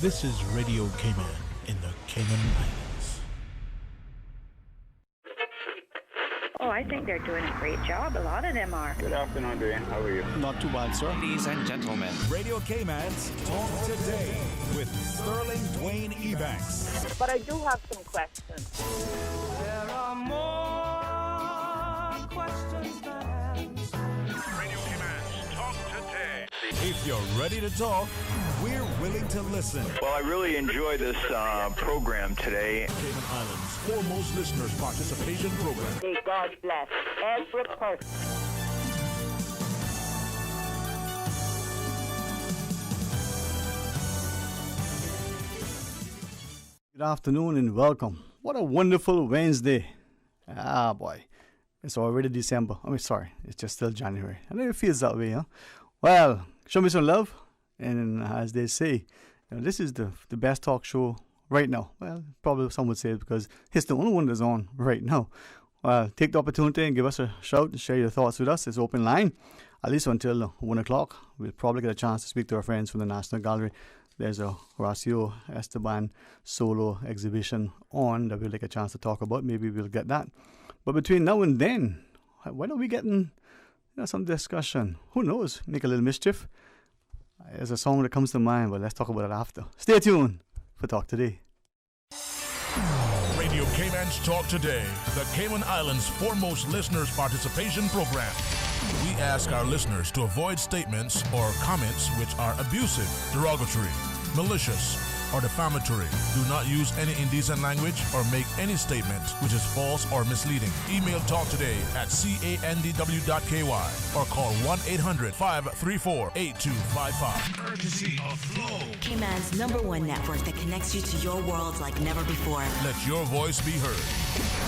This is Radio Cayman in the Cayman Islands. Oh, I think they're doing a great job. A lot of them are. Good afternoon, Dwayne. How are you? Not too bad, sir. Ladies and gentlemen, Radio Cayman's Talk Today with Sterling Dwayne Ebanks. But I do have some questions. There are more questions than answers. Radio Cayman's Talk Today. If you're ready to talk, we're willing to listen. Well, I really enjoy this program today. Cayman Islands foremost listeners participation program. May God bless every person. Good afternoon and welcome. What a wonderful Wednesday. Ah, boy. It's already December. Sorry. It's just still January. I know it feels that way, huh? Well, show me some love. And as they say, this is the best talk show right now. Well, probably some would say it because it's the only one that's on right now. Take the opportunity and give us a shout and share your thoughts with us. It's open line, at least until 1 o'clock. We'll probably get a chance to speak to our friends from the National Gallery. There's a Horacio Esteban solo exhibition on that we'll take a chance to talk about. Maybe we'll get that. But between now and then, why don't we get in some discussion? Who knows? Make a little mischief. There's a song that comes to mind, but let's talk about it after. Stay tuned for Talk Today. Radio Cayman's Talk Today, the Cayman Islands foremost listeners participation program. We ask our listeners to avoid statements or comments which are abusive, derogatory, malicious, or defamatory. Do not use any indecent language or make any statement which is false or misleading. Email talktoday@candw.ky or call 1-800-534-8255. Courtesy of Flow. Cayman's #1 network that connects you to your world like never before. Let your voice be heard.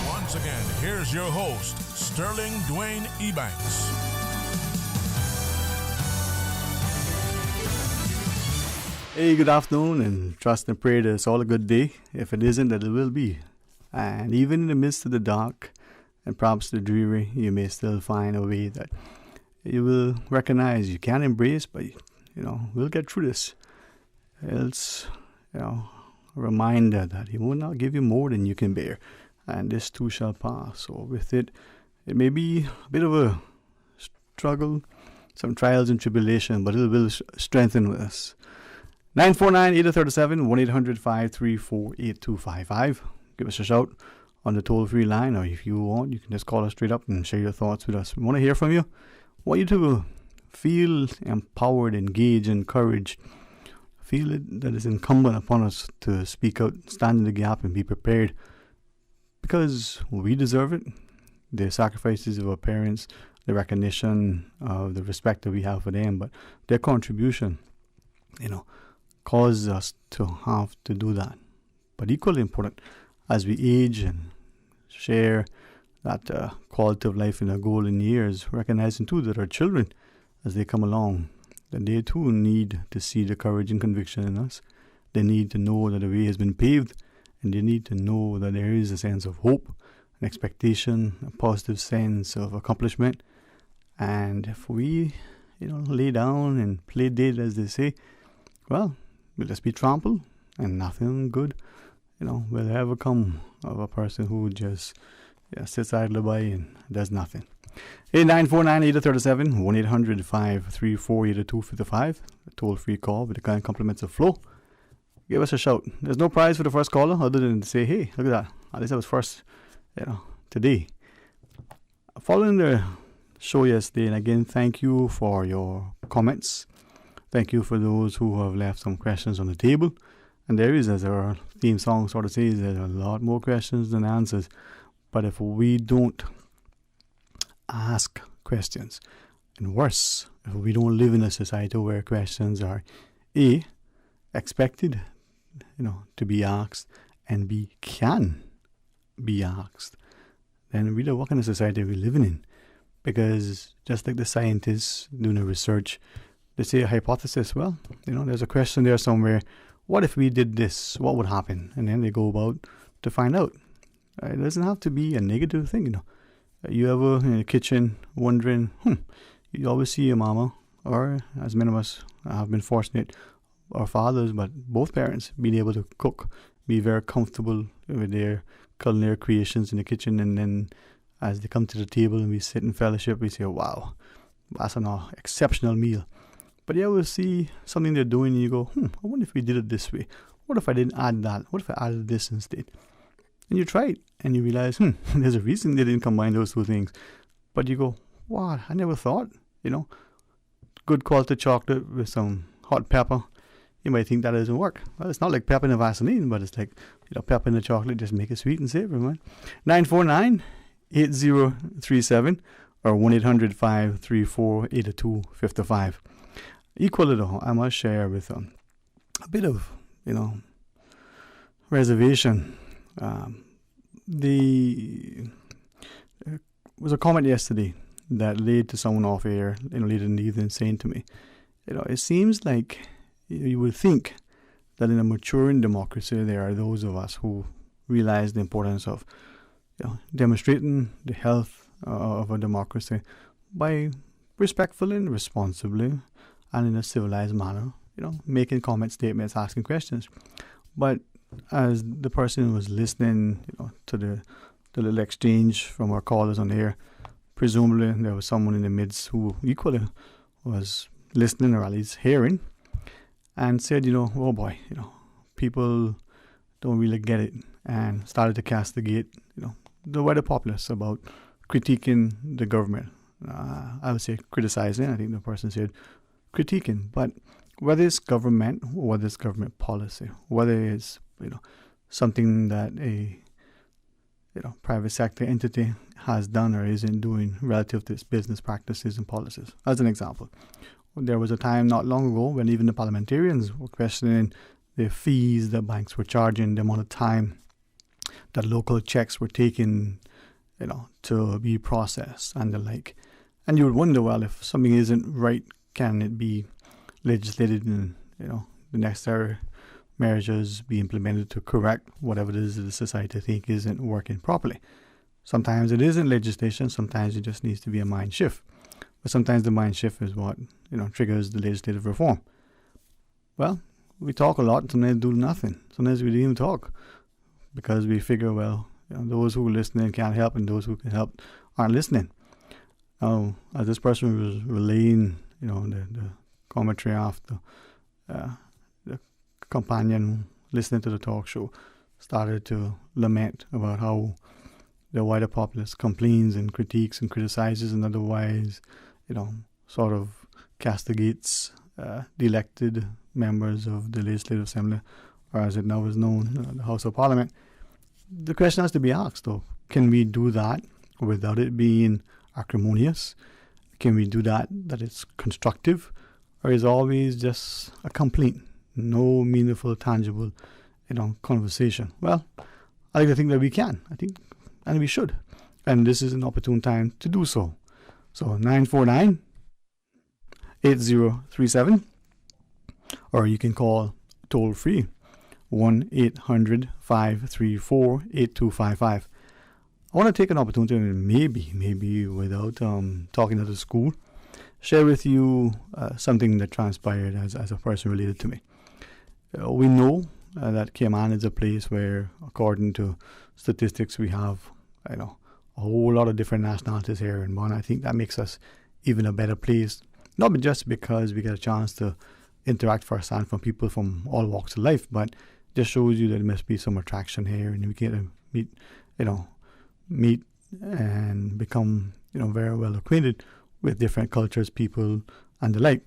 Once again, here's your host, Sterling Dwayne Ebanks. Hey, good afternoon, and trust and pray that it's all a good day. If it isn't, that it will be. And even in the midst of the dark and perhaps the dreary, you may still find a way that you will recognize you can embrace, but, we'll get through this. It's, a reminder that He will not give you more than you can bear, and this too shall pass. So with it, it may be a bit of a struggle, some trials and tribulation, but it will strengthen us. 949-8037, 1-800-534-8255. Give us a shout on the toll-free line, or if you want, you can just call us straight up and share your thoughts with us. We want to hear from you. We want you to feel empowered, engaged, encouraged. Feel it that it's incumbent upon us to speak out, stand in the gap, and be prepared. Because we deserve it. The sacrifices of our parents, the recognition of the respect that we have for them, but their contribution, causes us to have to do that. But equally important, as we age and share that quality of life in our golden years, recognizing too that our children, as they come along, that they too need to see the courage and conviction in us. They need to know that the way has been paved, and they need to know that there is a sense of hope, an expectation, a positive sense of accomplishment. And if we, lay down and play dead, as they say, well, we'll just be trampled, and nothing good, will ever come of a person who just sits idly by and does nothing. 949-8037, 1-800-534-8255, a toll-free call with the kind compliments of Flow. Give us a shout. There's no prize for the first caller other than to say, hey, look at that. At least I was first, today. Following the show yesterday, and again, thank you for your comments. Thank you for those who have left some questions on the table. And there is, as our theme song sort of says, there's a lot more questions than answers. But if we don't ask questions, and worse, if we don't live in a society where questions are A, expected, to be asked, and B, can be asked, then really what kind of society are we living in? Because just like the scientists doing the research, they say a hypothesis. Well, there's a question there somewhere. What if we did this? What would happen? And then they go about to find out. It doesn't have to be a negative thing, You ever in the kitchen wondering, you always see your mama, or as many of us have been fortunate, our fathers, but both parents being able to cook, be very comfortable with their culinary creations in the kitchen, and then as they come to the table and we sit in fellowship, we say, wow, that's an exceptional meal. But yeah, we'll see something they're doing and you go, I wonder if we did it this way. What if I didn't add that? What if I added this instead? And you try it and you realize, there's a reason they didn't combine those two things. But you go, wow, I never thought, good quality chocolate with some hot pepper. You might think that doesn't work. Well, it's not like pepper in a Vaseline, but it's like, pepper in the chocolate, just make it sweet and savory, man. 949-8037 or 1-800-534-8255. Equally though, I must share with a bit of, reservation. There was a comment yesterday that led to someone off air, later in the evening saying to me, it seems like you would think that in a maturing democracy there are those of us who realize the importance of demonstrating the health of a democracy by respectfully and responsibly and in a civilized manner, making comment statements, asking questions. But as the person was listening, to the little exchange from our callers on air, presumably there was someone in the midst who equally was listening or at least hearing, and said, oh boy, people don't really get it, and started to castigate, the wider populace about critiquing the government. I would say criticizing. I think the person said critiquing, but whether it's government or whether it's government policy, whether it's something that a private sector entity has done or isn't doing relative to its business practices and policies. As an example, there was a time not long ago when even the parliamentarians were questioning the fees that banks were charging, the amount of time that local checks were taking, to be processed and the like. And you would wonder, well, if something isn't right, can it be legislated and, the necessary measures be implemented to correct whatever it is that the society think isn't working properly? Sometimes it isn't legislation, sometimes it just needs to be a mind shift. But sometimes the mind shift is what, triggers the legislative reform. Well, we talk a lot, sometimes do nothing. Sometimes we don't even talk because we figure, well, those who are listening can't help and those who can help aren't listening. Now, as this person was relaying, the commentary after the companion listening to the talk show started to lament about how the wider populace complains and critiques and criticizes and otherwise, sort of castigates the elected members of the Legislative Assembly, or as it now is known, the House of Parliament. The question has to be asked, though, can we do that without it being acrimonious? Can we do that it's constructive? Or is it always just a complaint? No meaningful, tangible, conversation? Well, I like to think that we can. I think, and we should. And this is an opportune time to do so. So 949-8037, or you can call toll free 1-800-534-8255. I want to take an opportunity, maybe without talking to the school, share with you something that transpired as a person related to me. We know that Cayman is a place where, according to statistics, we have a whole lot of different nationalities here in Bon. I think that makes us even a better place, not just because we get a chance to interact firsthand from people from all walks of life, but just shows you that there must be some attraction here, and we get to meet and become very well acquainted with different cultures, people, and the like.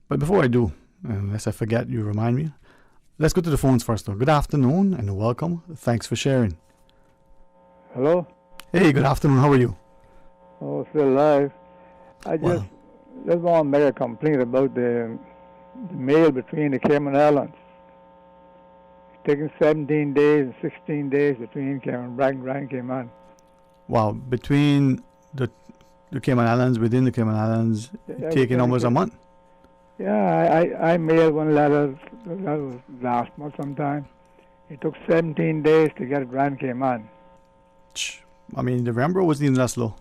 But before I do, unless I forget, you remind me. Let's go to the phones first, though. Good afternoon and welcome. Thanks for sharing. Hello? Hey, good afternoon. How are you? Oh, still alive. I just want to make a complaint about the mail between the Cayman Islands. It's taking 17 days and 16 days between Cayman Brac and Grand Cayman. Wow, between the Cayman Islands, within the Cayman Islands, taking almost a month. Yeah, I mailed one letter, that was last month sometime. It took 17 days to get Grand Cayman. I mean, November wasn't even that slow.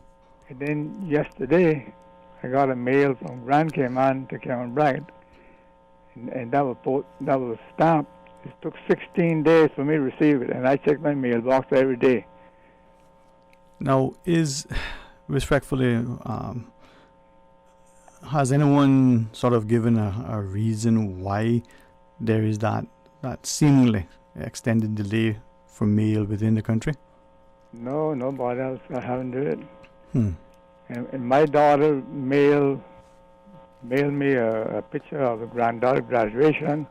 And then yesterday, I got a mail from Grand Cayman to Cayman Brac. and that was stamped. It took 16 days for me to receive it, and I check my mailbox every day. Now, respectfully, has anyone sort of given a reason why there is that seemingly extended delay for mail within the country? No, nobody else. I haven't done it. And my daughter mailed me a picture of a granddaughter graduation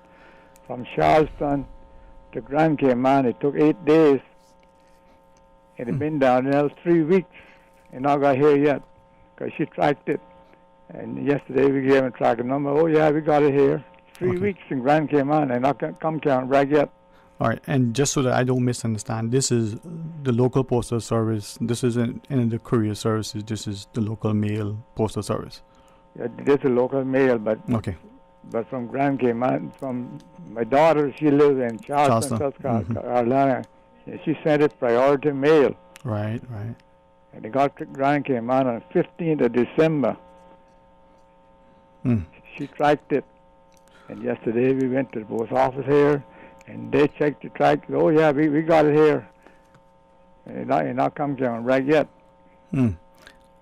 from Charleston to Grand Cayman. It took 8 days. It had been down there 3 weeks, and not got here yet, because she tracked it. And yesterday we gave him a tracking number. Oh yeah, we got it here. 3 weeks in Grand Cayman, and not come down right yet. All right, and just so that I don't misunderstand, this is the local postal service. This isn't any of the courier services. This is the local mail postal service. Yeah, this is local mail, but okay. But from Grand Cayman, from my daughter, she lives in Charleston, South Carolina. And she sent it priority mail. Right. And it got to Grand Cayman on 15th of December. She tracked it. And yesterday we went to the post office here, and they checked the track. Oh yeah, we got it here. And not come down right yet.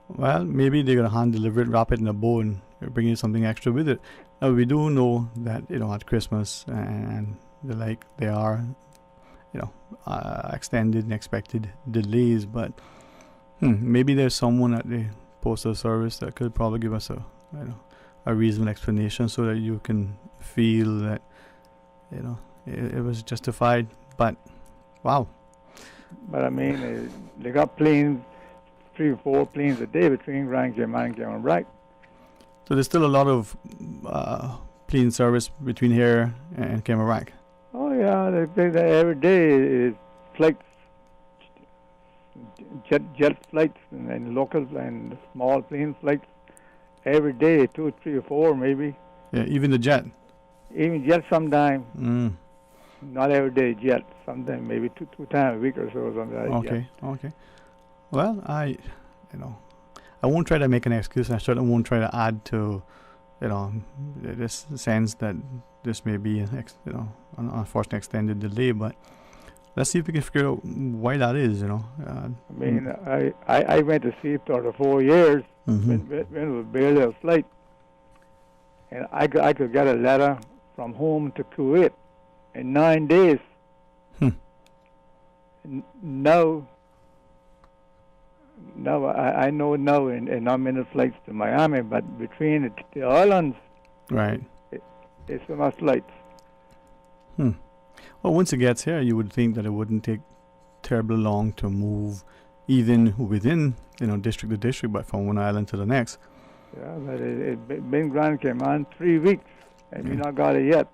Well, maybe they're gonna hand deliver it, wrap it in a bow, and bring you something extra with it. Now we do know that at Christmas and the like, there are extended and expected delays, but maybe there's someone at the postal service that could probably give us a reasonable explanation so that you can feel that it was justified. But wow. But I mean, they got planes, 3 or 4 planes a day between Grand Cayman and Cayman Brac. So there's still a lot of plane service between here and Cayman Brac. Oh yeah, they every day is flights, jet flights, and local and small plane flights. Every day, 2, 3, or 4 maybe. Yeah, even the jet. Even jet sometime. Not every day jet. Sometimes maybe two times a week or so. Something like that. Okay. Well, I won't try to make an excuse. I certainly won't try to add to, this sense that this may be an unfortunate extended delay. But let's see if we can figure out why that is. I mean, I went to sea for 4 years. When it was barely a flight, and I could get a letter from home to Kuwait in 9 days. Now I know now, and I'm in the flights to Miami, but between the islands, right, it's so much flights. Well, once it gets here, you would think that it wouldn't take terribly long to move, even within district to district, but from one island to the next. Yeah, but it's been Grand Cayman 3 weeks, and we not got it yet.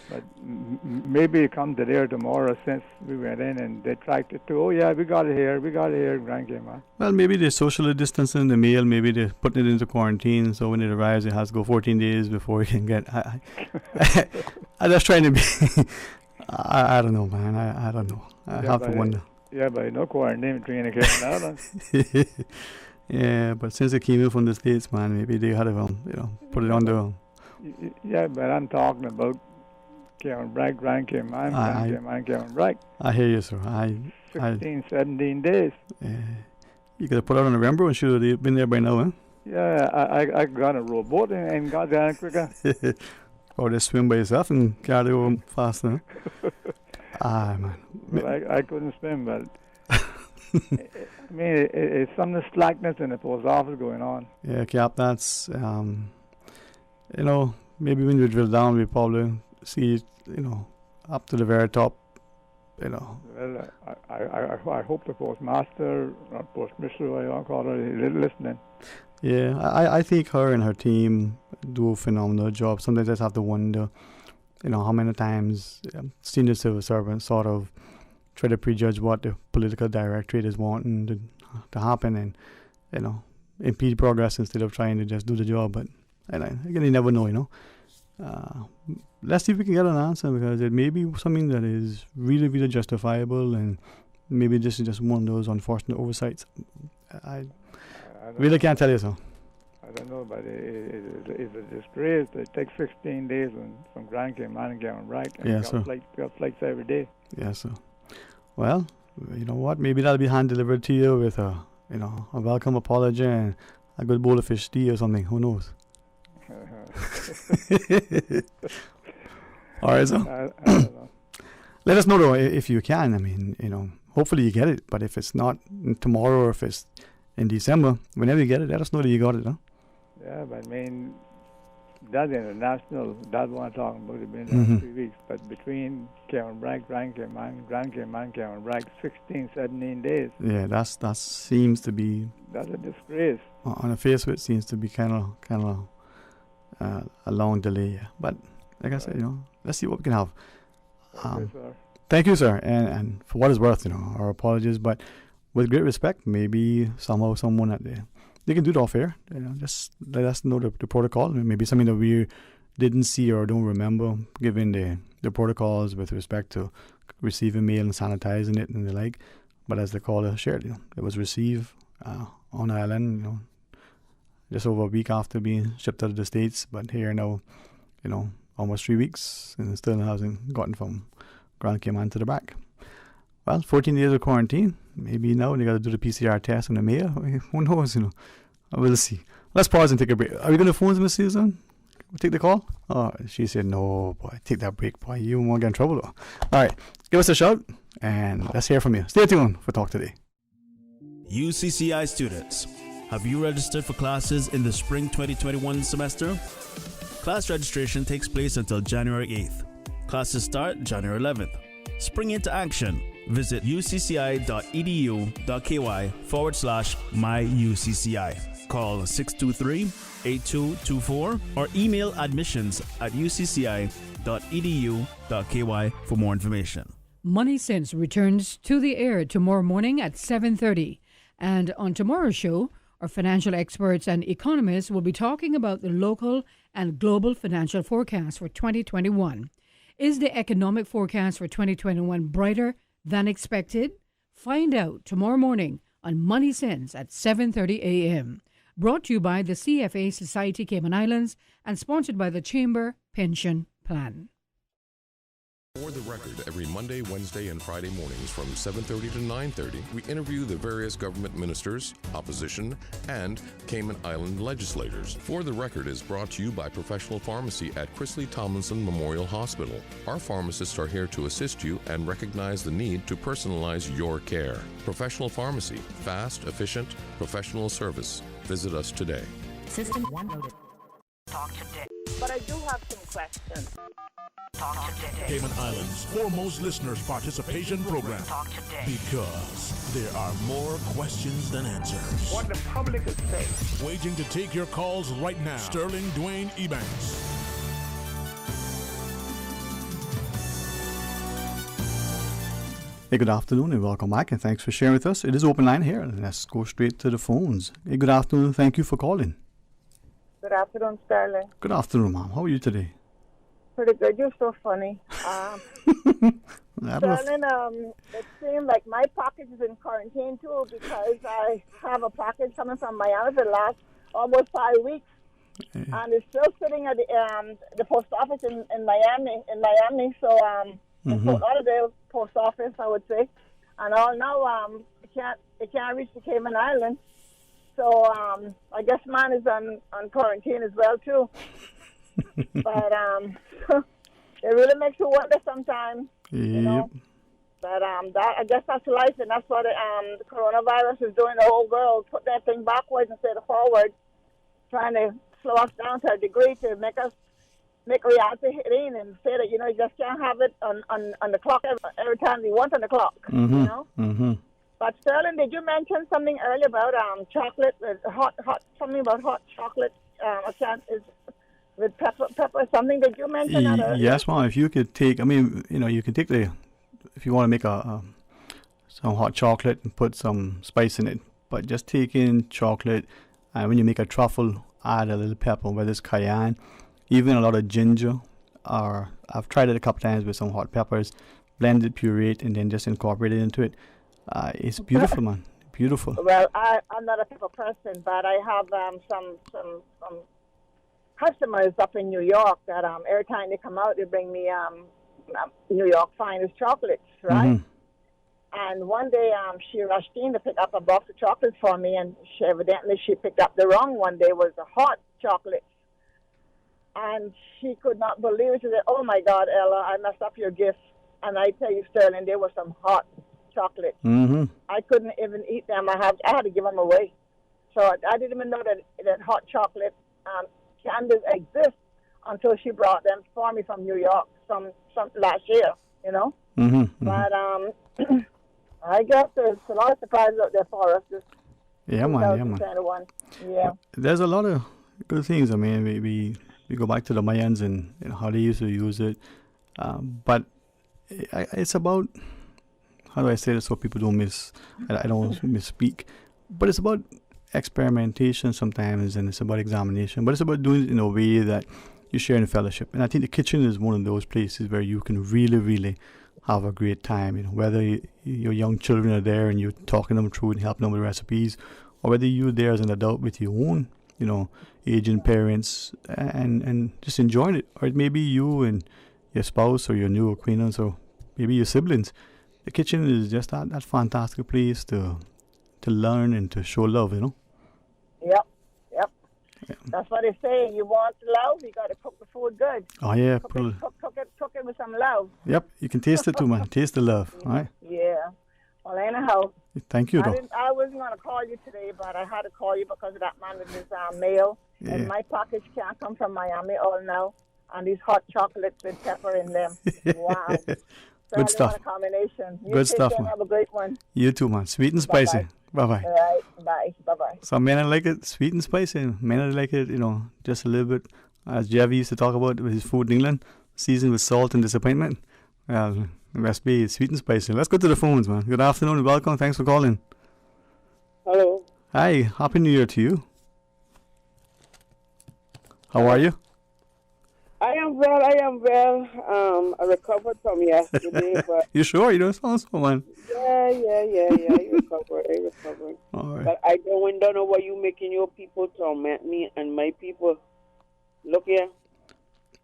But maybe it comes today or tomorrow, since we went in and they tracked it too. Oh yeah, we got it here in Grand Cayman. Well, maybe they're socially distancing the mail. Maybe they're putting it into quarantine, so when it arrives, it has to go 14 days before it can get. I'm just trying to be. I don't know, man. I don't know. I have to wonder. Yeah, but no quarantine between the Cayman Islands. Yeah, but since it came in from the States, man, maybe they had to, put it on the. Yeah, but I'm talking about Cayman Brac, Grand Cayman, Cayman Brac. I hear you, sir. 17 days. You could have put out on November and should have been there by now, huh? Yeah, I got a rowboat and got there quicker. Or just swim by yourself and carry over faster. Man. Well, I couldn't swim, but I mean, it's some slackness in the post office going on. Yeah, Cap, that's, maybe when you drill down, we probably see it, up to the very top, Well, I hope the postmaster, or postmistress, what you call it, is listening. Yeah, I think her and her team do a phenomenal job. Sometimes I just have to wonder, how many times senior civil servants sort of try to prejudge what the political directorate is wanting to happen and, impede progress instead of trying to just do the job. But again, you never know, Let's see if we can get an answer, because it may be something that is really, really justifiable, and maybe this is just one of those unfortunate oversights. I really can't tell you so. I don't know, but it's a disgrace. It takes 16 days from Grand Cayman and Cayman Brac. Yes, sir. Got flights every day. Yes, sir. Well, you know what? Maybe that'll be hand delivered to you with a welcome apology and a good bowl of fish tea or something. Who knows? All right, sir. I don't know. Let us know though if you can. I mean, hopefully you get it. But if it's not tomorrow or if it's in December, whenever you get it, let us know that you got it, huh? Yeah, but I mean, that's international. That's what I'm talking about. It's been 3 weeks. But between Cayman Brac, Grand Cayman, Cayman Brac, 16, 17 days. Yeah, that seems to be. That's a disgrace. On the face of it, seems to be kind of a long delay. Yeah. But like I said, let's see what we can have. Okay, sir. Thank you, sir, and for what it's worth, our apologies, but with great respect, maybe somehow someone at they can do it off air. Just let us know the protocol. Maybe something that we didn't see or don't remember, given the protocols with respect to receiving mail and sanitizing it and the like. But as the caller shared, it was received on island, just over a week after being shipped out of the States. But here now, almost 3 weeks, and it still hasn't gotten from Grand Cayman to the back. Well, 14 days of quarantine. Maybe now they got to do the PCR test on the mail. Who knows, We'll see. Let's pause and take a break. Are we going to phone Miss Susan? We'll take the call? Oh, she said, no, boy, take that break, boy. You won't get in trouble, though. All right, give us a shout, and let's hear from you. Stay tuned for Talk Today. UCCI students, have you registered for classes in the spring 2021 semester? Class registration takes place until January 8th. Classes start January 11th. Spring into action. Visit ucci.edu.ky/myucci. Call 623-8224 or email admissions@ucci.edu.ky for more information. Money Sense returns to the air tomorrow morning at 7:30. And on tomorrow's show, our financial experts and economists will be talking about the local and global financial forecast for 2021. Is the economic forecast for 2021 brighter than expected? Find out tomorrow morning on Money Sense at 7:30 a.m. Brought to you by the CFA Society Cayman Islands and sponsored by the Chamber Pension Plan. For the Record, every Monday, Wednesday, and Friday mornings from 7:30 to 9:30, we interview the various government ministers, opposition, and Cayman Island legislators. For the Record is brought to you by Professional Pharmacy at Chrisley Tomlinson Memorial Hospital. Our pharmacists are here to assist you and recognize the need to personalize your care. Professional Pharmacy, fast, efficient, professional service. Visit us today. System 1 loaded. Talk today. But I do have some questions. Talk today. Cayman Islands' foremost listeners participation program. Talk today. Because there are more questions than answers. What the public is saying. Waiting to take your calls right now. Sterling Dwayne Ebanks. Hey, good afternoon and welcome back, and thanks for sharing with us. It is open line here, and let's go straight to the phones. Hey, good afternoon. Thank you for calling. Good afternoon, Sterling. Good afternoon, ma'am. How are you today? Pretty good. You're so funny. Sterling, it seems like my package is in quarantine too because I have a package coming from Miami for the last almost 5 weeks, and it's still sitting at the post office in Miami. So Fort Lauderdale post office, I would say, and all now it can't reach the Cayman Islands. So I guess mine is on quarantine as well too. But it really makes you wonder sometimes, you know. But I guess that's life, and that's what the coronavirus is doing. The whole world put that thing backwards instead of forward, trying to slow us down to a degree to make reality hit in and say that you just can't have it on the clock every time you want on the clock. You know. But Sterling, did you mention something earlier about chocolate, something about hot chocolate? With pepper, something. Did you mention that earlier? Yes, ma'am. If you could take, you can take if you want to make some hot chocolate and put some spice in it, but just take in chocolate, and when you make a truffle, add a little pepper, whether it's cayenne, even a lot of ginger, or I've tried it a couple times with some hot peppers, blend it, puree it, and then just incorporate it into it. It's beautiful, man. Beautiful. Well, I'm not a pepper person, but I have some customers up in New York that every time they come out, they bring me New York finest chocolates, right? Mm-hmm. And one day she rushed in to pick up a box of chocolates for me, and she picked up the wrong one. They was a hot chocolate. And she could not believe it. She said, "Oh, my God, Ella, I messed up your gift." And I tell you, Sterling, there were some hot chocolates. Mm-hmm. I couldn't even eat them. I had to give them away. So I didn't even know that hot chocolate candies exist until she brought them for me from New York some last year, you know. Mm-hmm. But I guess there's a lot of surprises out there for us. Yeah, man. Yeah. There's a lot of good things. I mean, we go back to the Mayans and how they used to use it. But it's about, how do I say this so people don't I don't misspeak. But it's about experimentation sometimes, and it's about examination. But it's about doing it in a way that you share in fellowship. And I think the kitchen is one of those places where you can really, really have a great time. Whether your young children are there and you're talking them through and helping them with recipes, or whether you're there as an adult with your own, aging parents and just enjoying it. Or it may be you and your spouse or your new acquaintance or maybe your siblings. The kitchen is just that fantastic place to learn and to show love, Yep. Yeah. That's what they say. You want love, you got to cook the food good. Oh, yeah. Cook it with some love. Yep, you can taste it too, man. Taste the love, all right? Yeah. Well, anyhow. Thank you, though. I wasn't going to call you today, but I had to call you because of that man with his mail. Yeah. And my package can't come from Miami all now. And these hot chocolates with pepper in them. Wow. Good stuff. What a combination. You Good stuff, care, man. have a great one. You too, man. Sweet and spicy. Bye-bye. All right. Bye. Bye-bye. Some men like it sweet and spicy. Men like it, just a little bit, as Javi used to talk about with his food in England, seasoned with salt and disappointment. Well, the best be sweet and spicy. Let's go to the phones, man. Good afternoon and welcome. Thanks for calling. Hello. Hi. Happy New Year to you. How are you? I am well. I recovered from yesterday, but you sure? You don't sound so, man. Yeah. I recovered. All right. But I don't know why you making your people torment me and my people. Look here.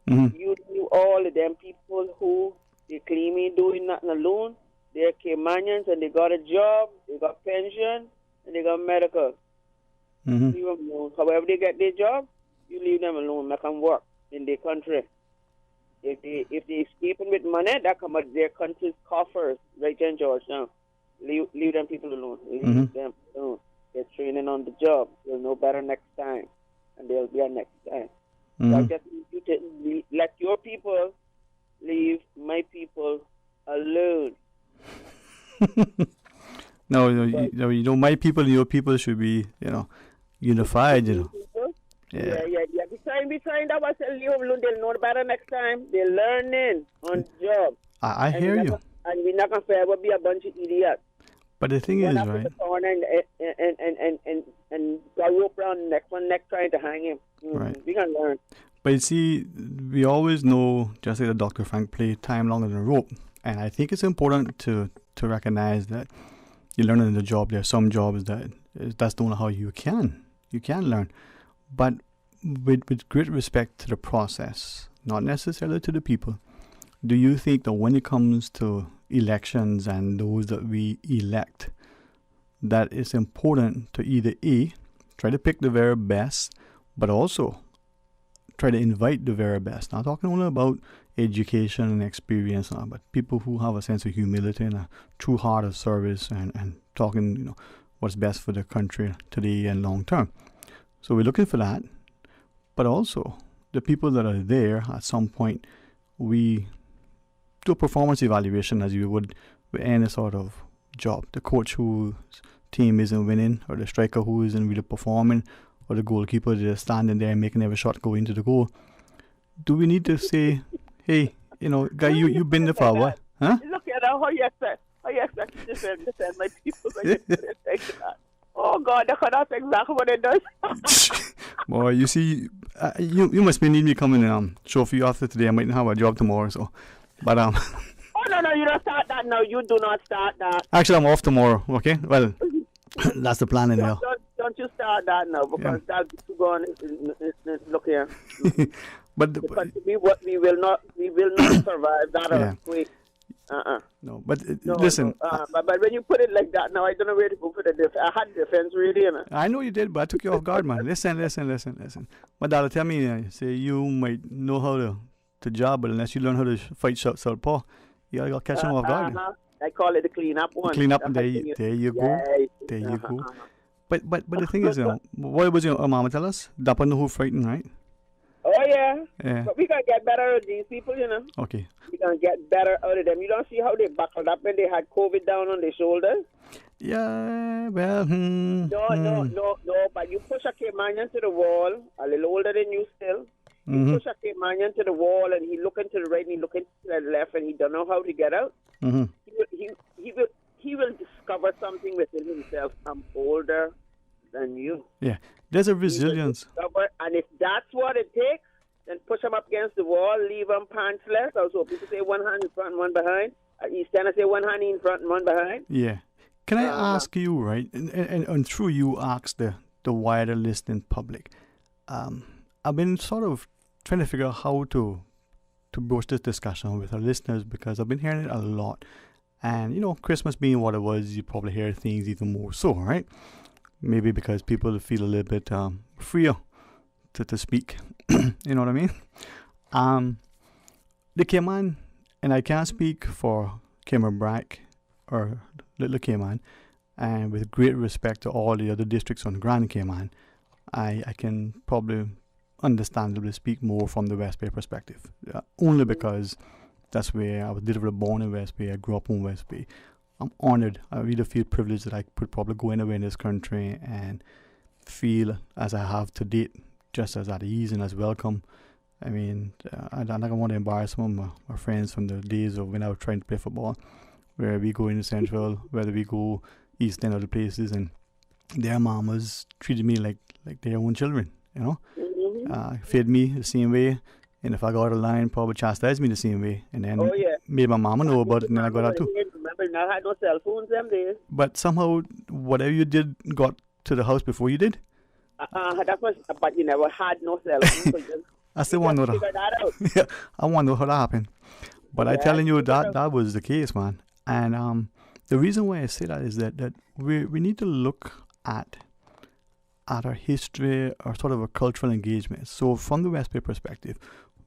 Mm-hmm. You all of them people who they claim me doing nothing alone. They're Caymanians and they got a job, they got pension, and they got medical. Mm-hmm. Leave them alone. However they get their job, you leave them alone. Make them work in their country. If they escaping with money, that come out their country's coffers right there in Georgetown. Leave them people alone. Leave them alone. They're training on the job. They'll know better next time, and they'll be here next time. So I just need you to let your people leave my people alone. No, my people and your people should be, unified, Yeah. Be trying that was leave alone. They'll know better next time. They're learning on the job. I hear you. And we're not going to forever be a bunch of idiots. But the thing is, right? And go rope around the next one neck trying to hang him. Right. We can learn. But you see, we always know, just like the Dr. Frank play, time longer than a rope. And I think it's important to recognize that you learn in the job. There are some jobs that's not how you can learn. But with great respect to the process, not necessarily to the people, do you think that when it comes to elections and those that we elect, that it's important to either A, try to pick the very best, but also try to invite the very best? Not talking only about education and experience, but people who have a sense of humility and a true heart of service and talking, what's best for the country today and long term. So we're looking for that. But also, the people that are there, at some point, we do a performance evaluation as you would with any sort of job. The coach whose team isn't winning, or the striker who isn't really performing, or the goalkeeper that is standing there and making every shot go into the goal. Do we need to say, hey, guy, you've been there for a while? Huh? Look at how you expect to defend my people. Oh, God, that's exactly what it does. Boy, you see, you must need me coming and show for you after today. I might not have a job tomorrow, so. But Oh, no, you don't start that now. You do not start that. Actually, I'm off tomorrow, okay? Well, That's the plan anyhow. Don't you start that now, because that's too gone. Look here. But because we will not survive that earthquake. No, but listen. No, but when you put it like that, now I don't know where to go for the defense. I had defense ready, I know you did, but I took you off guard, man. Listen. My daughter tell me, say you might know how to job, but unless you learn how to fight southpaw, you gotta catch them off guard. I call it the clean up one. Clean up, there you go. There you go. But the thing is, what was your mama tell us? Dapper know who frightened, right? Oh, yeah. But we gotta get better at these people, Okay. We gonna get better out of them. You don't see how they buckled up when they had COVID down on their shoulders? Yeah, well, No, but you push a Caymanian to the wall, a little older than you still. You push a Caymanian to the wall, and he looking to the right, and he looking to the left, and he don't know how to get out. He will discover something within himself. I'm older than you. Yeah, there's a resilience. And if that's what it takes, then push him up against the wall, leave him pantsless. Also, people say one hand in front and one behind. East End, I say one hand in front and one behind. Yeah. Can I ask you, right, and through you ask the wider listening public, I've been sort of trying to figure out how to broach this discussion with our listeners, because I've been hearing it a lot. And, Christmas being what it was, you probably hear things even more so, right? Maybe because people feel a little bit freer to speak. You know what I mean? The Cayman, and I can't speak for Cayman Brac or Little Cayman, and with great respect to all the other districts on Grand Cayman, I can probably understandably speak more from the West Bay perspective. Only because that's where I was literally born in West Bay. I grew up in West Bay. I'm honored. I really feel privileged that I could probably go anywhere in this country and feel as I have to date, just as at ease and as welcome. I mean, I don't want to embarrass some of my friends from the days of when I was trying to play football, where we go into Central, whether we go East End, other places, and their mamas treated me like their own children, fed me the same way, and if I got out of line, probably chastised me the same way, and then made my mama know about it, and then I got out too. Remember, I had no cell phones them days. But somehow, whatever you did got to the house before you did? That was, but you never had no cell phones. I still want to know that. Yeah, I want to know how that happened. But I'm telling you that was the case, man. And the reason why I say that is that we need to look at our history or sort of a cultural engagement. So from the West Bay perspective,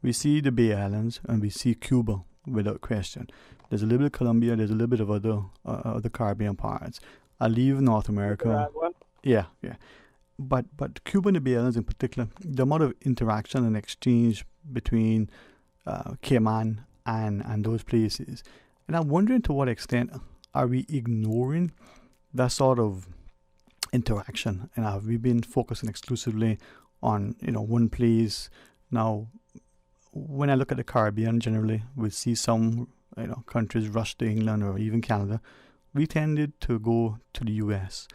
we see the Bay Islands and we see Cuba without question. There's a little bit of Colombia, there's a little bit of other Caribbean parts. I leave North America. Yeah. But Cuba and the Bay Islands in particular, the amount of interaction and exchange between Cayman and those places. And I'm wondering to what extent are we ignoring that sort of interaction, and have we been focusing exclusively on one place? Now, when I look at the Caribbean generally, we see some countries rush to England or even Canada. We tended to go to the US,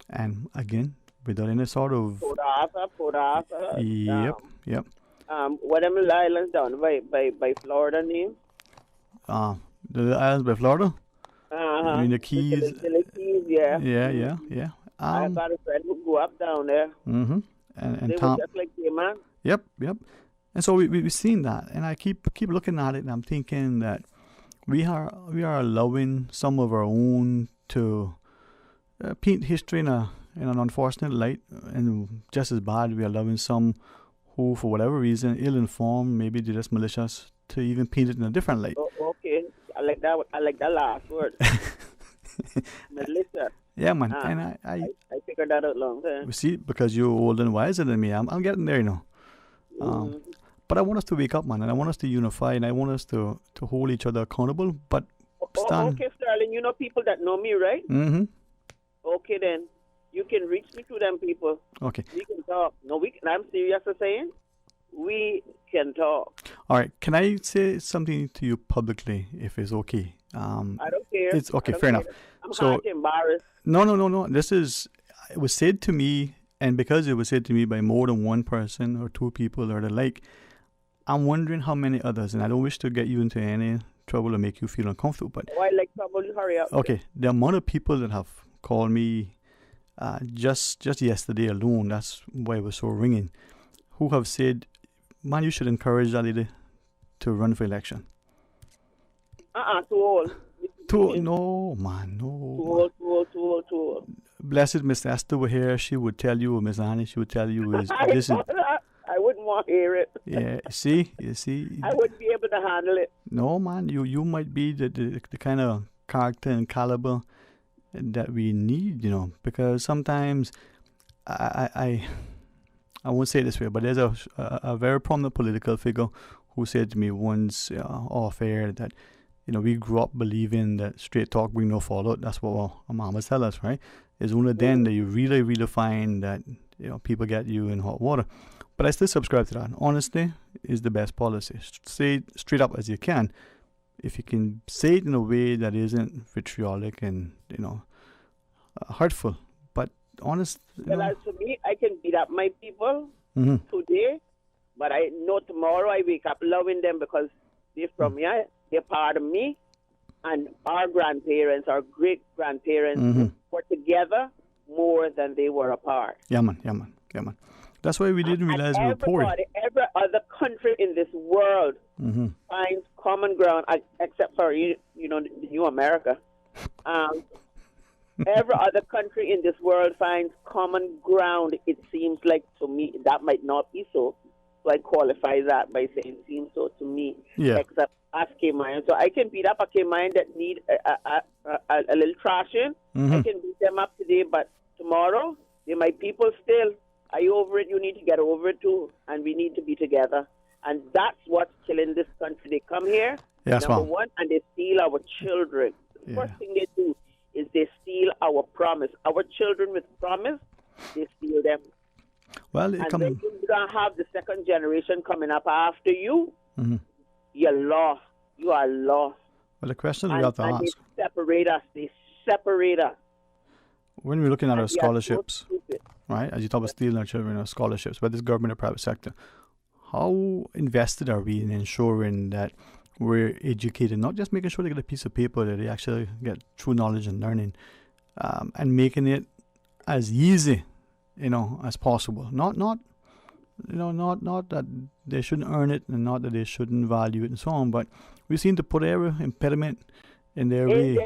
and again without any sort of Port Yep. What them islands down by Florida name? The islands by Florida. I mean the Keys. The Keys, yeah. Yeah. I got a friend who grew up down there. And they Tom. were just like Cayman. Yep. And so we've seen that, and I keep looking at it, and I'm thinking that we are allowing some of our own to paint history in an unfortunate light, and just as bad, we are allowing some who, for whatever reason, ill-informed, maybe they're just malicious, to even paint it in a different light. Oh, okay, I like that last word. Melissa. Yeah, man, and I figured that out long time. See, because you're older and wiser than me, I'm getting there, But I want us to wake up, man, and I want us to unify, and I want us to hold each other accountable, but stand. Okay, Sterling, you know people that know me, right? Mm-hmm. Okay, then. You can reach me to them people. Okay. We can talk. No, I'm serious for saying we can talk. All right. Can I say something to you publicly, if it's okay? I don't care. It's okay. Fair enough. I'm hard embarrassed. No. It was said to me, and because it was said to me by more than one person or two people or the like, I'm wondering how many others, and I don't wish to get you into any trouble or make you feel uncomfortable, but I like trouble. Hurry up. Okay. The amount of people that have called me just yesterday alone, that's why it was so ringing, who have said, man, you should encourage that lady to run for election. Too old. No, man, no. Too old. Blessed Miss Esther were here. She would tell you, Miss Annie, she would tell you, this is... I wouldn't want to hear it. Yeah, you see. I wouldn't be able to handle it. No, man, you might be the kind of character and caliber that we need, because sometimes I won't say it this way, but there's a very prominent political figure who said to me once off air that, we grew up believing that straight talk bring no fallout. That's what our mamas tell us, right? It's only then that you really, really find that, people get you in hot water. But I still subscribe to that. Honesty is the best policy. Say it straight up as you can. If you can say it in a way that isn't vitriolic and, hurtful, but honest. Well, as for me, I can beat up my people today, but I know tomorrow I wake up loving them because they're from me. They're part of me. And our grandparents, our great-grandparents were together more than they were apart. Yeah, man. That's why we didn't realize we were poor. Every other country in this world finds common ground, except for you America. Every other country in this world finds common ground. It seems like to me that might not be so. So I qualify that by saying it seems so to me. Yeah. Except us Cayman. So I can beat up a Cayman that need a little trashing. I can beat them up today, but tomorrow they're my people still. Are you over it? You need to get over it too. And we need to be together. And that's what's killing this country. They come here, number one, and they steal our children. The first thing they do is they steal our promise. Our children with promise, they steal them. Well, then you don't have the second generation coming up after you. You're lost. You are lost. Well, the question we have to ask. They separate us. When we're looking at our scholarships, right, as you talk about stealing our children, our scholarships, whether it's government or private sector, how invested are we in ensuring that we're educated, not just making sure they get a piece of paper, that they actually get true knowledge and learning, and making it as easy, as possible. Not that they shouldn't earn it and not that they shouldn't value it and so on, but we seem to put every impediment in their way.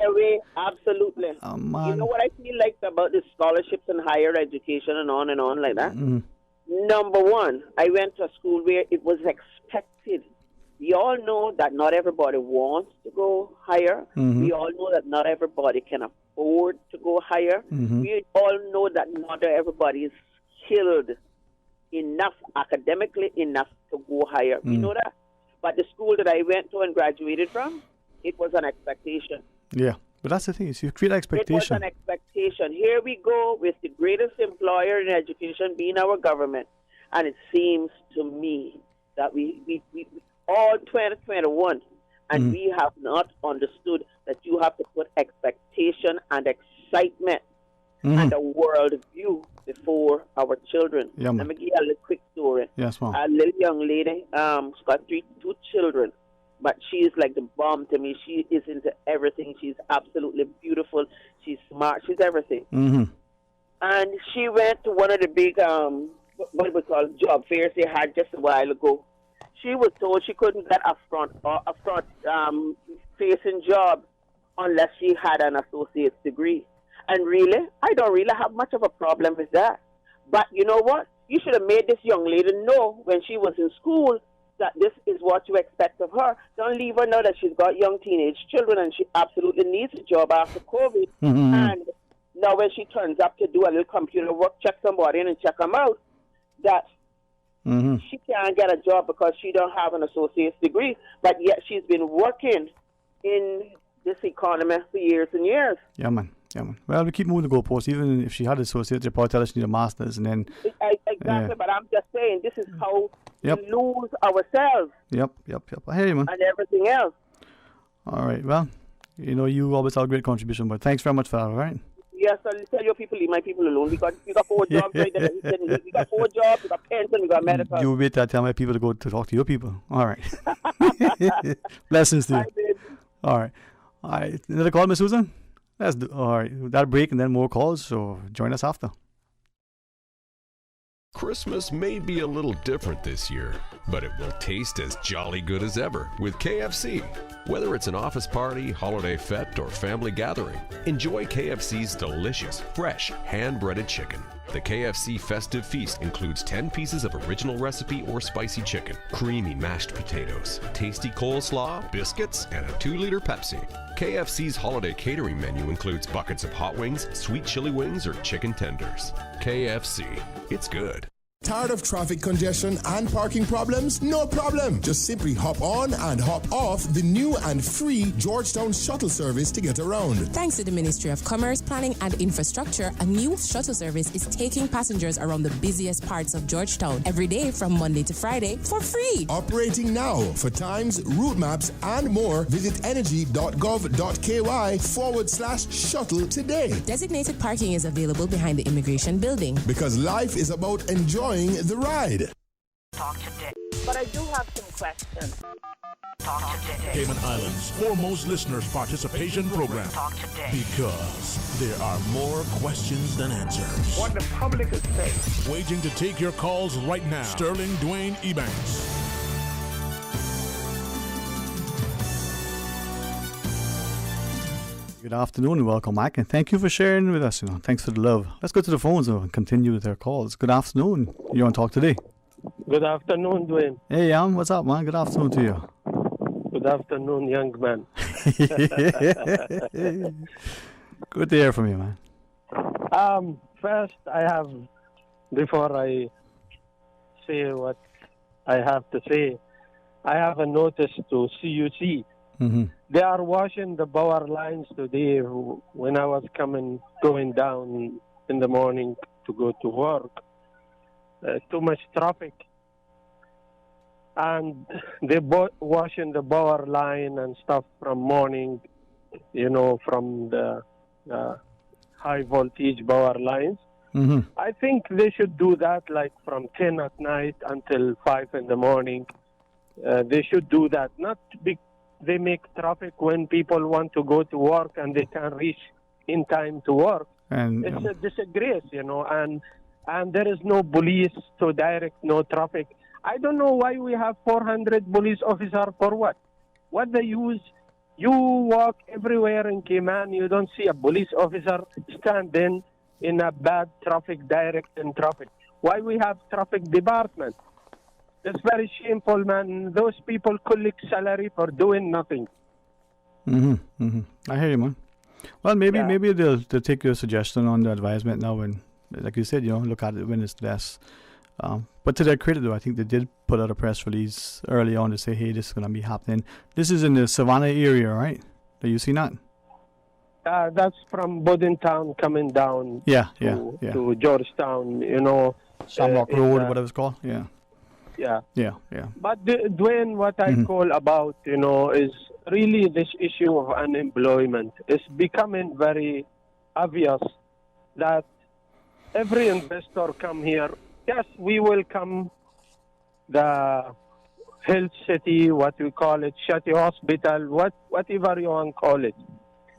Absolutely. You know what I feel like about the scholarships and higher education and on like that? Number one, I went to a school where it was expected. We all know that not everybody wants to go higher. We all know that not everybody can afford to go higher. We all know that not everybody is skilled enough, academically enough to go higher. We know that. But the school that I went to and graduated from, it was an expectation. Yeah, but that's the thing. Is you create expectation. It was an expectation. Here we go with the greatest employer in education being our government. And it seems to me that we all 2021, and we have not understood that you have to put expectation and excitement and a world view before our children. Yeah, let me give you a little quick story. Yes, ma'am. A little young lady, she's got two children, but she is like the bomb to me. She is into everything. She's absolutely beautiful. She's smart. She's everything. And she went to one of the big, what we call job fairs they had just a while ago. She was told she couldn't get a front facing job unless she had an associate's degree. And really, I don't really have much of a problem with that. But you know what? You should have made this young lady know when she was in school that this is what you expect of her. Don't leave her now that she's got young teenage children and she absolutely needs a job after COVID. And now when she turns up to do a little computer work, check somebody in and check them out, that she can't get a job because she don't have an associate's degree. But yet she's been working in this economy for years and years. Yeah, man. Well, we keep moving the goalposts. Even if she had an associate, they probably tell us she need a master's, and then exactly. But I'm just saying, this is how we lose ourselves. Yep. I hear you, man. And everything else. All right. Well, you always have a great contribution, but thanks very much for that. All right. Yes, I'll tell your people, leave my people alone. We got 4 jobs right there. We got 4 jobs. We got pension. We got medical. You wait till I tell my people to go to talk to your people. All right. Blessings to you. All right. Another call, Miss Susan. Let's do all right. That break and then more calls. So join us after. Christmas may be a little different this year, but it will taste as jolly good as ever with KFC. Whether it's an office party, holiday fete, or family gathering, enjoy KFC's delicious, fresh, hand-breaded chicken. The KFC Festive Feast includes 10 pieces of original recipe or spicy chicken, creamy mashed potatoes, tasty coleslaw, biscuits, and a 2-liter Pepsi. KFC's holiday catering menu includes buckets of hot wings, sweet chili wings, or chicken tenders. KFC. It's good. Tired of traffic congestion and parking problems? No problem. Just simply hop on and hop off the new and free Georgetown shuttle service to get around. Thanks to the Ministry of Commerce, Planning and Infrastructure, a new shuttle service is taking passengers around the busiest parts of Georgetown every day from Monday to Friday for free. Operating now. For times, route maps, and more, visit energy.gov.ky/shuttle today. Designated parking is available behind the immigration building. Because life is about enjoying the ride. Talk today. But I do have some questions. Talk today. Cayman Islands' foremost listeners participation program. Talk today. Because there are more questions than answers. What the public is saying. Waiting to take your calls right now. Sterling Dwayne Ebanks. Good afternoon and welcome back, and thank you for sharing with us. Thanks for the love. Let's go to the phones and continue with our calls. Good afternoon. You're on Talk Today. Good afternoon, Dwayne. Hey, what's up, man? Good afternoon to you. Good afternoon, young man. Good to hear from you, man. First, before I say what I have to say, I have a notice to CUC. Mm-hmm. They are washing the power lines today when I was going down in the morning to go to work. Too much traffic. And they washing the power line and stuff from morning, from the high voltage power lines. Mm-hmm. I think they should do that like from 10 at night until 5 in the morning. They should do that. Not they make traffic when people want to go to work and they can reach in time to work. And it's a disgrace, and there is no police to direct no traffic. I don't know why we have 400 police officers for what? What they use? You walk everywhere in Cayman, you don't see a police officer standing in a bad traffic, directing traffic. Why we have traffic department? It's very shameful, man. Those people collect salary for doing nothing. Mm-hmm. Mm-hmm. I hear you, man. Well, maybe they'll take your suggestion on the advisement now, and like you said, look at it when it's less. But to their credit, though, I think they did put out a press release early on to say, hey, this is going to be happening. This is in the Savannah area, right? Do you see that? That's from Bodentown coming down to Georgetown, Shamrock Road, whatever it's called. Yeah. Yeah. But Dwayne, what I call about, is really this issue of unemployment. It's becoming very obvious that every investor come here. Yes, we welcome the health city, what we call it, Shati Hospital, whatever you want to call it.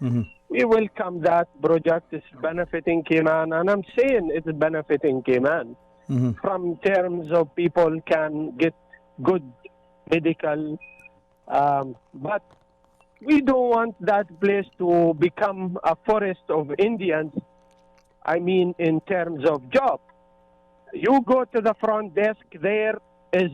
Mm-hmm. We welcome that project. Is benefiting Cayman, and I'm saying it's benefiting Cayman. Mm-hmm. From terms of people can get good medical, but we don't want that place to become a forest of Indians. I mean, in terms of job. You go to the front desk, there is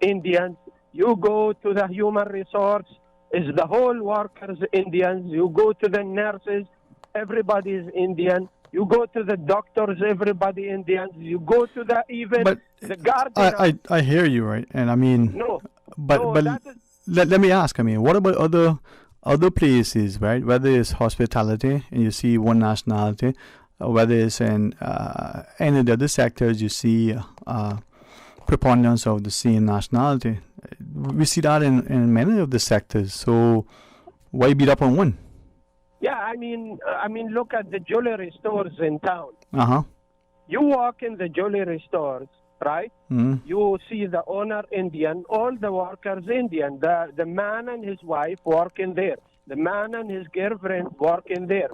Indians. You go to the human resource, is the whole workers Indians. You go to the nurses, everybody is Indian. You go to the doctors, everybody Indians. You go to the garden. I hear you, right? And I mean, let me ask. I mean, what about other places, right? Whether it's hospitality and you see one nationality, or whether it's in any of the other sectors, you see preponderance of the same nationality. We see that in many of the sectors. So why beat up on one? Yeah, I mean, look at the jewelry stores in town. Uh-huh. You walk in the jewelry stores, right? Mm-hmm. You see the owner Indian, all the workers Indian. The man and his wife work in there. The man and his girlfriend working there.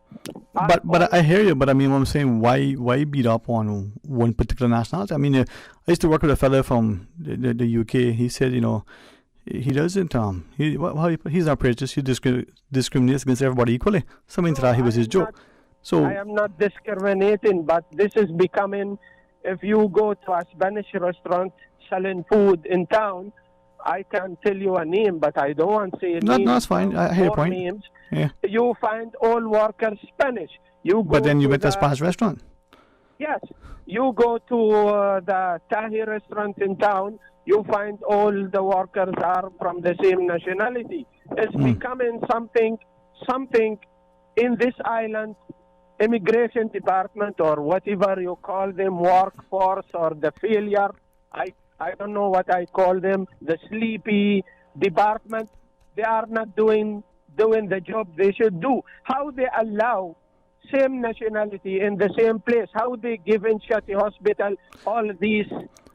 But I hear you. But I mean, what I'm saying, why beat up on one particular nationality? I mean, I used to work with a fellow from the UK. He said, you know, he doesn't. He's not prejudiced. He discriminates against everybody equally. Something to that. He was his joke. So I am not discriminating, but this is becoming. If you go to a Spanish restaurant selling food in town, I can tell you a name, but I don't want to say a name. No, that's fine. I hear your point. Names. Yeah. You find all workers Spanish. But then you went to a Spanish restaurant. Yes. You go to the Tahi restaurant in town, you find all the workers are from the same nationality. It's becoming something in this island, immigration department or whatever you call them, workforce or the failure. I don't know what I call them, the sleepy department. They are not doing the job they should do. How they allow same nationality in the same place? How they give in Shati Hospital all these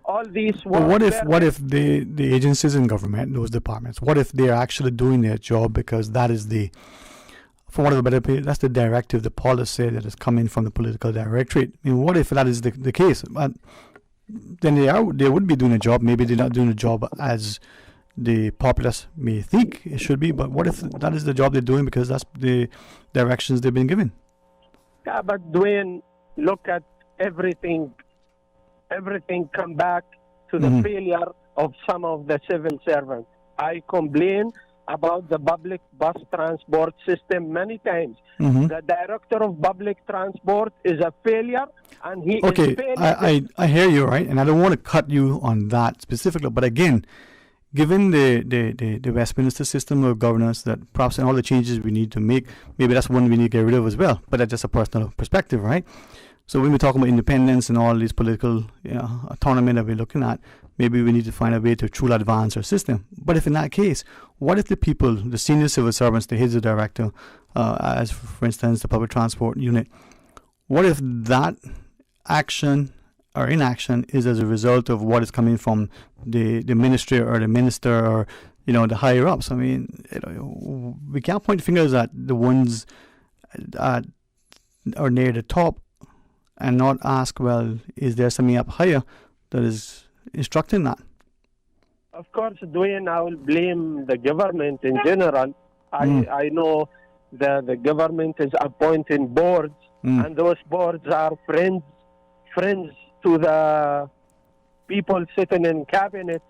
Well, what if the agencies in government, those departments, what if they're actually doing their job because that is for want of a better way, that's the directive, the policy that is coming from the political directorate. I mean, what if that is the case? Then they would be doing a job. Maybe they're not doing a job as the populace may think it should be, but what if that is the job they're doing because that's the directions they've been given? Yeah, but Dwayne, look at everything come back to the failure of some of the civil servants. I complain about the public bus transport system many times. The director of public transport is a failure, and he is failing. I hear you, right? And I don't want to cut you on that specifically, but again, given the Westminster system of governance, that perhaps and all the changes we need to make, maybe that's one we need to get rid of as well. But that's just a personal perspective, right? So when we talk about independence and all these political autonomy that we're looking at, maybe we need to find a way to truly advance our system. But if in that case, what if the people, the senior civil servants, the heads of director, as for instance the public transport unit, what if that action or inaction is as a result of what is coming from the ministry or the minister or the higher ups? I mean, we can't point fingers at the ones that are near the top and not ask, well, is there something up higher that is instructing that? Of course, Dwayne, I will blame the government in general. I know the government is appointing boards, and those boards are friends to the people sitting in cabinet,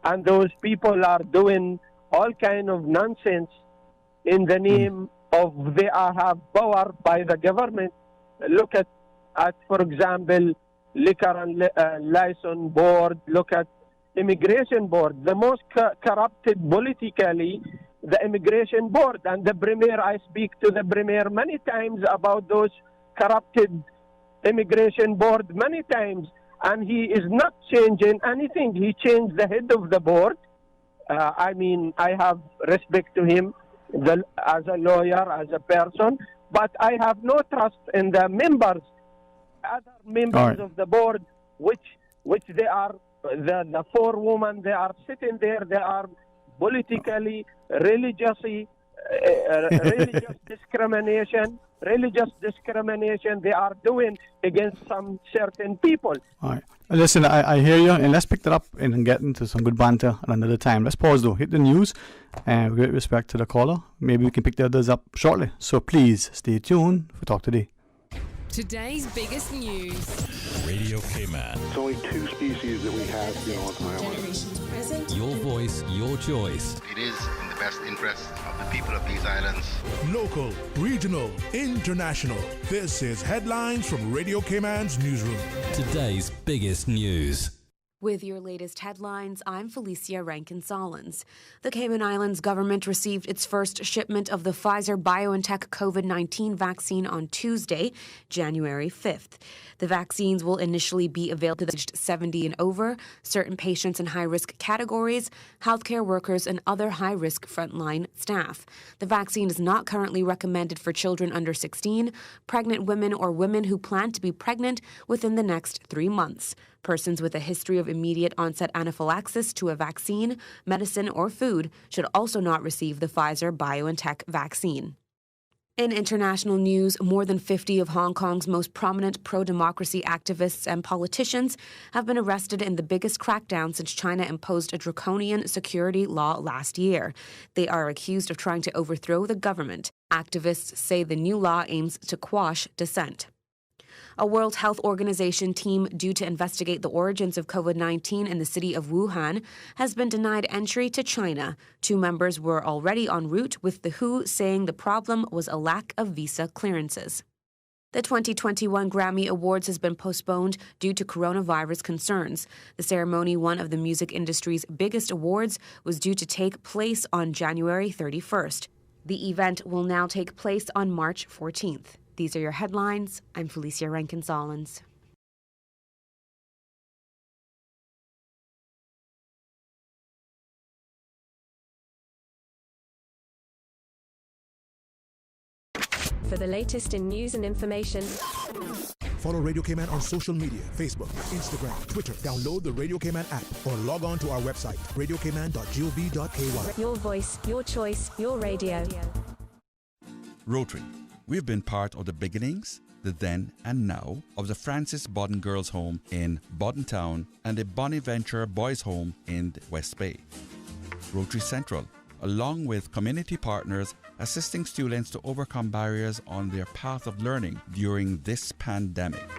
and those people are doing all kind of nonsense in the name of they have power by the government. Look at for example, liquor and license board. Look at immigration board. The most corrupted politically, the immigration board. And the premier, I speak to the premier many times about those corrupted immigration board many times, and he is not changing anything. He changed the head of the board. I mean, I have respect to him as a lawyer, as a person, but I have no trust in the members, other members of the board, which they are the four women. They are sitting there. They are politically, religiously, religious discrimination they are doing against some certain people. All right. Listen, I hear you, and let's pick that up and get into some good banter at another time. Let's pause though, hit the news, and with great respect to the caller, maybe we can pick the others up shortly. So please stay tuned for Talk Today. Today's biggest news. Radio Cayman. It's only two species that we have here on my island. Generations present. Your voice, your choice. It is in the best interest of the people of these islands. Local, regional, international. This is Headlines from Radio Cayman's newsroom. Today's biggest news. With your latest headlines, I'm Felicia Rankin-Solins. The Cayman Islands government received its first shipment of the Pfizer-BioNTech COVID-19 vaccine on Tuesday, January 5th. The vaccines will initially be available to aged 70 and over, certain patients in high-risk categories, healthcare workers, and other high-risk frontline staff. The vaccine is not currently recommended for children under 16, pregnant women, or women who plan to be pregnant within the next 3 months. Persons with a history of immediate onset anaphylaxis to a vaccine, medicine, or food should also not receive the Pfizer-BioNTech vaccine. In international news, more than 50 of Hong Kong's most prominent pro-democracy activists and politicians have been arrested in the biggest crackdown since China imposed a draconian security law last year. They are accused of trying to overthrow the government. Activists say the new law aims to quash dissent. A World Health Organization team due to investigate the origins of COVID-19 in the city of Wuhan has been denied entry to China. 2 members were already en route, with the WHO saying the problem was a lack of visa clearances. The 2021 Grammy Awards has been postponed due to coronavirus concerns. The ceremony, one of the music industry's biggest awards, was due to take place on January 31st. The event will now take place on March 14th. These are your headlines. I'm Felicia Rankin-Solins. For the latest in news and information, follow Radio Cayman on social media, Facebook, Instagram, Twitter. Download the Radio Cayman app or log on to our website, radiocayman.gov.ky. Your voice, your choice, your radio. Rotary. We've been part of the beginnings, the then and now of the Francis Bodden Girls' Home in Bodden Town and the Bonaventure Boys' Home in the West Bay. Rotary Central, along with community partners, assisting students to overcome barriers on their path of learning during this pandemic.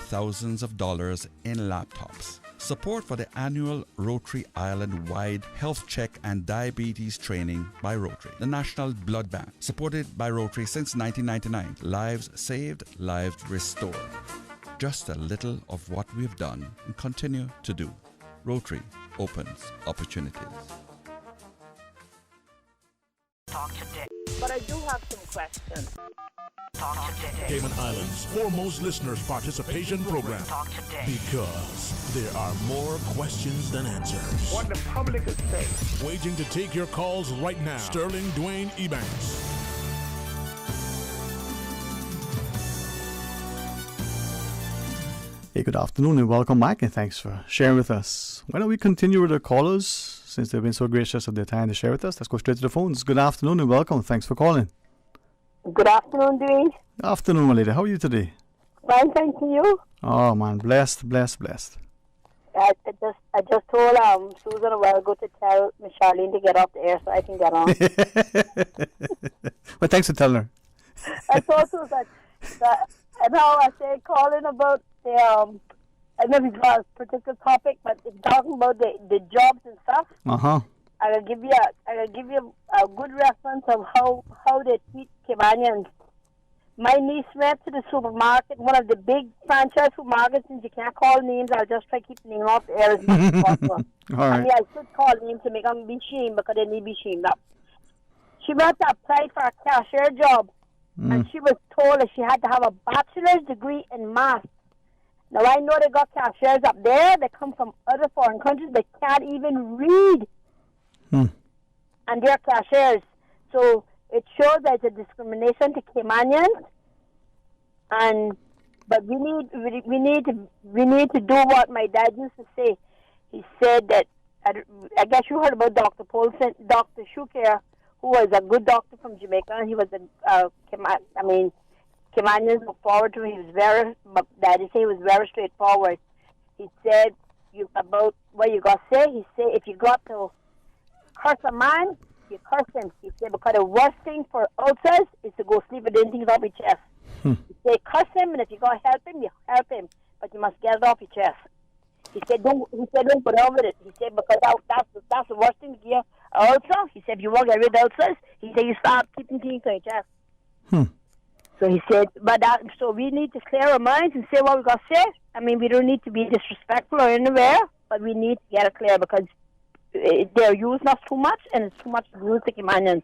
Thousands of dollars in laptops. Support for the annual Rotary Island-wide health check and diabetes training by Rotary. The National Blood Bank, supported by Rotary since 1999. Lives saved, lives restored. Just a little of what we've done and continue to do. Rotary opens opportunities. Talk today. But I do have some questions. Talk today. Cayman Islands' foremost listeners participation program. Talk today. Because there are more questions than answers. What the public is saying. Waiting to take your calls right now. Sterling Dwayne Ebanks. Hey, good afternoon and welcome back, and thanks for sharing with us. Why don't we continue with the callers, since they've been so gracious of their time to share with us? Let's go straight to the phones. Good afternoon and welcome. Thanks for calling. Good afternoon, Dwayne. Good afternoon, my lady. How are you today? Fine, thank you. Oh, man. Blessed. I just told Susan a while ago to tell Miss Charlene to get off the air so I can get on. Well, thanks for telling her. I thought Susan and how I said calling about the I don't know if it's a particular topic, but it's talking about the jobs and stuff. I'll give you a good reference of how they treat Caymanians. My niece went to the supermarket, one of the big franchise supermarkets, and you can't call names. I'll just try to keep the name off the air as much as possible. All right. I mean, I should call names to make them be shamed because they need to be shamed up. She went to apply for a cashier job, and she was told that she had to have a bachelor's degree in math. Now, I know they got cashiers up there. They come from other foreign countries. They can't even read. And they're cashiers. So it shows that it's a discrimination to Caymanians. But we need to do what my dad used to say. He said that, I guess you heard about Dr. Paulson, Dr. Shuker, who was a good doctor from Jamaica, and he was Caymanians look forward to him. Daddy said he was very straightforward. He said about what you got to say. He said if you got to curse a man, you curse him. He said because the worst thing for ulcers is to go sleep with anything off your chest. He said curse him, and if you got to help him, you help him, but you must get it off your chest. He said don't put up with it. He said because that's the worst thing to get an ulcer. He said if you want to get rid of ulcers, he said you start keeping things on your chest. So he said, so we need to clear our minds and say what we got to say. I mean, we don't need to be disrespectful or anywhere, but we need to get it clear because they're using us too much, and it's too much to use the Caymanians.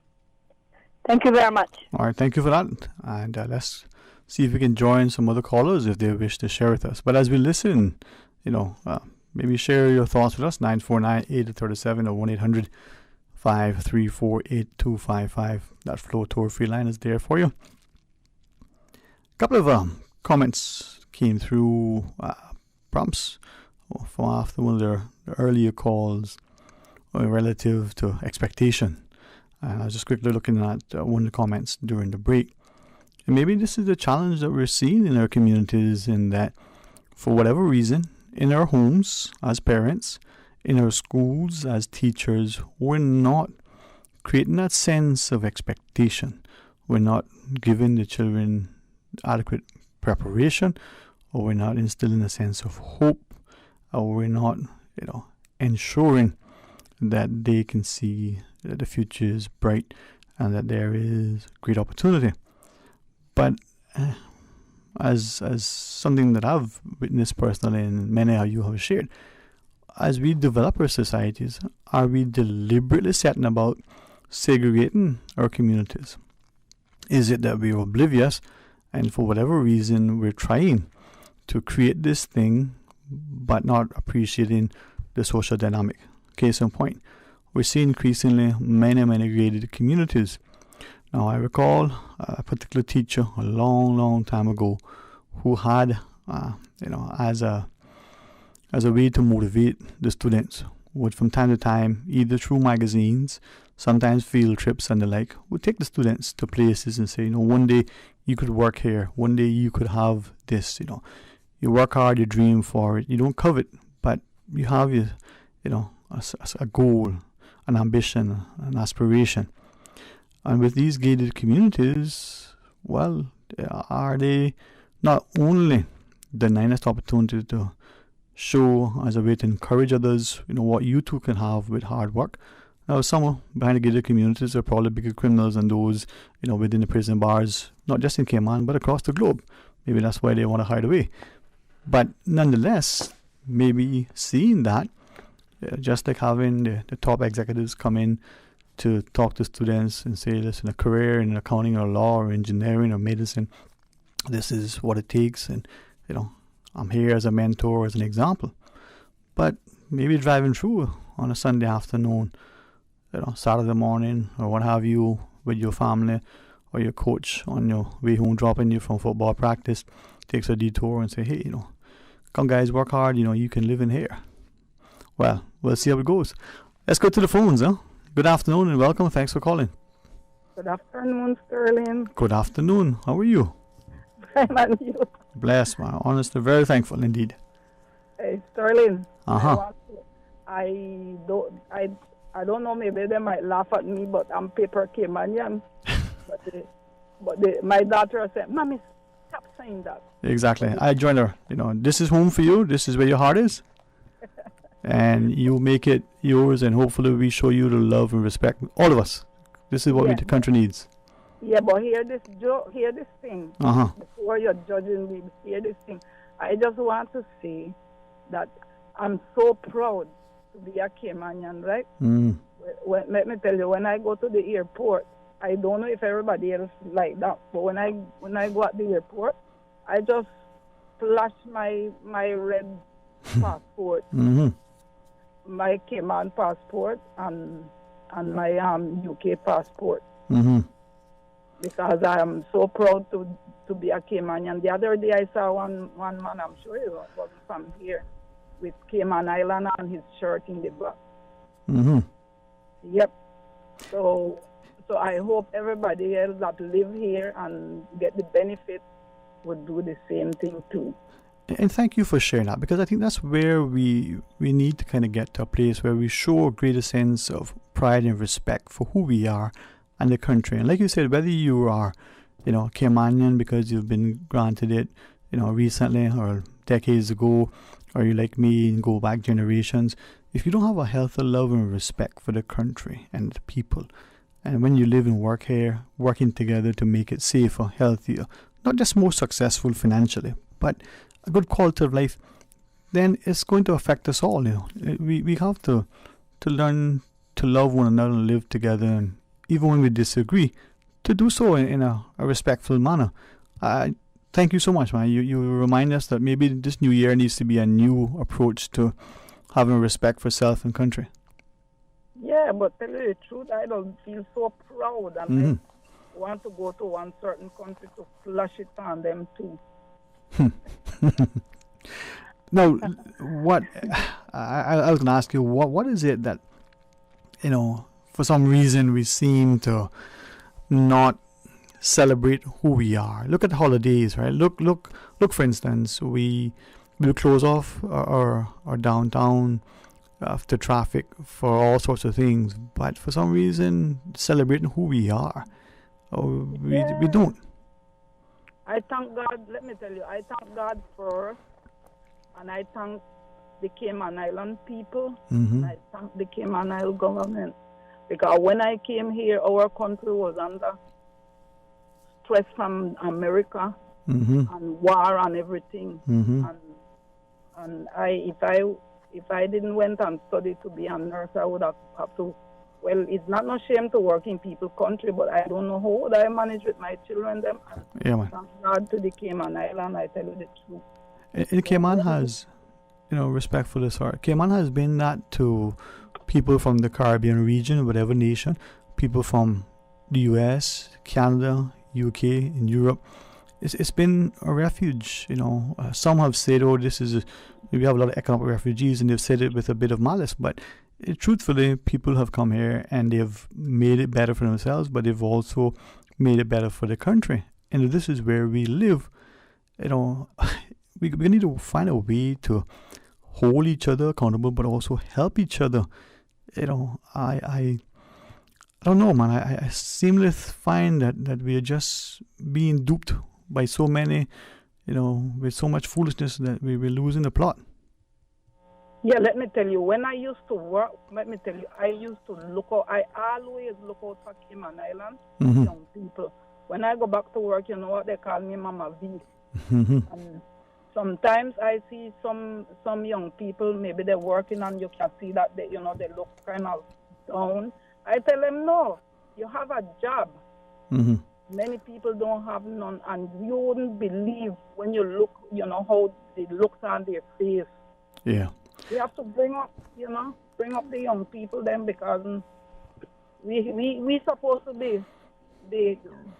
Thank you very much. All right, thank you for that. And let's see if we can join some other callers if they wish to share with us. But as we listen, maybe share your thoughts with us, 949-837 or 1-800-534-8255. That Flow toll-free line is there for you. A couple of comments came through prompts from after one of their earlier calls relative to expectation. I was just quickly looking at one of the comments during the break. And maybe this is the challenge that we're seeing in our communities, in that for whatever reason, in our homes as parents, in our schools as teachers, we're not creating that sense of expectation. We're not giving the children adequate preparation, or we're not instilling a sense of hope, or we're not, ensuring that they can see that the future is bright and that there is great opportunity. But as something that I've witnessed personally, and many of you have shared, as we develop our societies, are we deliberately setting about segregating our communities? Is it that we're oblivious, and for whatever reason we're trying to create this thing but not appreciating the social dynamic? Case in point, we see increasingly many graded communities. Now, I recall a particular teacher a long time ago who had, as a way to motivate the students, would from time to time, either through magazines, sometimes field trips and the like, would take the students to places and say, one day you could work here, one day you could have this, you work hard, you dream for it, you don't covet, but you have a goal, an ambition, an aspiration. And with these gated communities, well, are they not only denying us the opportunity to show as a way to encourage others, what you too can have with hard work? Now, some behind the gated communities are probably bigger criminals than those, within the prison bars, not just in Cayman, but across the globe. Maybe that's why they want to hide away. But nonetheless, maybe seeing that, just like having the top executives come in to talk to students and say, listen, a career in accounting or law or engineering or medicine, this is what it takes, and I'm here as a mentor, as an example. But maybe driving through on a Sunday afternoon, Saturday morning or what have you, with your family or your coach on your way home, dropping you from football practice, takes a detour and say, hey, come guys, work hard, you can live in here. Well, we'll see how it goes. Let's go to the phones, huh? Good afternoon and welcome. Thanks for calling. Good afternoon, Sterling. Good afternoon. How are you? Fine, and you? Blessed, man. Honestly, very thankful indeed. Hey, Sterling. Uh-huh. I don't know, maybe they might laugh at me, but I'm paper Caymanian. but my daughter said, Mommy, stop saying that. Exactly. I joined her. This is home for you. This is where your heart is. And you make it yours, and hopefully we show you the love and respect. All of us. This is what the country needs. Yeah, but hear this thing. Uh-huh. Before you're judging me, hear this thing. I just want to say that I'm so proud to be a Caymanian, right? Mm. Let me tell you, when I go to the airport, I don't know if everybody else like that, but when I go at the airport, I just flash my red passport, my Cayman passport, and my UK passport. Mm-hmm. Because I am so proud to be a Caymanian. The other day I saw one man, I'm sure he wasn't from here, with Cayman Island on his shirt in the back. Mm-hmm. Yep. So I hope everybody else that live here and get the benefit would do the same thing too. And thank you for sharing that, because I think that's where we need to kind of get to a place where we show a greater sense of pride and respect for who we are and the country. And like you said, whether you are, Caymanian because you've been granted it, recently or decades ago, or you like me and go back generations, if you don't have a healthy love and respect for the country and the people, and when you live and work here, working together to make it safer, healthier, not just more successful financially, but a good quality of life, then it's going to affect us all. We have to learn to love one another and live together, and even when we disagree, to do so in a respectful manner. Thank you so much, man. You remind us that maybe this new year needs to be a new approach to having respect for self and country. Yeah, but tell you the truth, I don't feel so proud, and I want to go to one certain country to flash it on them too. Now, what I was going to ask you, what is it that, for some reason we seem to not celebrate who we are? Look at the holidays, right? Look. For instance, we will close off our downtown to traffic for all sorts of things, but for some reason, celebrating who we are, we don't. I thank God. Let me tell you, I thank God first. And I thank the Cayman Island people. And I thank the Cayman Island government. Because when I came here, our country was under stress from America and war and everything. And if I didn't went and study to be a nurse, I would have to. Well, it's not no shame to work in people's country, but I don't know how would I manage with my children. Them. Yeah, man. Thank God to the Cayman Island. I tell you the truth. And Cayman has, respect for this art, Cayman has been that to people from the Caribbean region, whatever nation, people from the US, Canada, UK, and Europe. It's been a refuge, Some have said, we have a lot of economic refugees, and they've said it with a bit of malice, but truthfully, people have come here and they've made it better for themselves, but they've also made it better for the country. And this is where we live, We need to find a way to hold each other accountable, but also help each other. I don't know, man. I seem to find that we are just being duped by so many, with so much foolishness that we're losing the plot. Yeah, let me tell you, when I used to work, I used to look out. I always look out for Cayman Island young people. When I go back to work, you know what they call me, Mama V. And sometimes I see some young people, maybe they're working and you can see that they look kind of down. I tell them, no, you have a job. Many people don't have none, and you wouldn't believe when you look, how it looks on their face. Yeah. We have to bring up the young people then, because we supposed to be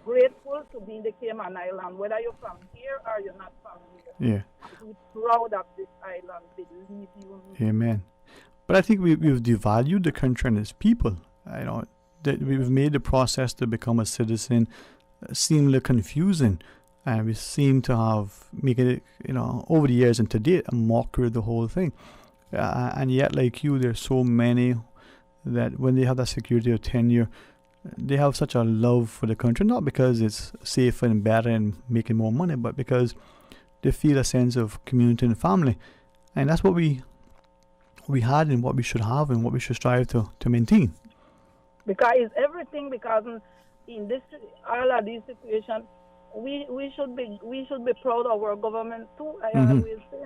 grateful to be in the Cayman Island, whether you're from here or you're not from here. Yeah. Be proud of this island, believe you me. Amen. But I think we've devalued the country and its people. That we've made the process to become a citizen seem confusing, and we seem to have making it, over the years and to date, a mockery of the whole thing. And yet, like you, there's so many that when they have that security of tenure, they have such a love for the country, not because it's safer and better and making more money, but because they feel a sense of community and family. And that's what we had and what we should have and what we should strive to maintain. Because it's everything, because in this all of these situations, we should be proud of our government too, I always say,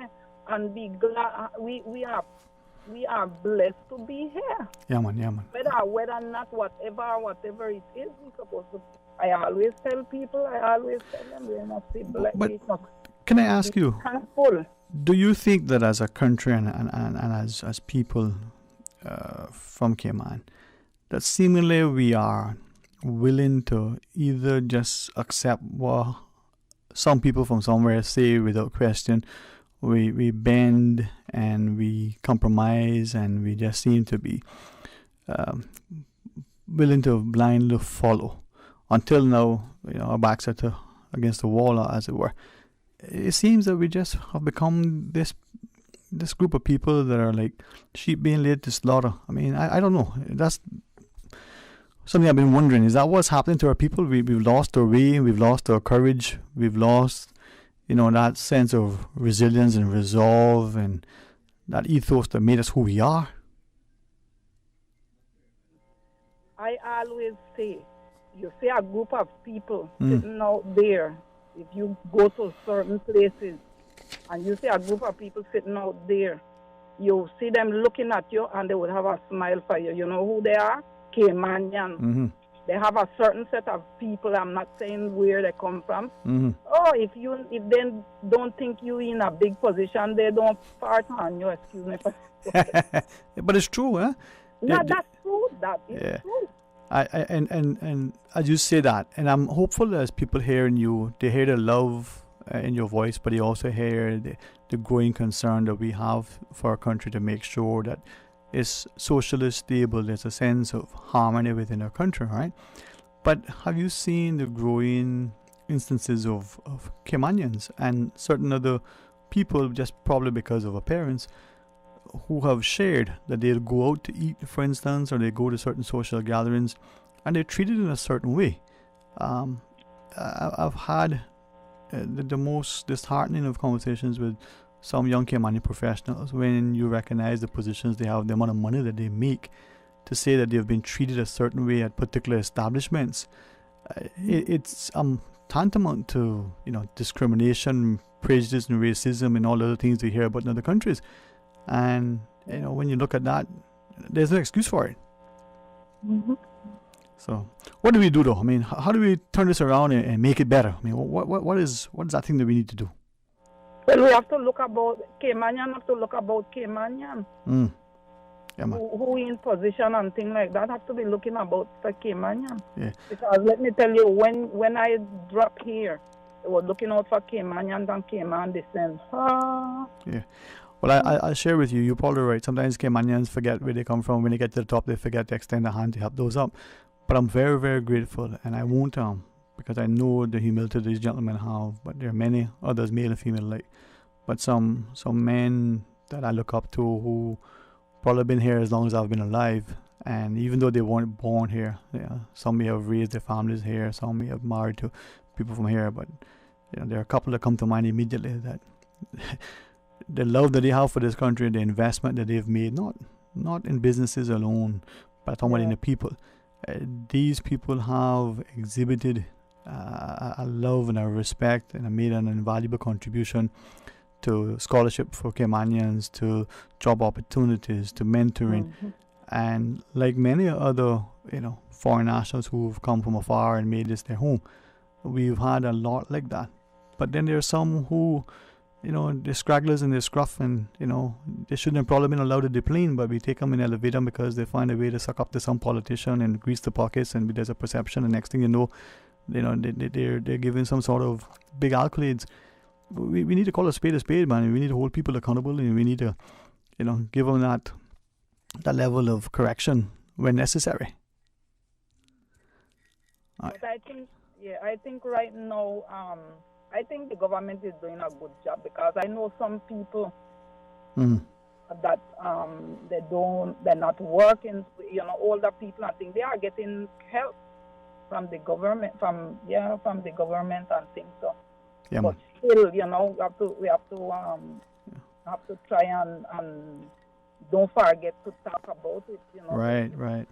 and be glad we are blessed to be here. Yeah, man. Whether or not, whatever it is, we're supposed to. I always tell people, we must be blessed. But can I ask you, thankful. Do you think that as a country and as people from Cayman, that seemingly we are willing to either just accept what some people from somewhere say without question, we bend and we compromise, and we just seem to be willing to blindly follow until now, our backs are against the wall, as it were. It seems that we just have become this group of people that are like sheep being laid to slaughter. I mean, I don't know. That's something I've been wondering. Is that what's happening to our people? We've lost our way, we've lost our courage, we've lost, that sense of resilience and resolve and that ethos that made us who we are. I always say, you see a group of people sitting out there. If you go to certain places and you see a group of people sitting out there, you see them looking at you and they would have a smile for you. You know who they are? Caymanian. They have a certain set of people. I'm not saying where they come from. Oh, if they don't think you in a big position, they don't fart on you. Excuse me. But it's true, huh? No, that's true. That is true. And as you say that, and I'm hopeful as people hearing you, they hear the love in your voice, but you also hear the growing concern that we have for our country to make sure that it's socially stable. There's a sense of harmony within our country, right? But have you seen the growing instances of Caymanians and certain other people, just probably because of appearance, who have shared that they'll go out to eat, for instance, or they go to certain social gatherings and they're treated in a certain way? I've had the most disheartening of conversations with some young Caymanian professionals when you recognize the positions they have, the amount of money that they make, to say that they've been treated a certain way at particular establishments. It's tantamount to discrimination, prejudice, and racism, and all other things we hear about in other countries. And when you look at that, there's no excuse for it. Mm-hmm. So, what do we do, though? I mean, how do we turn this around and make it better? I mean, what is that thing that we need to do? Well, we have to look about Caymanian. Have to look about Caymanian. Yeah, man. Who in position and things like that have to be looking about for Caymanian. Yeah. Because let me tell you, when I dropped here, they were looking out for Caymanian and Cayman descent. Yeah. Well, I'll share with you. You're probably right. Sometimes Caymanians forget where they come from. When they get to the top, they forget to extend a hand to help those up. But I'm very, very grateful, and I won't because I know the humility these gentlemen have. But there are many others, male and female alike. But some men that I look up to who probably been here as long as I've been alive, and even though they weren't born here, some may have raised their families here, some may have married to people from here, but there are a couple that come to mind immediately that the love that they have for this country, the investment that they've made, not in businesses alone, but I'm talking about in the people. These people have exhibited a love and a respect, and have made an invaluable contribution to scholarship for Caymanians, to job opportunities, to mentoring. And like many other foreign nationals who've come from afar and made this their home, we've had a lot like that. But then there are some who they're scragglers and they're scruff, and they shouldn't have probably been allowed to deplane, but we take them and elevate them because they find a way to suck up to some politician and grease the pockets, and there's a perception, and next thing you know, they're given some sort of big accolades. We need to call a spade, man. We need to hold people accountable, and we need to give them that level of correction when necessary. But I think right now, I think the government is doing a good job, because I know some people that they're not working. Older people, I think they are getting help from the government, from the government and things. So, yeah, but still, we have to try and don't forget to talk about it. Right. And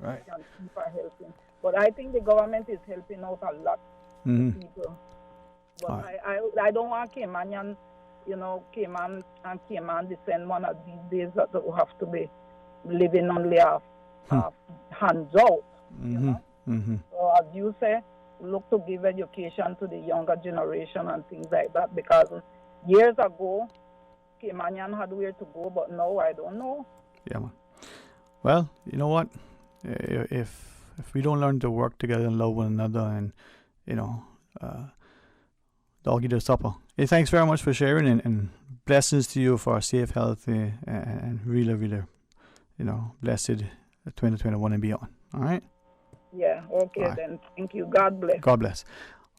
keep helping. But I think the government is helping out a lot people. But I don't want Caymanian, Cayman and Cayman descent one of these days that will have to be living only hands out. So as you say, look to give education to the younger generation and things like that, because years ago, Caymanian had where to go, but now I don't know. Yeah, man. Well, you know what? If we don't learn to work together and love one another, and dog eat their supper. Hey, thanks very much for sharing, and blessings to you for a safe, healthy, and really, really, blessed 2021 and beyond. All right? Yeah, okay then. Thank you. God bless. God bless.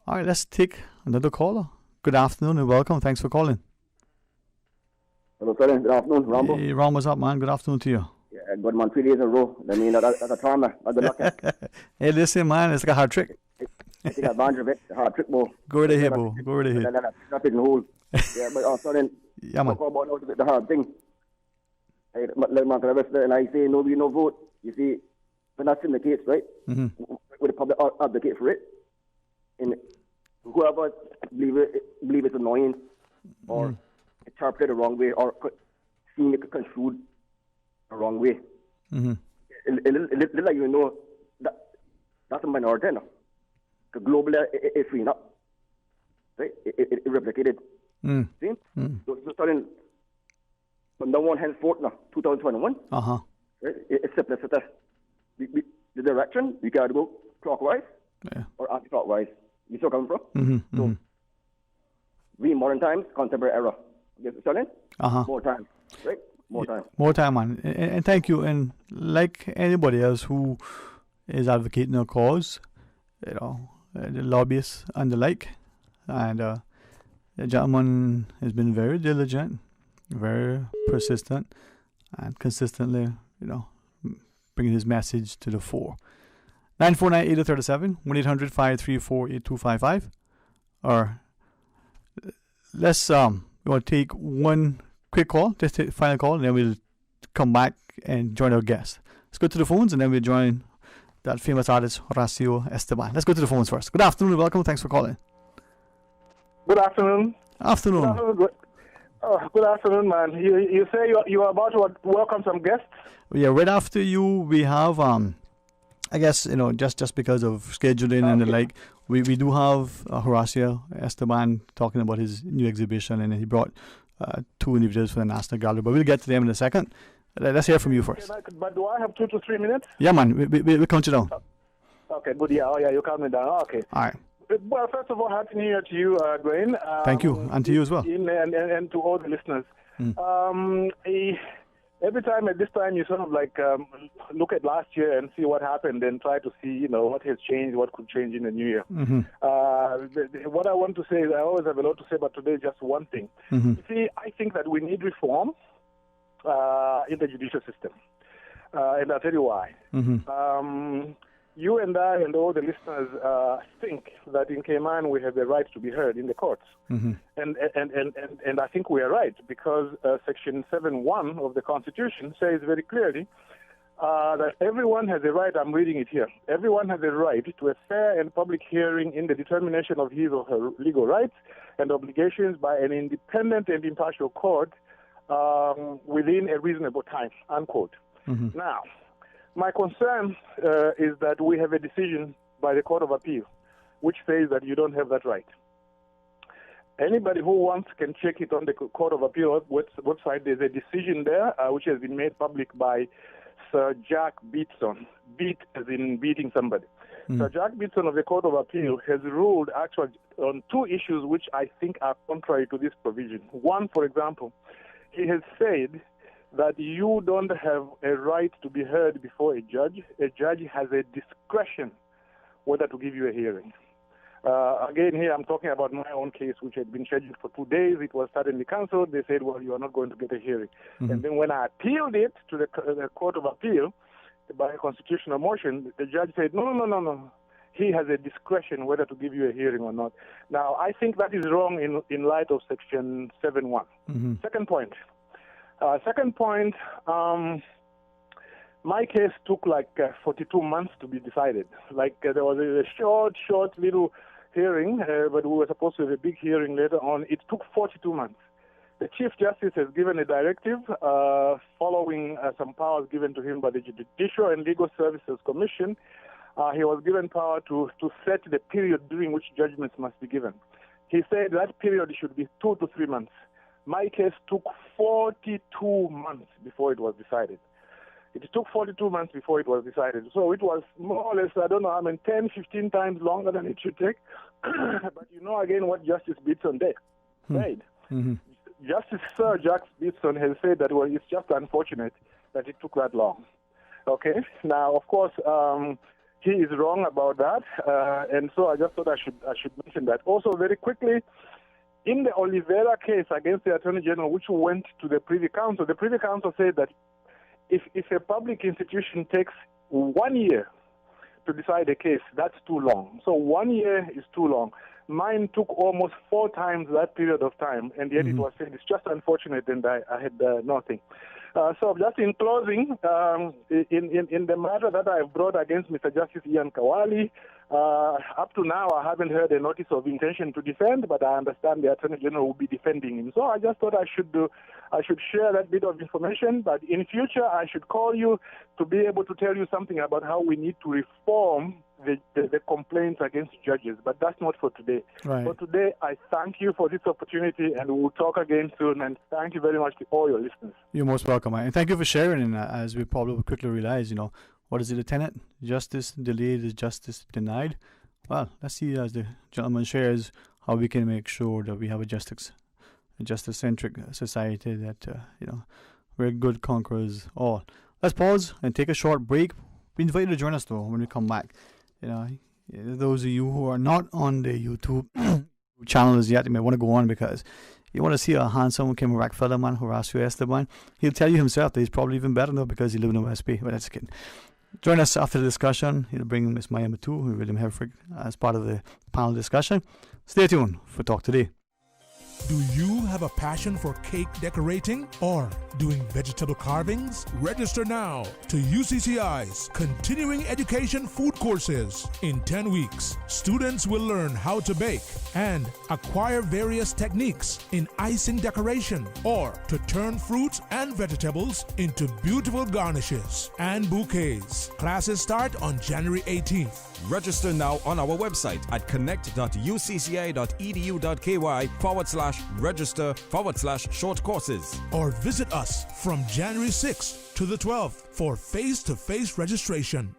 All right, let's take another caller. Good afternoon and welcome. Thanks for calling. Hello, sir. Good afternoon, Rambo. Hey, Ram, what's up, man? Good afternoon to you. Yeah, good, man. 3 days in a row. I mean, that's a charmer. That's a lucky. Hey, listen, man, it's like a hard trick. I take advantage of it. Hard trick, bro. Go right ahead, bro. Go right ahead. Drop it in the hole. Yeah, but also then, yeah, man. Talk about the hard thing. Like Mark and I say, no vote. You see, when that syndicates, right? With the public advocate for it. And whoever believe it's annoying or interpreted the wrong way or seeing it construed the wrong way. It like that's a minority now. Globally, it's free now. Right? It replicated. See? So starting from now on henceforth now, 2021. Right? It's simplicity. The direction, we got to go clockwise or anti-clockwise. You still coming from? So We modern times, contemporary era. Yes, Sterling? Uh-huh. More time, right? More time. More time, man. And thank you. And like anybody else who is advocating a cause, the lobbyists and the like, and the gentleman has been very diligent, very persistent, and consistently, bringing his message to the fore. 949-8037, 1-800-534-8255. Or let's we want to take one quick call, just take final call, and then we'll come back and join our guest. Let's go to the phones, and then we'll join that famous artist Horacio Esteban. Let's go to the phones first. Good afternoon, welcome. Thanks for calling. Good afternoon. Afternoon. Good afternoon, man. You say you are about to welcome some guests? Yeah, right after you, we have I guess just because of scheduling and the like, we do have Horacio Esteban talking about his new exhibition, and he brought 2 individuals for the National Gallery. But we'll get to them in a second. Let's hear from you first. But do I have 2 to 3 minutes? Yeah, man. We'll count you down. Okay, good. Yeah, you calm me down. Okay. All right. Well, first of all, Happy New Year to you, Dwayne. Thank you, and to you as well. And to all the listeners. Every time at this time, you sort of look at last year and see what happened and try to see, what has changed, what could change in the new year. Mm-hmm. What I want to say is I always have a lot to say, but today is just one thing. Mm-hmm. You see, I think that we need reform in the judicial system. And I'll tell you why. Mm-hmm. You and I and all the listeners think that in Cayman we have the right to be heard in the courts. Mm-hmm. And I think we are right, because Section 7.1 of the Constitution says very clearly that everyone has a right, I'm reading it here, everyone has a right to a fair and public hearing in the determination of his or her legal rights and obligations by an independent and impartial court within a reasonable time, unquote. Mm-hmm. Now, my concern is that we have a decision by the Court of Appeal which says that you don't have that right. Anybody who wants can check it on the Court of Appeal website. There's a decision there which has been made public by Sir Jack Beatson. Beat as in beating somebody. Sir Jack Beatson of the Court of Appeal has ruled actually on 2 issues which I think are contrary to this provision. One, for example, he has said that you don't have a right to be heard before a judge. A judge has a discretion whether to give you a hearing. Again, here I'm talking about my own case, which had been scheduled for 2 days. It was suddenly cancelled. They said, well, you are not going to get a hearing. Mm-hmm. And then when I appealed it to the Court of Appeal by a constitutional motion, the judge said, no. He has a discretion whether to give you a hearing or not. Now, I think that is wrong in light of Section 7.1. Mm-hmm. Second point, my case took 42 months to be decided. There was a short little hearing, but we were supposed to have a big hearing later on. It took 42 months. The Chief Justice has given a directive following some powers given to him by the Judicial and Legal Services Commission. He was given power to set the period during which judgments must be given. He said that period should be 2 to 3 months. My case took 42 months before it was decided. It took 42 months before it was decided. So it was more or less, 10, 15 times longer than it should take. But again what Justice Beatson said. Mm-hmm. Justice Sir Jack Beatson has said that, well, it's just unfortunate that it took that long. Okay? Now, of course, he is wrong about that. And so I just thought I should mention that. Also, very quickly, in the Oliveira case against the Attorney General, which went to the Privy Council, the Privy Council said that if a public institution takes 1 year to decide a case, that's too long. So 1 year is too long. Mine took almost 4 times that period of time, and yet it was said it's just unfortunate, and I had nothing. So just in closing, in the matter that I've brought against Mr. Justice Ian Kawali, up to now I haven't heard a notice of intention to defend, but I understand the Attorney General will be defending him. So I just thought I should share that bit of information, but in future I should call you to be able to tell you something about how we need to reform the complaints against judges, but that's not for today. Right. For today, I thank you for this opportunity, and we'll talk again soon, and thank you very much to all your listeners. You're most welcome, and thank you for sharing. And as we probably quickly realize, what is it, a tenet? Justice delayed is justice denied. Well, let's see as the gentleman shares how we can make sure that we have a justice-centric society, that, we're good conquerors all. Let's pause and take a short break. We invite you to join us, though, when we come back. Those of you who are not on the YouTube channel as yet, you may want to go on, because you want to see a handsome Cameron fella, man, Horacio Esteban. He'll tell you himself that he's probably even better, though, because he lives in the West Bay. But that's a kid. Join us after the discussion. He'll bring Miss Maya Matu and William Helfrich as part of the panel discussion. Stay tuned for Talk Today. Do you have a passion for cake decorating or doing vegetable carvings? Register now to UCCI's Continuing Education Food Courses. In 10 weeks, students will learn how to bake and acquire various techniques in icing decoration, or to turn fruits and vegetables into beautiful garnishes and bouquets. Classes start on January 18th. Register now on our website at connect.ucci.edu.ky/register/short courses. Or visit us from January 6th to the 12th for face-to-face registration.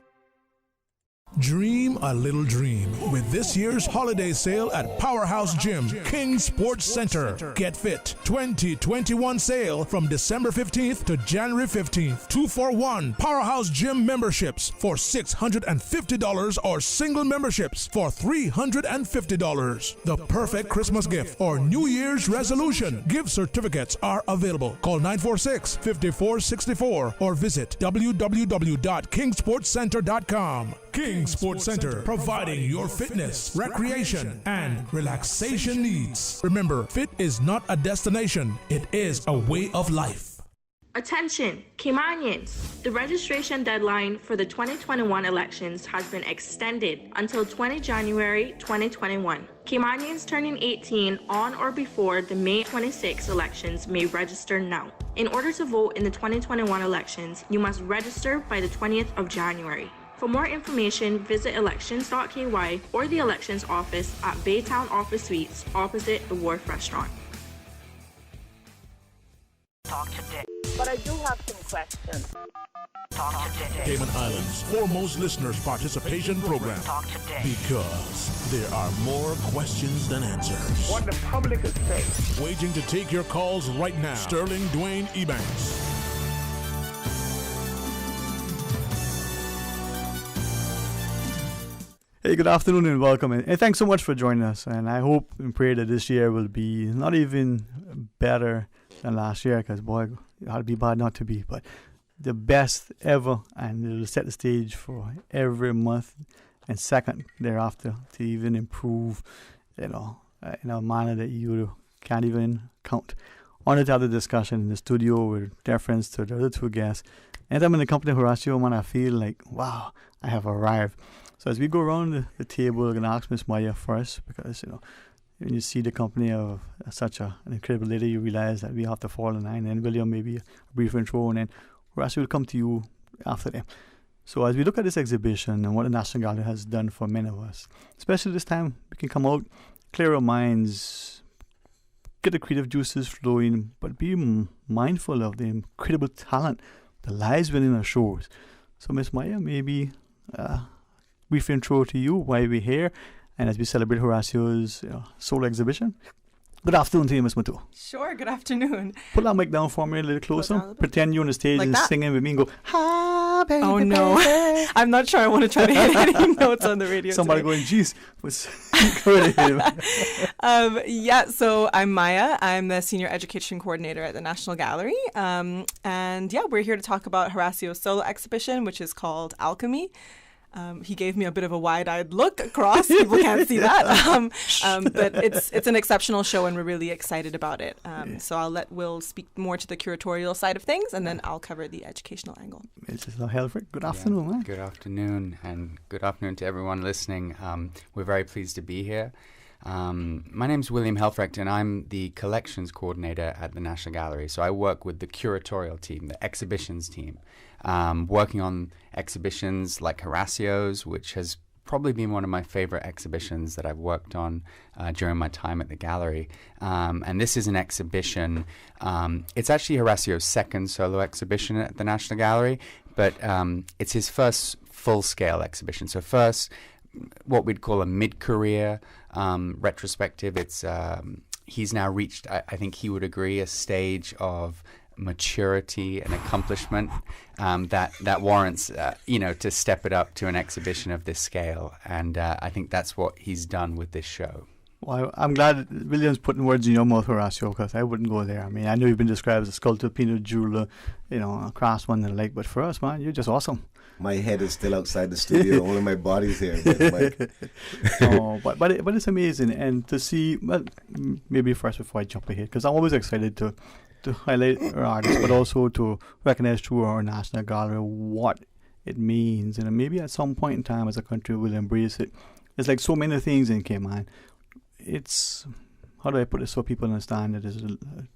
Dream a little dream with this year's holiday sale at Powerhouse Gym, King Sports Center. Get Fit 2021 sale from December 15th to January 15th. 2-for-1 Powerhouse Gym memberships for $650 or single memberships for $350. The perfect Christmas gift or New Year's resolution. Gift certificates are available. Call 946-5464 or visit www.kingsportscenter.com. King Sports Center, providing your fitness, recreation, and relaxation needs. Remember, fit is not a destination, it is a way of life. Attention, Caymanians! The registration deadline for the 2021 elections has been extended until 20 January 2021. Caymanians turning 18 on or before the May 26 elections may register now. In order to vote in the 2021 elections, you must register by the 20th of January. For more information, visit elections.ky or the elections office at Baytown Office Suites opposite the Wharf Restaurant. Talk today. But I do have some questions. Talk today. Cayman Islands' foremost listeners participation program. Talk today. Because there are more questions than answers. What the public is saying. Waiting to take your calls right now. Sterling Dwayne Ebanks. Hey, good afternoon and welcome. And thanks so much for joining us. And I hope and pray that this year will be not even better than last year, because, boy, it'll be bad not to be, but the best ever. And it'll set the stage for every month and second thereafter to even improve, in a manner that you can't even count. On to have the discussion in the studio with deference to the other two guests. And I'm in the company of Horacio, man, I feel like, wow, I have arrived. So as we go around the table, we're going to ask Miss Maya first, because, when you see the company of such an incredible lady, you realize that we have to fall in line. And William, maybe a brief intro, and then Horacio will come to you after them. So as we look at this exhibition and what the National Gallery has done for many of us, especially this time, we can come out, clear our minds, get the creative juices flowing, but be mindful of the incredible talent that lies within our shows. So Miss Maya, maybe brief intro to you, why we're here, and as we celebrate Horacio's solo exhibition. Good afternoon to you, Miss Matu. Sure, good afternoon. Put that mic down for me a little closer. Pretend you're on the stage like and singing with me and go, "Ha, baby, oh no, baby." I'm not sure I want to try to hit any notes on the radio. Somebody today. going, geez. So I'm Maya. I'm the Senior Education Coordinator at the National Gallery. We're here to talk about Horacio's solo exhibition, which is called Alchemy. He gave me a bit of a wide-eyed look across. People can't see that. But it's an exceptional show, and we're really excited about it. So I'll let Will speak more to the curatorial side of things, and then I'll cover the educational angle. Mrs. Helfrich, good afternoon. Man. Good afternoon, and good afternoon to everyone listening. We're very pleased to be here. My name's William Helfrich, and I'm the collections coordinator at the National Gallery. So I work with the curatorial team, the exhibitions team, working on exhibitions like Horacio's, which has probably been one of my favorite exhibitions that I've worked on during my time at the gallery. And this is an exhibition. It's actually Horacio's second solo exhibition at the National Gallery, but it's his first full-scale exhibition. So first, what we'd call a mid-career retrospective. It's he's now reached, I think he would agree, a stage of maturity and accomplishment that warrants to step it up to an exhibition of this scale, and I think that's what he's done with this show. Well, I'm glad William's putting words in your mouth, Horacio, because I wouldn't go there. I mean, I know you've been described as a sculptor, painter, jeweler, a craftsman and the like, but for us, man, you're just awesome. My head is still outside the studio. Only my body's here. But it's amazing, and to see. Well, maybe first before I jump ahead, because I'm always excited to highlight our artists, but also to recognize through our National Gallery what it means, and maybe at some point in time, as a country, we'll embrace it. It's like so many things in Cayman. It's, how do I put it so people understand it is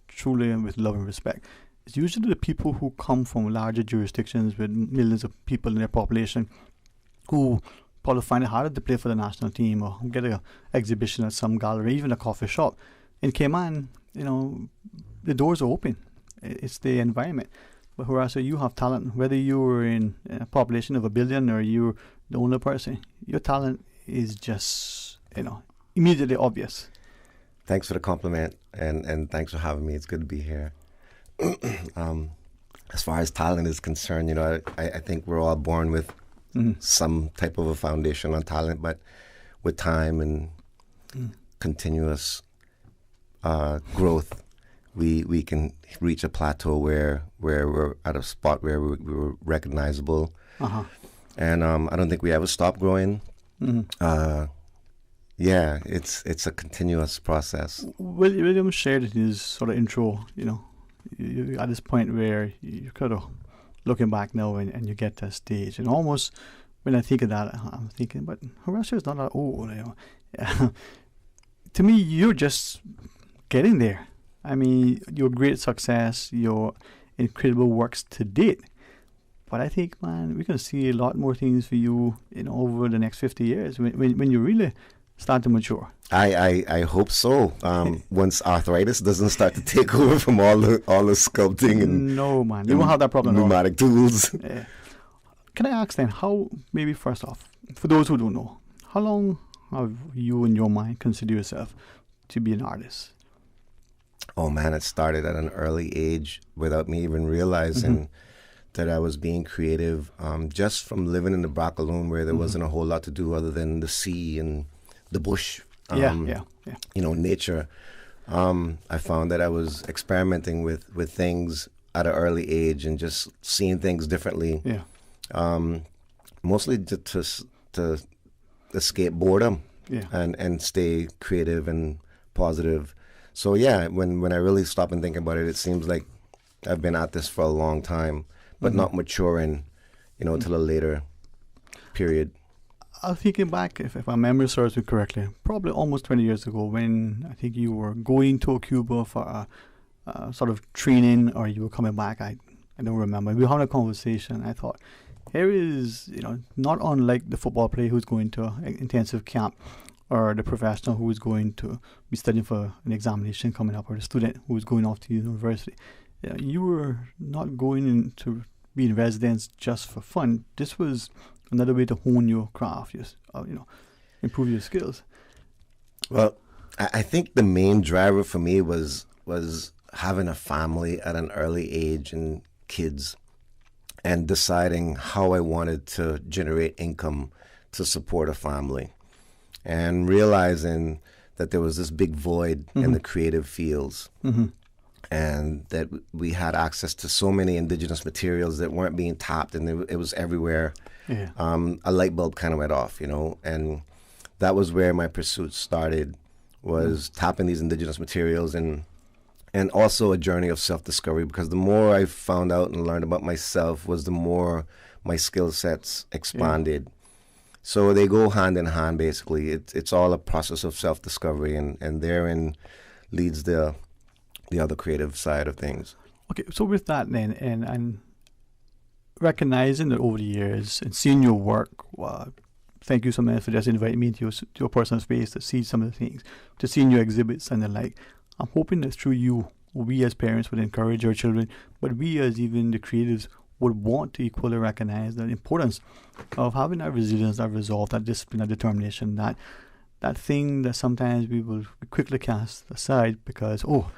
truly with love and respect. It's usually the people who come from larger jurisdictions with millions of people in their population who probably find it harder to play for the national team or get an exhibition at some gallery, even a coffee shop. In Cayman, the doors are open. It's the environment. But Horacio, you have talent. Whether you're in a population of 1 billion or you're the only person, your talent is just, immediately obvious. Thanks for the compliment, and thanks for having me. It's good to be here. As far as talent is concerned, I think we're all born with some type of a foundation on talent, but with time and continuous growth, we can reach a plateau where we're at a spot where we're recognizable. And I don't think we ever stop growing. Yeah, it's a continuous process. William shared in his sort of intro, you're at this point where you're kind of looking back now and you get to a stage. And almost when I think of that, I'm thinking, but Horacio is not that old. To me, you're just getting there. I mean, your great success, your incredible works to date. But I think, man, we're going to see a lot more things for you, over the next 50 years when you really start to mature. I hope so. Once arthritis doesn't start to take over from all the sculpting and no, man, you won't have that problem. Pneumatic tools. Yeah. Can I ask then, how? Maybe first off, for those who don't know, how long have you in your mind consider yourself to be an artist? Oh man, it started at an early age without me even realizing that I was being creative. Just from living in the Brocaloon, where there wasn't a whole lot to do other than the sea and the bush. Nature. I found that I was experimenting with things at an early age and just seeing things differently. Mostly to escape boredom and stay creative and positive. So yeah, when I really stop and think about it, it seems like I've been at this for a long time, but not maturing, till a later period. I'm thinking back, if my memory serves me correctly, probably almost 20 years ago, when I think you were going to Cuba for a sort of training, or you were coming back. I don't remember. We were having a conversation. I thought, here is, not unlike the football player who's going to an intensive camp, or the professional who is going to be studying for an examination coming up, or the student who is going off to university. You were not going in to be in residence just for fun. This was another way to hone your craft, just improve your skills. Well, I think the main driver for me was having a family at an early age and kids, and deciding how I wanted to generate income to support a family, and realizing that there was this big void in the creative fields. And that we had access to so many indigenous materials that weren't being tapped, and it was everywhere. A light bulb kind of went off, and that was where my pursuit started, was tapping these indigenous materials, and also a journey of self-discovery, because the more I found out and learned about myself was the more my skill sets expanded. So they go hand in hand, basically. It's all a process of self-discovery, and therein leads the other creative side of things. Okay, so with that then, and recognizing that over the years and seeing your work, thank you so much for just inviting me into your personal space to see some of the things, to see your exhibits and the like. I'm hoping that through you, we as parents would encourage our children, but we as even the creatives would want to equally recognize the importance of having that resilience, that resolve, that discipline, that determination, that that thing that sometimes we will quickly cast aside because, oh,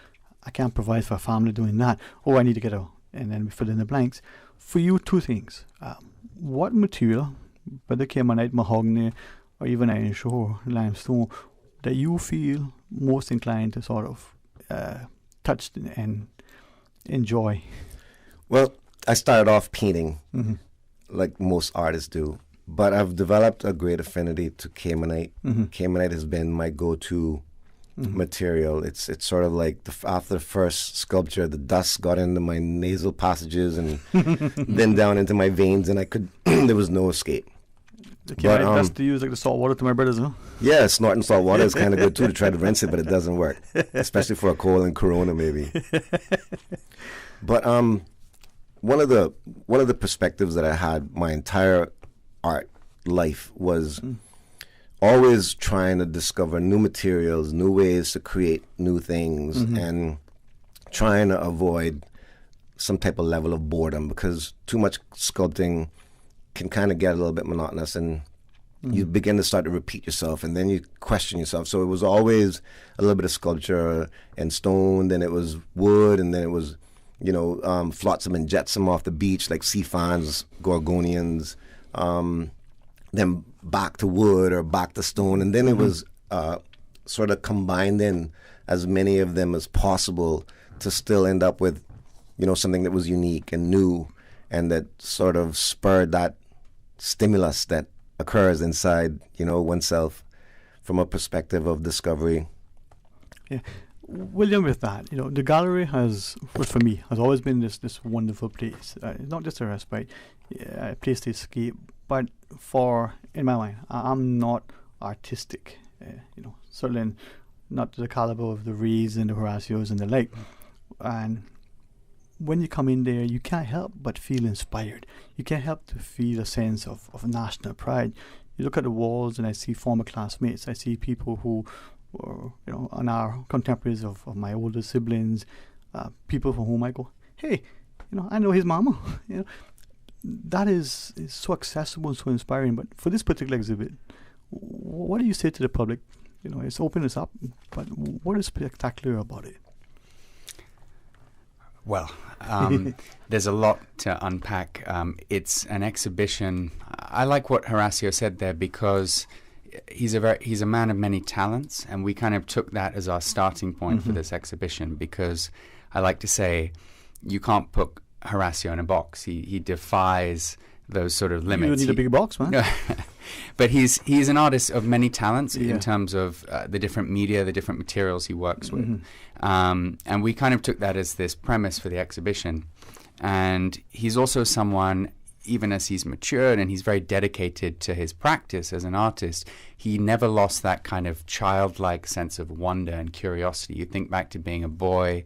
I can't provide for a family doing that. Oh, I need to get out. And then we fill in the blanks. For you, two things. What material, whether Caymanite, mahogany, or even iron shore, limestone, that you feel most inclined to sort of touch and enjoy? Well, I started off painting, like most artists do, but I've developed a great affinity to Caymanite. Caymanite has been my go-to material. It's sort of like after the first sculpture, the dust got into my nasal passages and then down into my veins, and I could there was no escape. The Caymanite dust to use like the salt water to my brothers, huh? Yeah, snorting salt water is kind of good too to try to rinse it, but it doesn't work, especially for a cold and Corona maybe. But one of the perspectives that I had my entire art life was always trying to discover new materials, new ways to create new things, and trying to avoid some type of level of boredom, because too much sculpting can kind of get a little bit monotonous, and you begin to start to repeat yourself, and then you question yourself. So it was always a little bit of sculpture and stone, then it was wood, and then it was, flotsam and jetsam off the beach, like sea fans, gorgonians, then back to wood or back to stone, and then it was sort of combined in as many of them as possible to still end up with, something that was unique and new, and that sort of spurred that stimulus that occurs inside, oneself from a perspective of discovery. Yeah. William, with that, the gallery has, for me, has always been this wonderful place. Not just a respite, a place to escape, but in my mind, I'm not artistic, certainly not to the caliber of the Reeds and the Horacios and the like. And when you come in there, you can't help but feel inspired. You can't help to feel a sense of national pride. You look at the walls and I see former classmates. I see people who were, and our contemporaries of my older siblings, people for whom I go, hey, I know his mama. That is so accessible and so inspiring. But for this particular exhibit, what do you say to the public? It's opened us up, but what is spectacular about it? Well, there's a lot to unpack. It's an exhibition. I like what Horacio said there, because he's a man of many talents, and we kind of took that as our starting point for this exhibition, because I like to say you can't put Horacio in a box. He defies those sort of limits. You need a big box, man. But he's an artist of many talents in terms of the different media, the different materials he works with. And we kind of took that as this premise for the exhibition. And he's also someone, even as he's matured and he's very dedicated to his practice as an artist, he never lost that kind of childlike sense of wonder and curiosity. You think back to being a boy.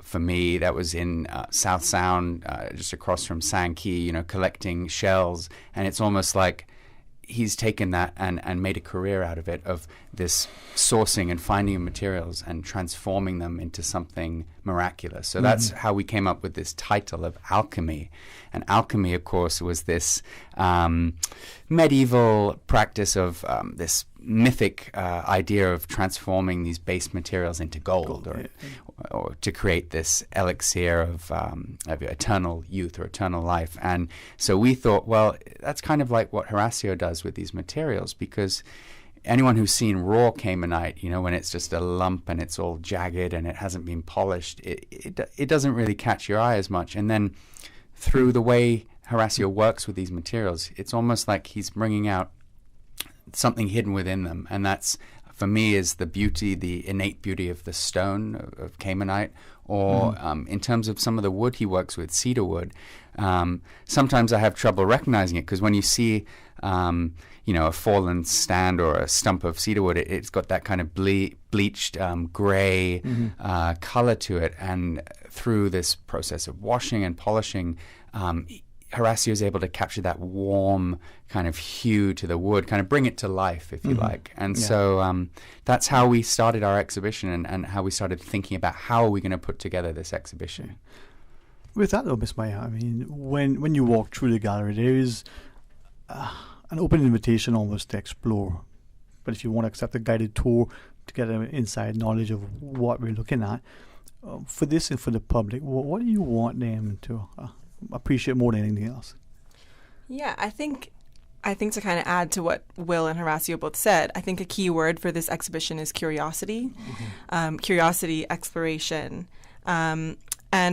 For me, that was in South Sound, just across from Sankey, collecting shells. And it's almost like he's taken that and made a career out of it, of this sourcing and finding materials and transforming them into something miraculous. So that's how we came up with this title of Alchemy. And alchemy, of course, was this medieval practice of this mythic idea of transforming these base materials into gold, or to create this elixir of eternal youth or eternal life. And so we thought, well, that's kind of like what Horacio does with these materials, because anyone who's seen raw Caymanite, when it's just a lump and it's all jagged and it hasn't been polished, it doesn't really catch your eye as much. And then through the way Horacio works with these materials, it's almost like he's bringing out something hidden within them. And that's, for me, is the beauty, the innate beauty of the stone, of Caymanite, or in terms of some of the wood he works with, cedar wood. Sometimes I have trouble recognizing it, because when you see a fallen stand or a stump of cedar wood, it's got that kind of bleached gray color to it. And through this process of washing and polishing, Horacio is able to capture that warm kind of hue to the wood, kind of bring it to life, if you like. And so that's how we started our exhibition, and how we started thinking about how are we going to put together this exhibition. With that though, Miss Maya, I mean, when you walk through the gallery, there is an open invitation almost to explore but if you want to accept a guided tour to get an inside knowledge of what we're looking at, for this and for the public, what do you want them to appreciate more than anything else? Yeah, I think to kind of add to what Will and Horacio both said, I think a key word for this exhibition is curiosity, curiosity, exploration, and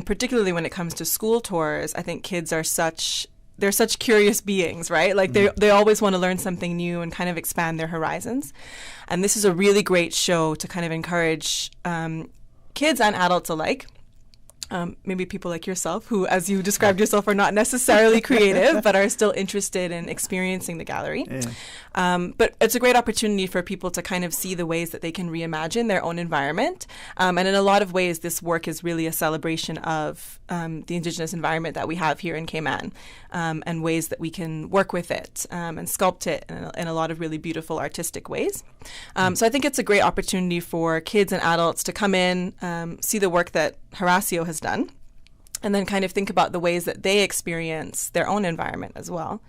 particularly when it comes to school tours, I think kids are such curious beings, right? Like they always want to learn something new and kind of expand their horizons. And this is a really great show to kind of encourage kids and adults alike. Maybe people like yourself who, as you described yourself, are not necessarily creative but are still interested in experiencing the gallery. Yeah. But it's a great opportunity for people to kind of see the ways that they can reimagine their own environment. And in a lot of ways, this work is really a celebration of the Indigenous environment that we have here in Cayman, and ways that we can work with it and sculpt it in a lot of really beautiful artistic ways. So I think it's a great opportunity for kids and adults to come in, see the work that Horacio has done, and then kind of think about the ways that they experience their own environment as well.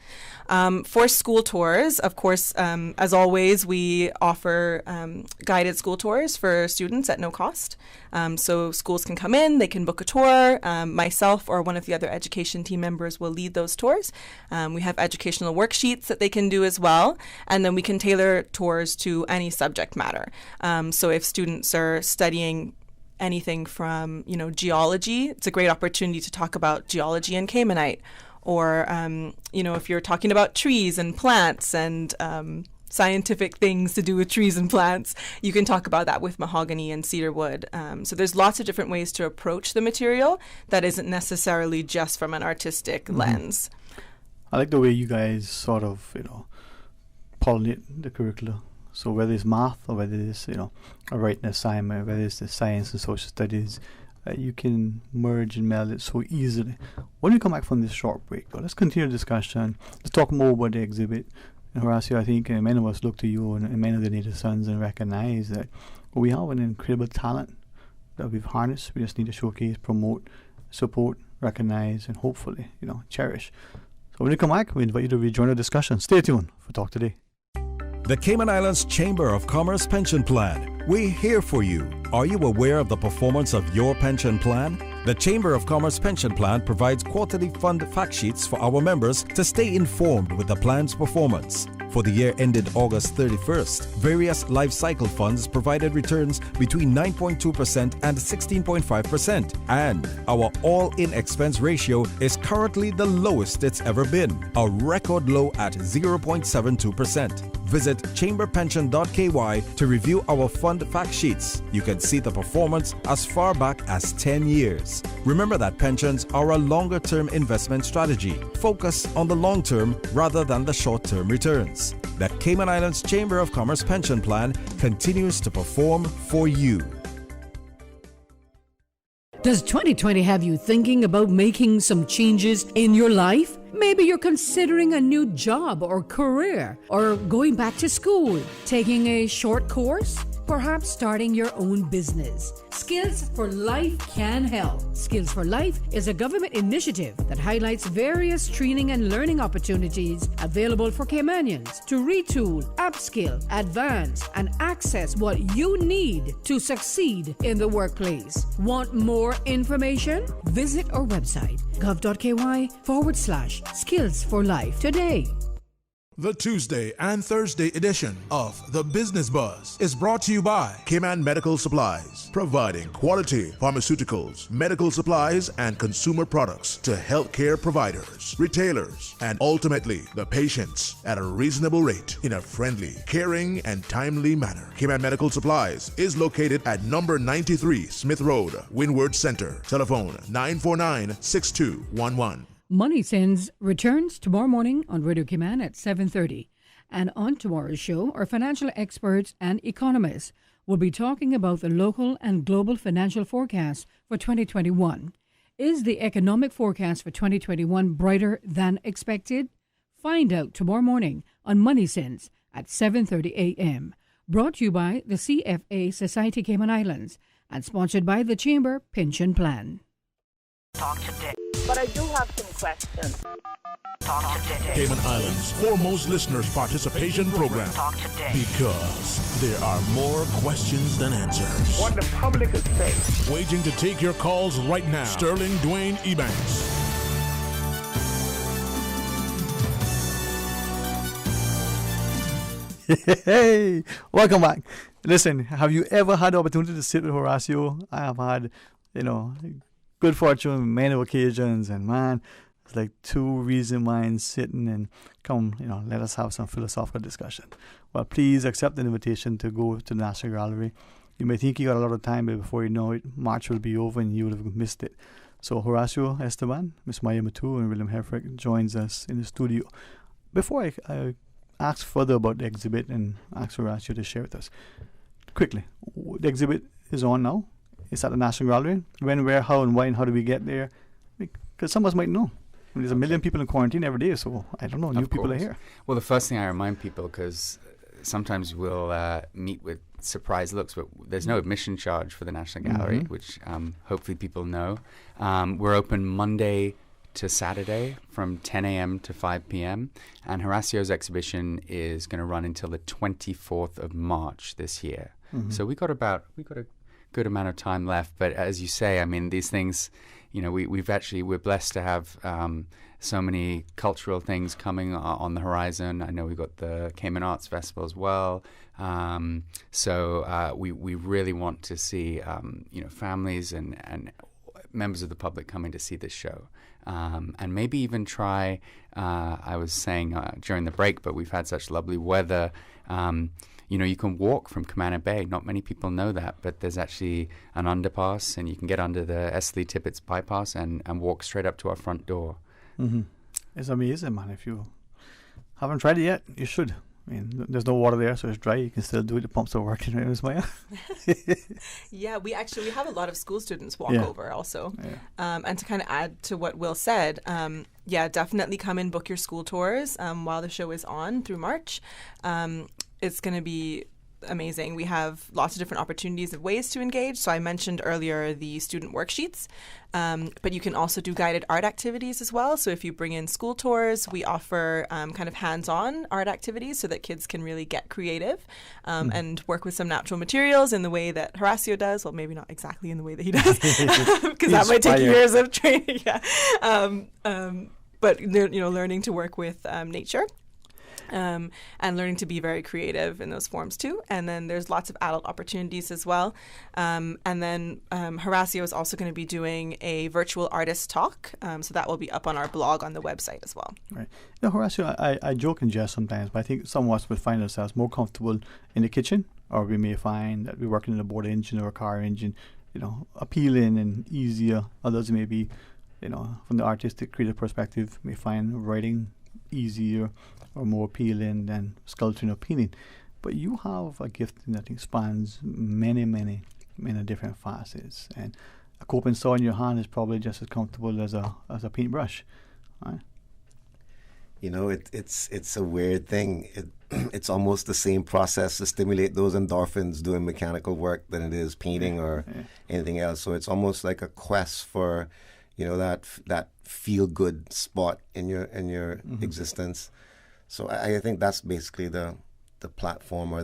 For school tours, of course, as always, we offer guided school tours for students at no cost. So schools can come in, they can book a tour. Myself or one of the other education team members will lead those tours. We have educational worksheets that they can do as well, and then we can tailor tours to any subject matter. So if students are studying anything from, geology, it's a great opportunity to talk about geology and Caymanite. Or, if you're talking about trees and plants and scientific things to do with trees and plants, you can talk about that with mahogany and cedar wood. So there's lots of different ways to approach the material that isn't necessarily just from an artistic lens. I like the way you guys sort of, pollinate the curricula. So whether it's math or whether it's, a writing assignment, whether it's the science and social studies, you can merge and meld it so easily. When we come back from this short break, let's continue the discussion. Let's talk more about the exhibit. And Horacio, I think many of us look to you and many of the Native Sons and recognize that we have an incredible talent that we've harnessed. We just need to showcase, promote, support, recognize, and hopefully, cherish. So when we come back, we invite you to rejoin the discussion. Stay tuned for Talk Today. The Cayman Islands Chamber of Commerce Pension Plan. We're here for you. Are you aware of the performance of your pension plan? The Chamber of Commerce Pension Plan provides quarterly fund fact sheets for our members to stay informed with the plan's performance. For the year ended August 31st, various life cycle funds provided returns between 9.2% and 16.5%, and our all-in expense ratio is currently the lowest it's ever been, a record low at 0.72%. Visit chamberpension.ky to review our fund fact sheets. You can see the performance as far back as 10 years. Remember that pensions are a longer-term investment strategy. Focus on the long term rather than the short-term returns. The Cayman Islands Chamber of Commerce Pension Plan continues to perform for you. Does 2020 have you thinking about making some changes in your life? Maybe you're considering a new job or career, or going back to school, taking a short course, perhaps starting your own business. Skills for Life can help. Skills for Life is a government initiative that highlights various training and learning opportunities available for Caymanians to retool, upskill, advance, and access what you need to succeed in the workplace. Want more information? Visit our website, gov.ky/Skills for Life today. The Tuesday and Thursday edition of The Business Buzz is brought to you by Cayman Medical Supplies, providing quality pharmaceuticals, medical supplies, and consumer products to healthcare providers, retailers, and ultimately the patients at a reasonable rate in a friendly, caring, and timely manner. Cayman Medical Supplies is located at number 93 Smith Road, Windward Center. Telephone 949-6211. Money Sense returns tomorrow morning on Radio Cayman at 7:30. And on tomorrow's show, our financial experts and economists will be talking about the local and global financial forecast for 2021. Is the economic forecast for 2021 brighter than expected? Find out tomorrow morning on Money Sense at 7:30 a.m. Brought to you by the CFA Society Cayman Islands and sponsored by the Chamber Pension Plan. Talk today. but I do have some questions. Cayman Islands' foremost listeners participation program. Because there are more questions than answers. What the public is saying. Waiting to take your calls right now. Sterling Dwayne Ebanks. Hey, welcome back. Listen, have you ever had the opportunity to sit with Horacio? I have had, good fortune, many occasions, and man, it's like two reasoned minds sitting and come, let us have some philosophical discussion. Well, please accept the invitation to go to the National Gallery. You may think you got a lot of time, but before you know it, March will be over and you would have missed it. So Horacio Esteban, Miss Maya Matu, and William Helfrich joins us in the studio. Before I ask further about the exhibit and ask Horacio to share with us. Quickly, the exhibit is on now. It's at the National Gallery. When, where, how, and why, and how do we get there? Because some of us might know. There's a million people in quarantine every day, so I don't know, new people are here. Well, the first thing I remind people, because sometimes we'll meet with surprise looks, but there's no admission charge for the National Gallery, which hopefully people know. We're open Monday to Saturday from 10 a.m. to 5 p.m. And Horacio's exhibition is going to run until the 24th of March this year. So we got a good amount of time left. But as you say, I mean, these things, we're blessed to have so many cultural things coming on the horizon. I know we've got the Cayman Arts Festival as well. So we really want to see, families and members of the public coming to see this show. And maybe even try, I was saying during the break, but we've had such lovely weather. You can walk from Camana Bay. Not many people know that, but there's actually an underpass, and you can get under the S. Lee Tippetts bypass and walk straight up to our front door. It's amazing, man. If you haven't tried it yet, you should. I mean, there's no water there, so it's dry. You can still do it. The pumps are working, right, Ms. Maya? Yeah, we have a lot of school students walk over also. Yeah. And to kind of add to what Will said, definitely come and book your school tours while the show is on through March. It's going to be amazing. We have lots of different opportunities of ways to engage. So I mentioned earlier the student worksheets, but you can also do guided art activities as well. So if you bring in school tours, we offer kind of hands-on art activities so that kids can really get creative and work with some natural materials in the way that Horacio does. Well, maybe not exactly in the way that he does, because that might take years of training. But learning to work with nature. And learning to be very creative in those forms too. And then there's lots of adult opportunities as well. And then Horacio is also going to be doing a virtual artist talk. So that will be up on our blog on the website as well. Right. Horacio, I joke and jest sometimes, but I think some of us would find ourselves more comfortable in the kitchen, or we may find that we're working in a boat engine or a car engine, appealing and easier. Others may be, from the artistic, creative perspective, may find writing easier or more appealing than sculpting or painting. But you have a gift that spans many, many, many different facets. And a coping saw in your hand is probably just as comfortable as a paintbrush. Right? It's a weird thing. It's almost the same process to stimulate those endorphins doing mechanical work than it is painting or anything else. So it's almost like a quest for, that feel good spot in your existence. So I think that's basically the platform or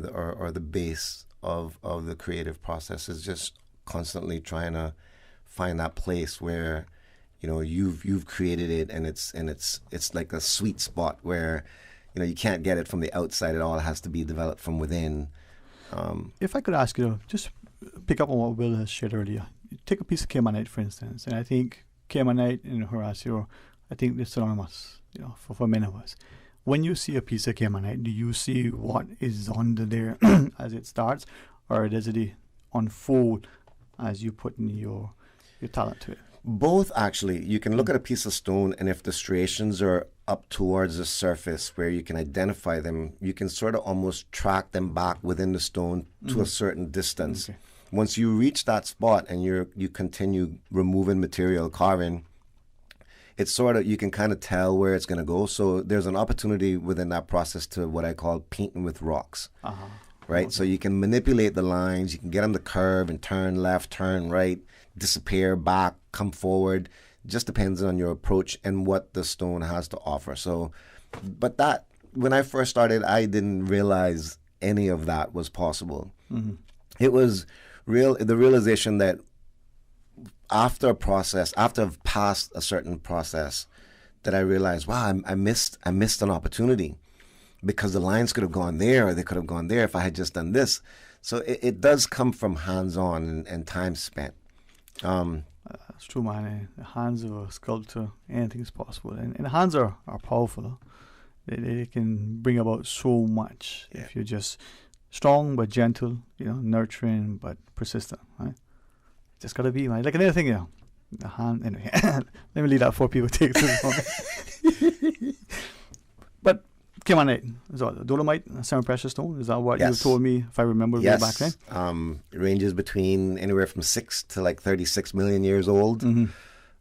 the base of the creative process, is just constantly trying to find that place where you've created it, and it's like a sweet spot where you can't get it from the outside at all. It has to be developed from within. If I could ask you, just pick up on what Will has shared earlier. Take a piece of Caymanite, for instance, and I think Caymanite and Horacio, I think they're synonymous, for many of us. When you see a piece of Caymanite, do you see what is under there as it starts, or does it unfold as you put in your talent to it? Both, actually. You can look at a piece of stone, and if the striations are up towards the surface where you can identify them, you can sort of almost track them back within the stone to a certain distance. Okay. Once you reach that spot and you continue removing material, carving, it's sort of, you can kind of tell where it's going to go. So there's an opportunity within that process to what I call painting with rocks, right? Okay. So you can manipulate the lines, you can get them to curve and turn left, turn right, disappear back, come forward. Just depends on your approach and what the stone has to offer. So, but that, when I first started, I didn't realize any of that was possible. Mm-hmm. It was the realization that after a process, after I've passed a certain process, that I realized, wow, I missed an opportunity, because the lines could have gone there, or they could have gone there if I had just done this. So it does come from hands-on and time spent. That's true, man. The hands of a sculptor, anything is possible. And the hands are powerful. They can bring about so much if you're just strong but gentle, nurturing but persistent, right? Just got to be, man. Like another thing, the hand, anyway. Let me leave that for people to take it. But Caymanite, is what, Dolomite, semi-precious stone? Is that what you told me, if I remember way back then? It ranges between anywhere from 6 to like 36 million years old. Mm-hmm.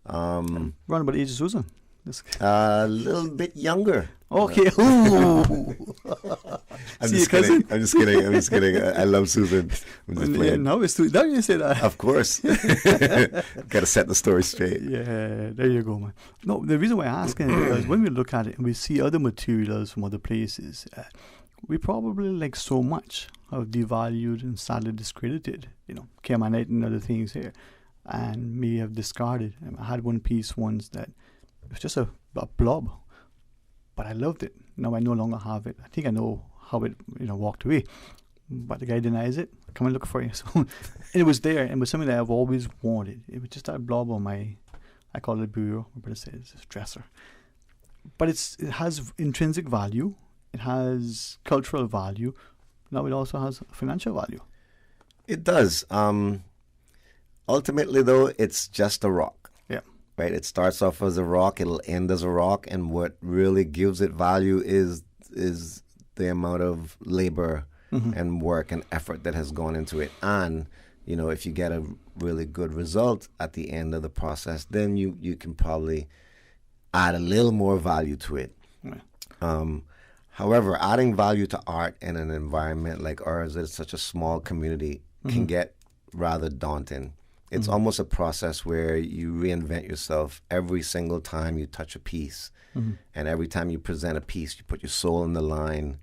Around about the age of Susan? A little bit younger. Okay. I'm just kidding. I love Susan. I'm just playing. No, it's too. Don't you say that? Of course. Got to set the story straight. Yeah, there you go, man. No, the reason why I'm asking is because when we look at it and we see other materials from other places, we probably like so much have devalued and sadly discredited, Caymanite and other things here, and may have discarded. I had one piece once that it was just a blob, but I loved it. Now I no longer have it. I think I know how it walked away, but the guy denies it. Come and look for you. So and it was there, and it was something that I've always wanted. It was just that blob on I call it a bureau. My brother says it's a dresser, but it has intrinsic value. It has cultural value. Now it also has financial value. It does. Ultimately, though, it's just a rock. Right, it starts off as a rock, it'll end as a rock, and what really gives it value is the amount of labor and work and effort that has gone into it. And if you get a really good result at the end of the process, then you can probably add a little more value to it. However, adding value to art in an environment like ours, that's such a small community, can get rather daunting. It's almost a process where you reinvent yourself every single time you touch a piece. And every time you present a piece, you put your soul in the line,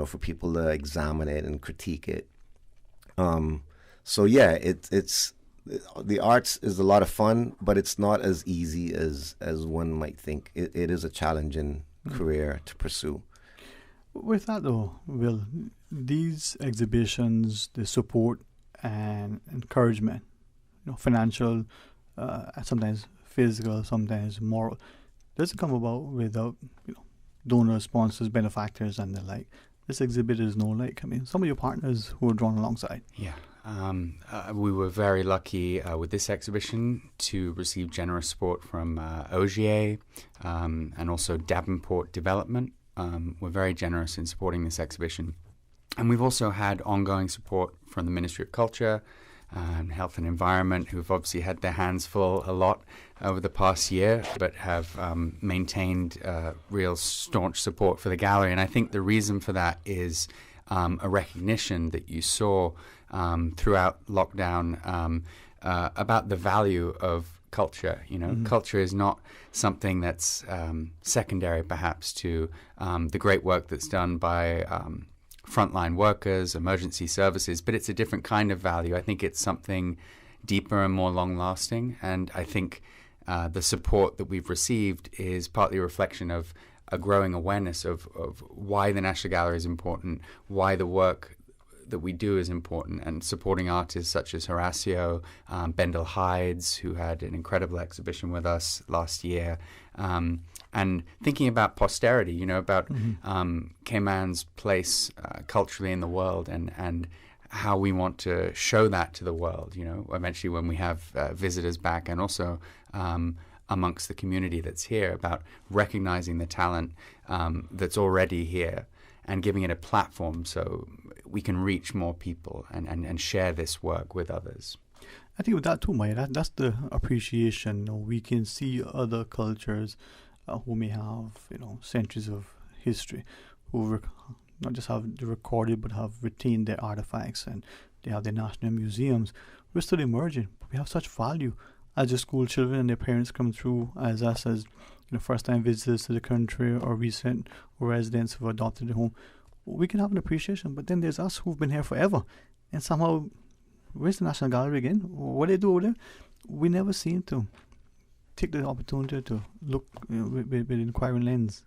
for people to examine it and critique it. So yeah, it's the arts is a lot of fun, but it's not as easy as one might think. It is a challenging career to pursue. With that though, Will, these exhibitions, the support and encouragement, financial, sometimes physical, sometimes moral, doesn't come about without donors, sponsors, benefactors, and the like. This exhibit is no like. I mean, some of your partners who are drawn alongside. Yeah, we were very lucky with this exhibition to receive generous support from Ogier and also Davenport Development. We're very generous in supporting this exhibition, and we've also had ongoing support from the Ministry of Culture, Health and Environment, who've obviously had their hands full a lot over the past year, but have maintained real staunch support for the gallery. And I think the reason for that is a recognition that you saw throughout lockdown about the value of culture. Culture is not something that's secondary, perhaps, to the great work that's done by frontline workers, emergency services, but it's a different kind of value. I think it's something deeper and more long-lasting, and I think the support that we've received is partly a reflection of a growing awareness of why the National Gallery is important, why the work that we do is important, and supporting artists such as Horacio, Bendel Hydes, who had an incredible exhibition with us last year, and thinking about posterity, about Cayman's place culturally in the world and how we want to show that to the world, eventually when we have visitors back, and also amongst the community that's here, about recognizing the talent that's already here and giving it a platform so we can reach more people and share this work with others. I think with that too, Maya, that's the appreciation. We can see other cultures who may have, centuries of history, who not just have recorded but have retained their artifacts, and they have their national museums. We're still emerging, but we have such value, as your school children and their parents come through as us as first-time visitors to the country or recent residents who've adopted the home, we can have an appreciation. But then there's us who've been here forever, and somehow, where's the National Gallery again? What do they do over there? We never seem to take the opportunity to look with an inquiring lens.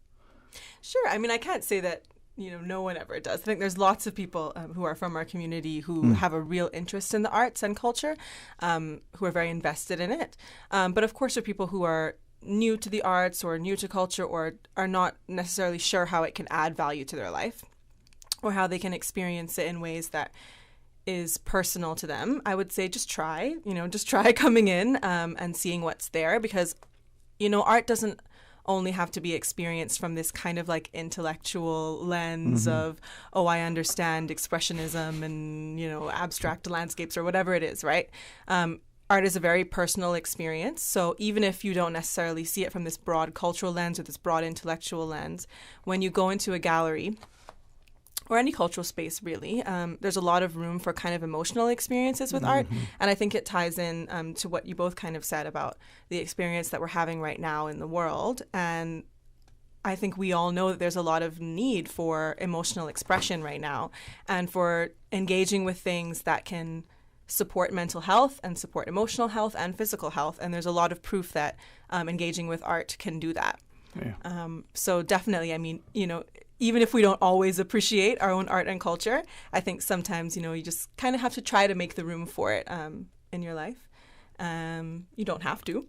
Sure. I mean, I can't say that no one ever does. I think there's lots of people who are from our community who have a real interest in the arts and culture, who are very invested in it. But of course, there are people who are new to the arts or new to culture or are not necessarily sure how it can add value to their life or how they can experience it in ways that is personal to them. I would say just try coming in and seeing what's there, because, art doesn't only have to be experienced from this kind of like intellectual lens of, I understand expressionism and, abstract landscapes or whatever it is, right? Art is a very personal experience. So even if you don't necessarily see it from this broad cultural lens or this broad intellectual lens, when you go into a gallery or any cultural space, really, there's a lot of room for kind of emotional experiences with art. And I think it ties in to what you both kind of said about the experience that we're having right now in the world. And I think we all know that there's a lot of need for emotional expression right now and for engaging with things that can support mental health and support emotional health and physical health. And there's a lot of proof that engaging with art can do that. Yeah. So definitely, I mean, even if we don't always appreciate our own art and culture, I think sometimes, you just kind of have to try to make the room for it in your life. You don't have to,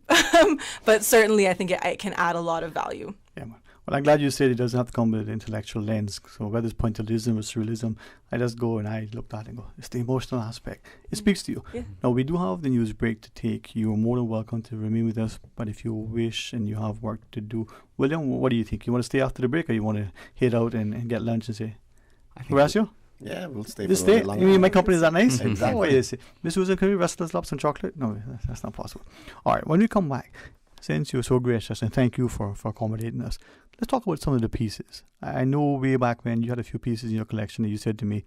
but certainly I think it can add a lot of value. Yeah, man. Well, I'm glad you said it doesn't have to come with an intellectual lens. So whether it's pointillism or surrealism, I just go and I look at it and go, it's the emotional aspect. It speaks to you. Yeah. Now, we do have the news break to take. You are more than welcome to remain with us. But if you wish and you have work to do, William, what do you think? You want to stay after the break or you want to head out and get lunch and say, Horacio? Yeah, we'll stay for a little bit longer. You mean my company is that nice? Exactly. Oh, yes. Miss Susan, can we Restless Lobster and chocolate? No, that's not possible. All right, when we come back, since you're so gracious and thank you for accommodating us, let's talk about some of the pieces. I know way back when you had a few pieces in your collection that you said to me,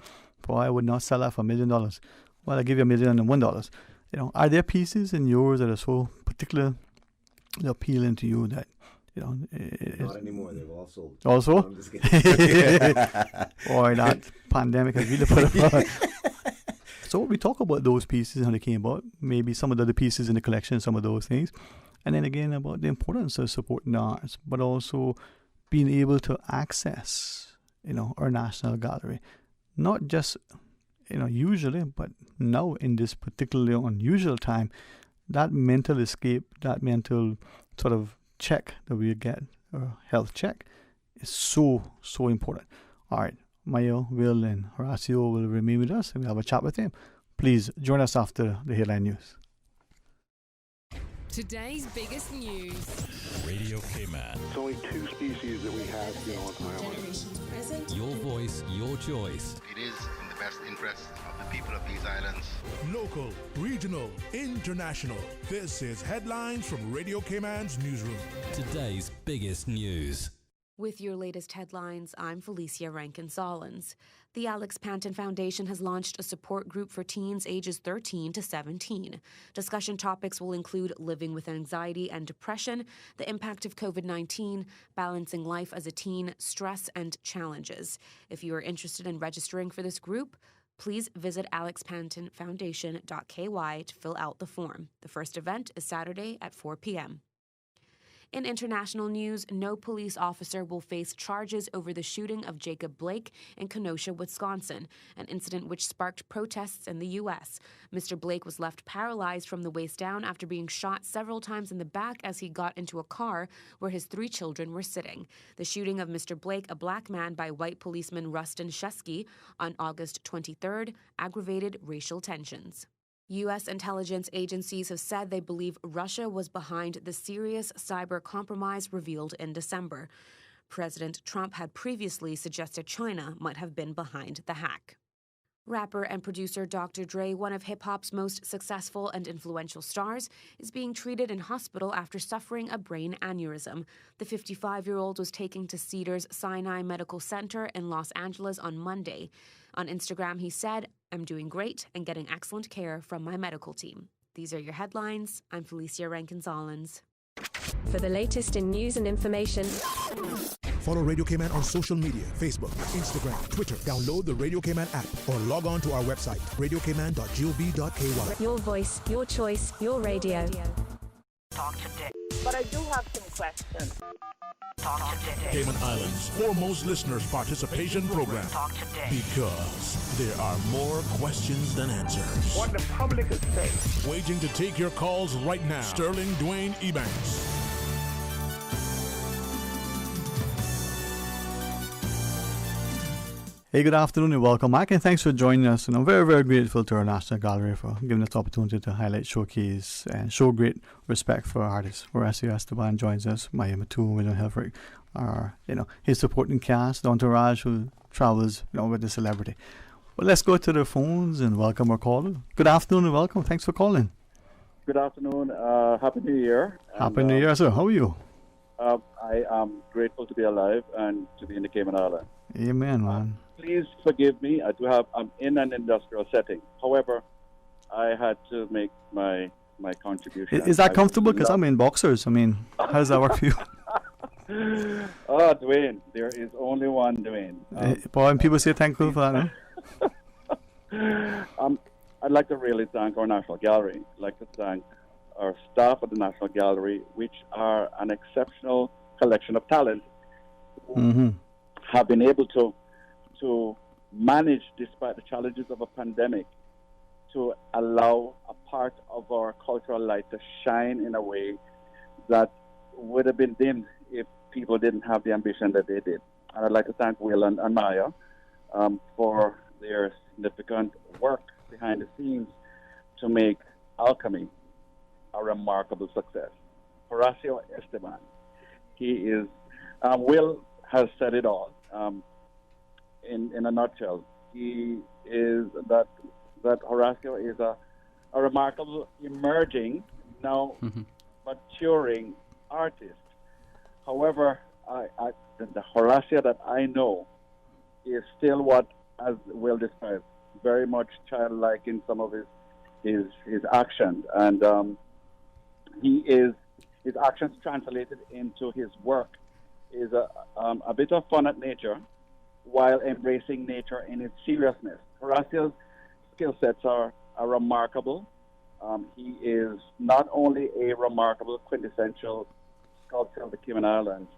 boy, I would not sell that for $1 million. Well, I'll give you $1,001. Are there pieces in yours that are so particularly appealing to you that, not anymore. They've all sold. Also? No, I'm just kidding. Boy, that pandemic has really put a lot. So we talk about those pieces and how they came about, maybe some of the other pieces in the collection, some of those things. And then again about the importance of supporting the arts, but also being able to access, our National Gallery. Not just, usually, but now in this particularly unusual time, that mental escape, that mental sort of check that we get, or health check, is so important. All right, Maya, Will, and Horacio will remain with us, and we'll have a chat with them. Please join us after the headline news. Today's biggest news. Radio Cayman. It's only 2 species that we have here on island. Your voice, your choice. It is in the best interest of the people of these islands. Local, regional, international. This is Headlines from Radio Cayman's newsroom. Today's biggest news. With your latest headlines, I'm Felicia Rankin-Solins. The Alex Panton Foundation has launched a support group for teens ages 13 to 17. Discussion topics will include living with anxiety and depression, the impact of COVID-19, balancing life as a teen, stress, and challenges. If you are interested in registering for this group, please visit alexpantonfoundation.ky to fill out the form. The first event is Saturday at 4 p.m. In international news, no police officer will face charges over the shooting of Jacob Blake in Kenosha, Wisconsin, an incident which sparked protests in the U.S. Mr. Blake was left paralyzed from the waist down after being shot several times in the back as he got into a car where his 3 children were sitting. The shooting of Mr. Blake, a black man, by white policeman Rustin Shesky on August 23rd aggravated racial tensions. U.S. intelligence agencies have said they believe Russia was behind the serious cyber compromise revealed in December. President Trump had previously suggested China might have been behind the hack. Rapper and producer Dr. Dre, one of hip-hop's most successful and influential stars, is being treated in hospital after suffering a brain aneurysm. The 55-year-old was taken to Cedars Sinai Medical Center in Los Angeles on Monday. On Instagram, he said, "I'm doing great and getting excellent care from my medical team." These are your headlines. I'm Felicia Rankin-Solins. For the latest in news and information, Follow Radio Cayman on social media, Facebook, Instagram, Twitter. Download the Radio Cayman app or log on to our website, radiocayman.gov.ky. your voice, your choice, your radio. Talk today. But I do have some questions. Talk today. Cayman Islands' foremost listeners participation program. Talk today. Because there are more questions than answers. What the public is saying. Waiting to take your calls right now. Sterling Dwayne Ebanks. Hey, good afternoon and welcome back, and thanks for joining us. And I'm very, very grateful to our National Gallery for giving us the opportunity to highlight, showcase, and show great respect for artists. Horacio Esteban joins us, Maya Mattoon, William Helfrich, our, his supporting cast, the entourage who travels, with the celebrity. Well, let's go to the phones and welcome our caller. Good afternoon and welcome. Thanks for calling. Good afternoon. Happy New Year. Happy New Year, sir. How are you? I am grateful to be alive and to be in the Cayman Islands. Amen, man. Please forgive me. I'm in an industrial setting. However, I had to make my contribution. Is that comfortable? Because I'm in boxers. How does that work for you? Dwayne. There is only one Dwayne. Boy, and people say thankful for that, no? I'd like to really thank our National Gallery. I'd like to thank our staff at the National Gallery, which are an exceptional collection of talent who have been able to manage, despite the challenges of a pandemic, to allow a part of our cultural light to shine in a way that would have been dimmed if people didn't have the ambition that they did. And I'd like to thank Will and Maya for their significant work behind the scenes to make Alchemy a remarkable success. Horacio Esteban, he is, Will has said it all. In a nutshell, he is that Horacio is a remarkable emerging, now maturing artist. However, the Horacio that I know is still what, as Will described, very much childlike in some of his actions, and his actions translated into his work is a bit of fun at nature, while embracing nature in its seriousness. Horacio's skill sets are remarkable. He is not only a remarkable quintessential sculptor of the Cayman Islands,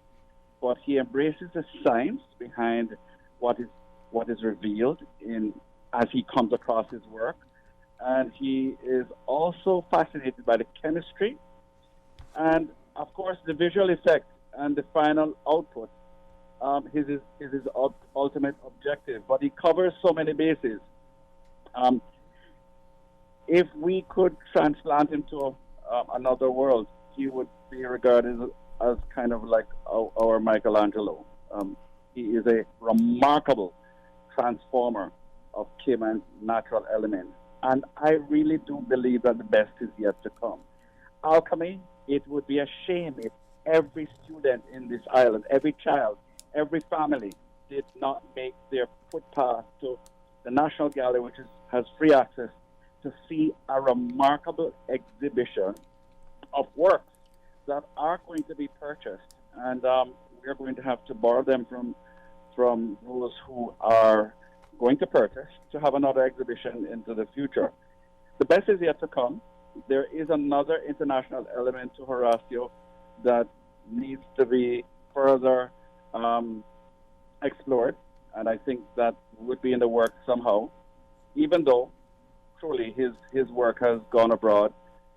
but he embraces the science behind what is revealed as he comes across his work. And he is also fascinated by the chemistry and, of course, the visual effect and the final output. His ultimate objective, but he covers so many bases. If we could transplant him to another world, he would be regarded as kind of like our Michelangelo. He is a remarkable transformer of Cayman's natural elements, and I really do believe that the best is yet to come. Alchemy, it would be a shame if every student in this island, every child, every family did not make their footpath to the National Gallery, which has free access, to see a remarkable exhibition of works that are going to be purchased. And we're going to have to borrow them from those who are going to purchase to have another exhibition into the future. The best is yet to come. There is another international element to Horacio that needs to be further explored, and I think that would be in the works somehow, even though truly his work has gone abroad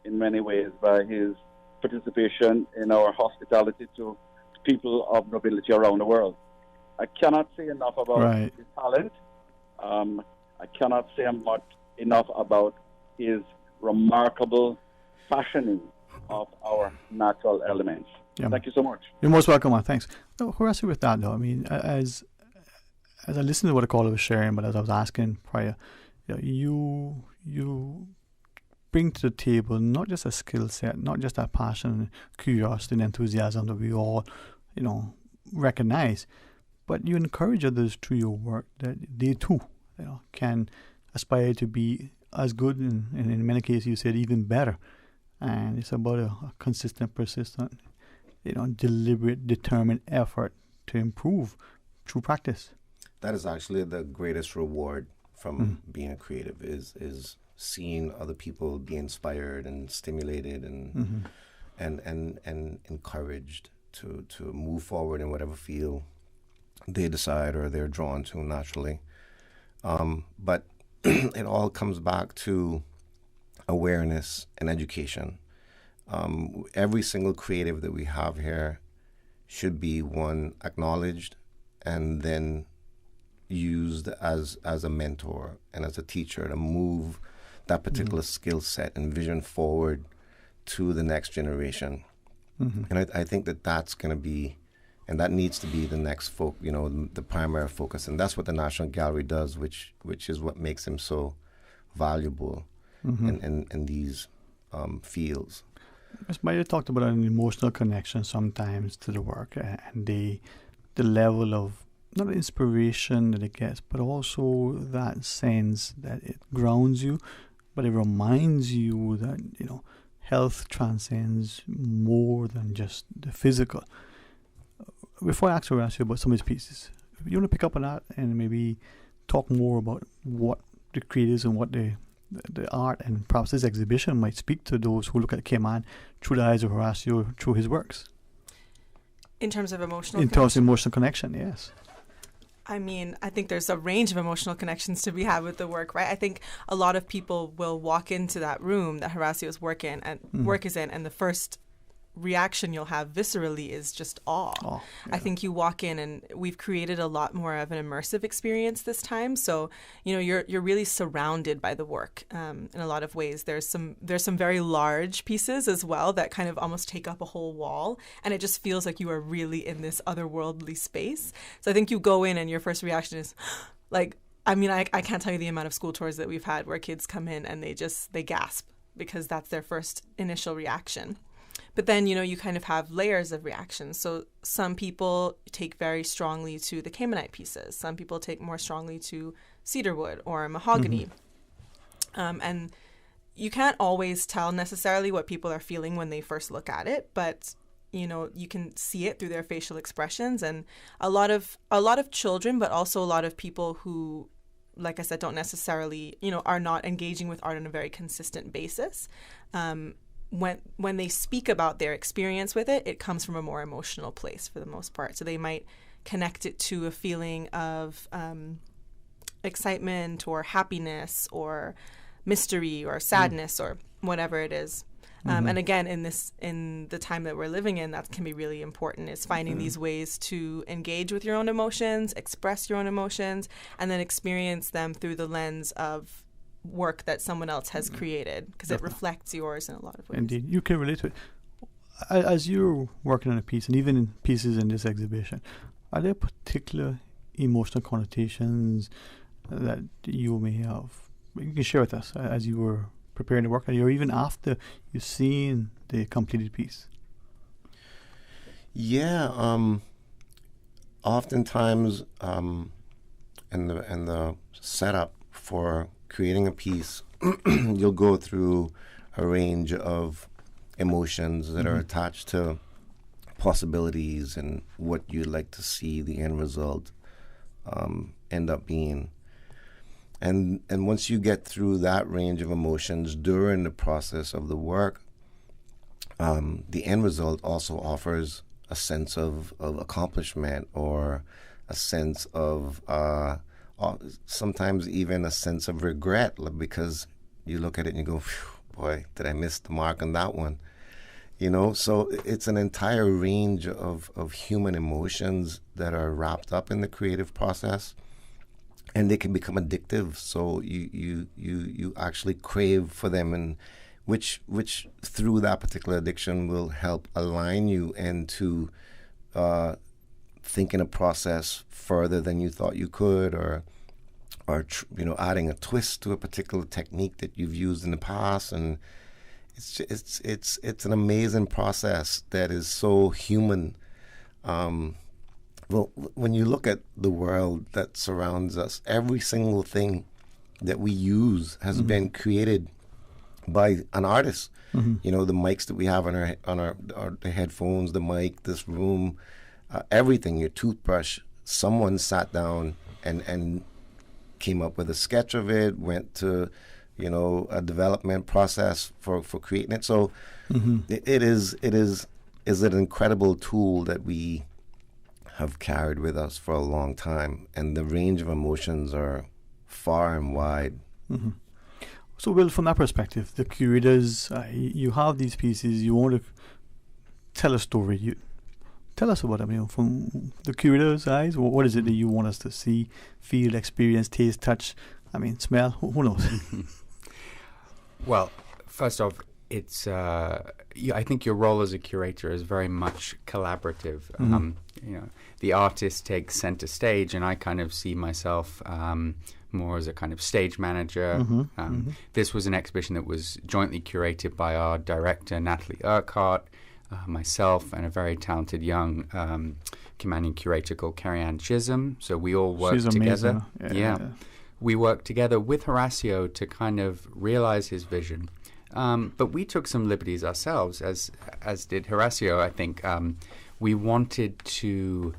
in many ways by his participation in our hospitality to people of nobility around the world. I cannot say enough about his talent. I cannot say enough about his remarkable fashioning of our natural elements. Yeah. Thank you so much. You're most welcome, man. Thanks. No, Horacio, with that though, as I listened to what the caller was sharing, but as I was asking prior, you bring to the table not just a skill set, not just a passion, curiosity, and enthusiasm that we all, recognize, but you encourage others through your work that they too, can aspire to be as good, and in many cases you said even better. And it's about a consistent, persistent, deliberate, determined effort to improve through practice. That is actually the greatest reward from being a creative is seeing other people be inspired and stimulated and encouraged to move forward in whatever field they decide or they're drawn to naturally. But it all comes back to awareness and education. Every single creative that we have here should be, one, acknowledged and then used as a mentor and as a teacher to move that particular skill set and vision forward to the next generation. And I think that's going to be, and that needs to be the next the primary focus. And that's what the National Gallery does, which is what makes them so valuable in these fields. Ms. Maya talked about an emotional connection sometimes to the work and the level of not inspiration that it gets, but also that sense that it grounds you, but it reminds you that, health transcends more than just the physical. Before I ask you about some of these pieces, if you want to pick up on that and maybe talk more about what the creators and what the art and perhaps this exhibition might speak to those who look at Cayman through the eyes of Horacio, through his works. In terms of emotional connection? In terms of emotional connection, yes. I mean, I think there's a range of emotional connections to be had with the work, right? I think a lot of people will walk into that room that Horacio's work is in, and the first reaction you'll have viscerally is just awe. Yeah. I think you walk in, and we've created a lot more of an immersive experience this time. So, you're really surrounded by the work in a lot of ways. There's some very large pieces as well that kind of almost take up a whole wall, and it just feels like you are really in this otherworldly space. So I think you go in and your first reaction is like, I can't tell you the amount of school tours that we've had where kids come in and they gasp because that's their first initial reaction. But then, you kind of have layers of reactions. So some people take very strongly to the Caymanite pieces. Some people take more strongly to cedarwood or mahogany. And you can't always tell necessarily what people are feeling when they first look at it, but you can see it through their facial expressions. And a lot of children, but also a lot of people who, like I said, don't necessarily, are not engaging with art on a very consistent basis. When they speak about their experience with it, it comes from a more emotional place for the most part. So they might connect it to a feeling of excitement or happiness or mystery or sadness or whatever it is. And again, in the time that we're living in, that can be really important, is finding these ways to engage with your own emotions, express your own emotions, and then experience them through the lens of work that someone else has created, because it reflects yours in a lot of ways. Indeed, you can relate to it. As you're working on a piece, and even in pieces in this exhibition, are there particular emotional connotations that you may have? You can share with us as you were preparing the work, or even after you've seen the completed piece. Yeah, oftentimes in the setup for creating a piece, you'll go through a range of emotions that are attached to possibilities and what you'd like to see the end result end up being. And once you get through that range of emotions during the process of the work, the end result also offers a sense of accomplishment, or a sense of sometimes even a sense of regret, because you look at it and you go, boy, did I miss the mark on that one? So it's an entire range of human emotions that are wrapped up in the creative process, and they can become addictive. So you actually crave for them, and which through that particular addiction will help align you into thinking a process further than you thought you could, or adding a twist to a particular technique that you've used in the past. And it's an amazing process that is so human. Well, when you look at the world that surrounds us, every single thing that we use has been created by an artist. You know, the mics that we have on our the headphones, the mic, this room, everything, your toothbrush, someone sat down and came up with a sketch of it, went to, you know, a development process for creating it. So it is an incredible tool that we have carried with us for a long time, and the range of emotions are far and wide. So, Will, from that perspective, the curators, you have these pieces, you want to tell a story. Tell us about them, you know, from the curator's eyes. What is it that you want us to see, feel, experience, taste, touch? I mean, smell. Who knows? Well, first off, it's I think your role as a curator is very much collaborative. You know, the artist takes center stage, and I kind of see myself more as a kind of stage manager. This was an exhibition that was jointly curated by our director, Natalie Urquhart, myself, and a very talented young Caymanian curator called Carrie-Anne Chisholm. So we all worked together. Yeah. We worked together with Horacio to kind of realize his vision. But we took some liberties ourselves, as did Horacio, I think. We wanted to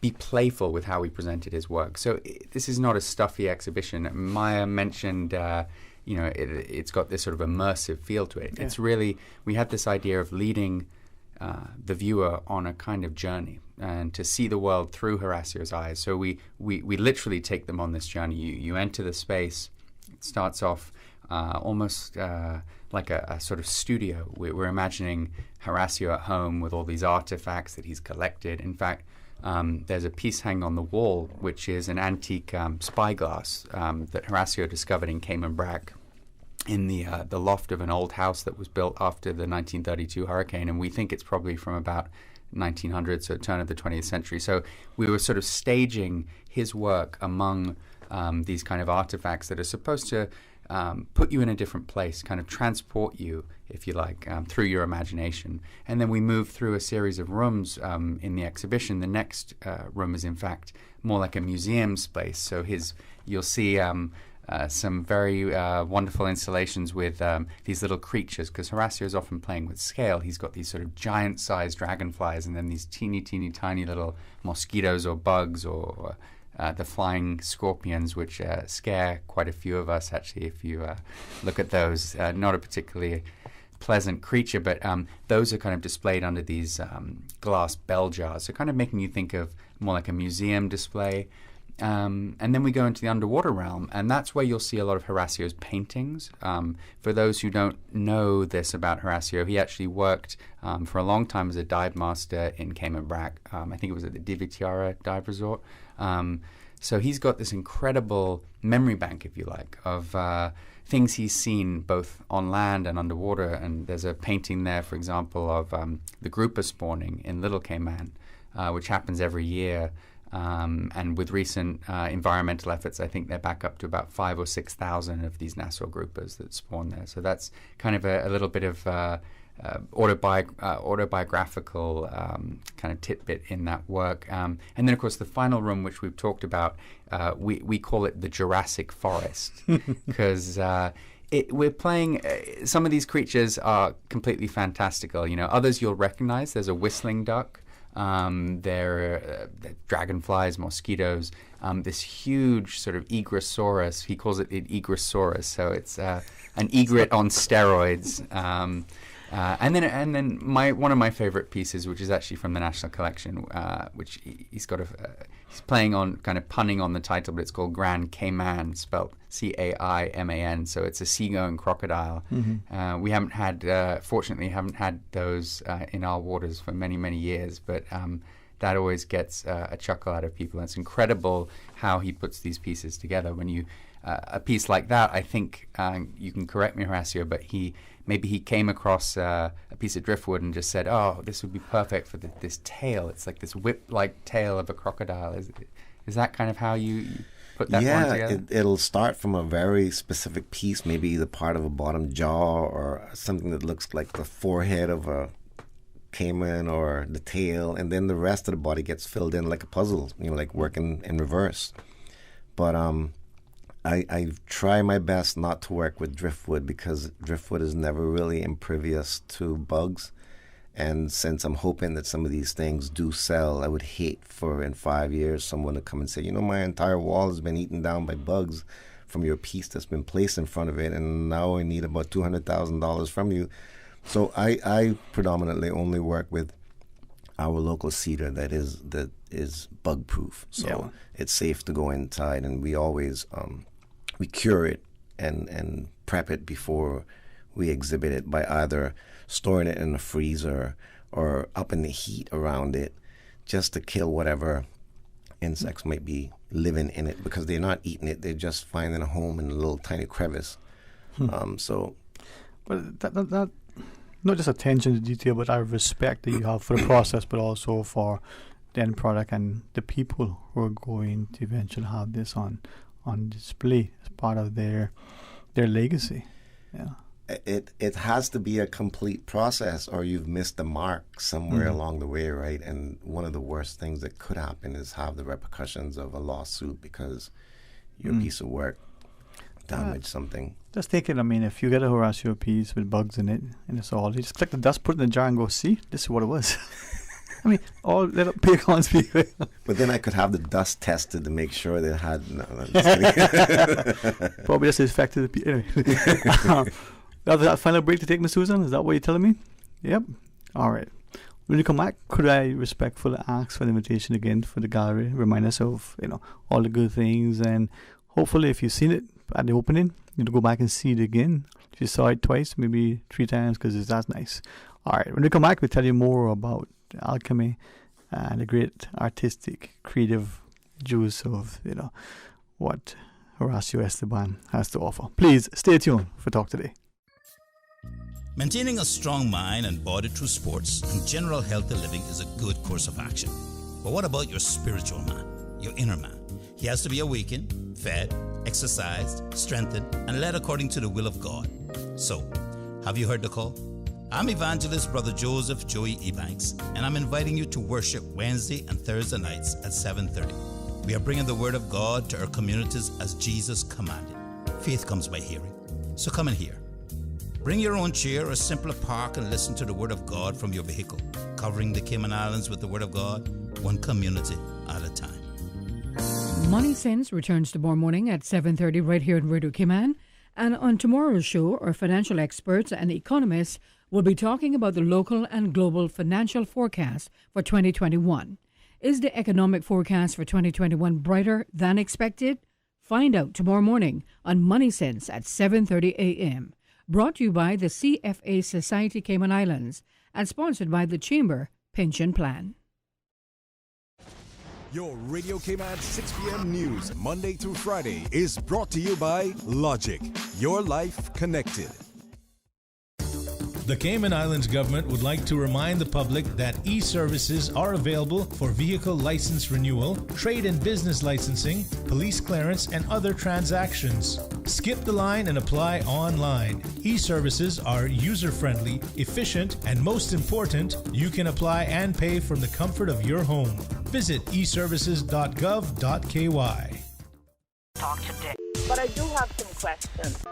be playful with how we presented his work. So this is not a stuffy exhibition. Maya mentioned, you know, it's got this sort of immersive feel to it. Yeah. It's really, we had this idea of leading the viewer on a kind of journey and to see the world through Horacio's eyes. So we literally take them on this journey. You enter the space. It starts off almost like a sort of studio. We're imagining Horacio at home with all these artifacts that he's collected. In fact, there's a piece hanging on the wall, which is an antique spyglass that Horacio discovered in Cayman Brac in the loft of an old house that was built after the 1932 hurricane. And we think it's probably from about 1900, so turn of the 20th century. So we were sort of staging his work among these kind of artifacts that are supposed to put you in a different place, kind of transport you, if you like, through your imagination. And then we move through a series of rooms in the exhibition. The next room is, in fact, more like a museum space. So you'll see some very wonderful installations with these little creatures, because Horacio is often playing with scale. He's got these sort of giant-sized dragonflies and then these teeny, tiny little mosquitoes or bugs or the flying scorpions, which scare quite a few of us, actually, if you look at those. Not a particularly pleasant creature, but those are kind of displayed under these glass bell jars, so kind of making you think of more like a museum display. And then we go into the underwater realm, and that's where you'll see a lot of Horacio's paintings. For those who don't know this about Horacio, he actually worked for a long time as a dive master in Cayman Brac. I think it was at the Divitiara Dive Resort. So he's got this incredible memory bank, if you like, of things he's seen both on land and underwater. And there's a painting there, for example, of the grouper spawning in Little Cayman, which happens every year. And with recent environmental efforts, I think they're back up to about 5,000 or 6,000 of these Nassau groupers that spawn there. So that's kind of a little bit of autobiographical kind of tidbit in that work. And then, of course, the final room, which we've talked about, we call it the Jurassic Forest, because we're playing, some of these creatures are completely fantastical. You know, others you'll recognize. There's a whistling duck. There are dragonflies, mosquitoes, this huge sort of egrosaurus. He calls it an egrosaurus, so it's an egret on steroids. And then one of my favorite pieces, which is actually from the National Collection, which he's playing on, kind of punning on the title, but it's called Grand Cayman, spelled Caiman. So it's a seagoing crocodile. Mm-hmm. We fortunately haven't had those in our waters for many, many years, but that always gets a chuckle out of people. And it's incredible how he puts these pieces together. When you a piece like that, I think you can correct me, Horacio, but maybe he came across a piece of driftwood and just said, "Oh, this would be perfect for this tail. It's like this whip-like tail of a crocodile." Is that kind of how you put that one together? Yeah, it'll start from a very specific piece, maybe the part of a bottom jaw or something that looks like the forehead of a caiman or the tail, and then the rest of the body gets filled in like a puzzle, like working in reverse. But I try my best not to work with driftwood because driftwood is never really impervious to bugs. And since I'm hoping that some of these things do sell, I would hate for in 5 years someone to come and say, my entire wall has been eaten down by bugs from your piece that's been placed in front of it, and now I need about $200,000 from you. So I predominantly only work with our local cedar that is bug proof. So it's safe to go inside, and we always we cure it and prep it before we exhibit it by either storing it in a freezer or up in the heat around it, just to kill whatever insects might be living in it, because they're not eating it, they're just finding a home in a little tiny crevice. But that not just attention to detail, but our respect that you have for the process, but also for the end product and the people who are going to eventually have this on display as part of their legacy. Yeah. It has to be a complete process, or you've missed the mark somewhere along the way, right? And one of the worst things that could happen is have the repercussions of a lawsuit because your piece of work damaged something. Just take it, if you get a Horacio piece with bugs in it, and it's all, you just click the dust, put it in the jar and go, see, this is what it was. all little pecans. But then I could have the dust tested to make sure they had... No, I'm just kidding. Probably just affected the anyway. That final break to take, Miss Susan? Is that what you're telling me? Yep. All right. When you come back, could I respectfully ask for an invitation again for the gallery? Remind us of all the good things, and hopefully, if you've seen it at the opening, go back and see it again. If you saw it twice, maybe 3 times, because that's nice. All right. When we come back, we'll tell you more about alchemy and the great artistic, creative juice of what Horacio Esteban has to offer. Please stay tuned for Talk Today. Maintaining a strong mind and body through sports and general healthy living is a good course of action. But what about your spiritual man, your inner man? He has to be awakened, fed, exercised, strengthened, and led according to the will of God. So, have you heard the call? I'm evangelist Brother Joseph Joey Ebanks, and I'm inviting you to worship Wednesday and Thursday nights at 7:30. We are bringing the Word of God to our communities as Jesus commanded. Faith comes by hearing. So come and hear. Bring your own chair or simply park and listen to the Word of God from your vehicle, covering the Cayman Islands with the Word of God, one community at a time. Money Sense returns tomorrow morning at 7:30 right here in Radio Cayman. And on tomorrow's show, our financial experts and economists will be talking about the local and global financial forecast for 2021. Is the economic forecast for 2021 brighter than expected? Find out tomorrow morning on Money Sense at 7:30 a.m. Brought to you by the CFA Society Cayman Islands and sponsored by the Chamber Pension Plan. Your Radio Cayman 6 p.m. news, Monday through Friday, is brought to you by Logic, your life connected. The Cayman Islands government would like to remind the public that e-services are available for vehicle license renewal, trade and business licensing, police clearance, and other transactions. Skip the line and apply online. E-services are user-friendly, efficient, and most important, you can apply and pay from the comfort of your home. Visit eservices.gov.ky. Talk today. But I do have some questions.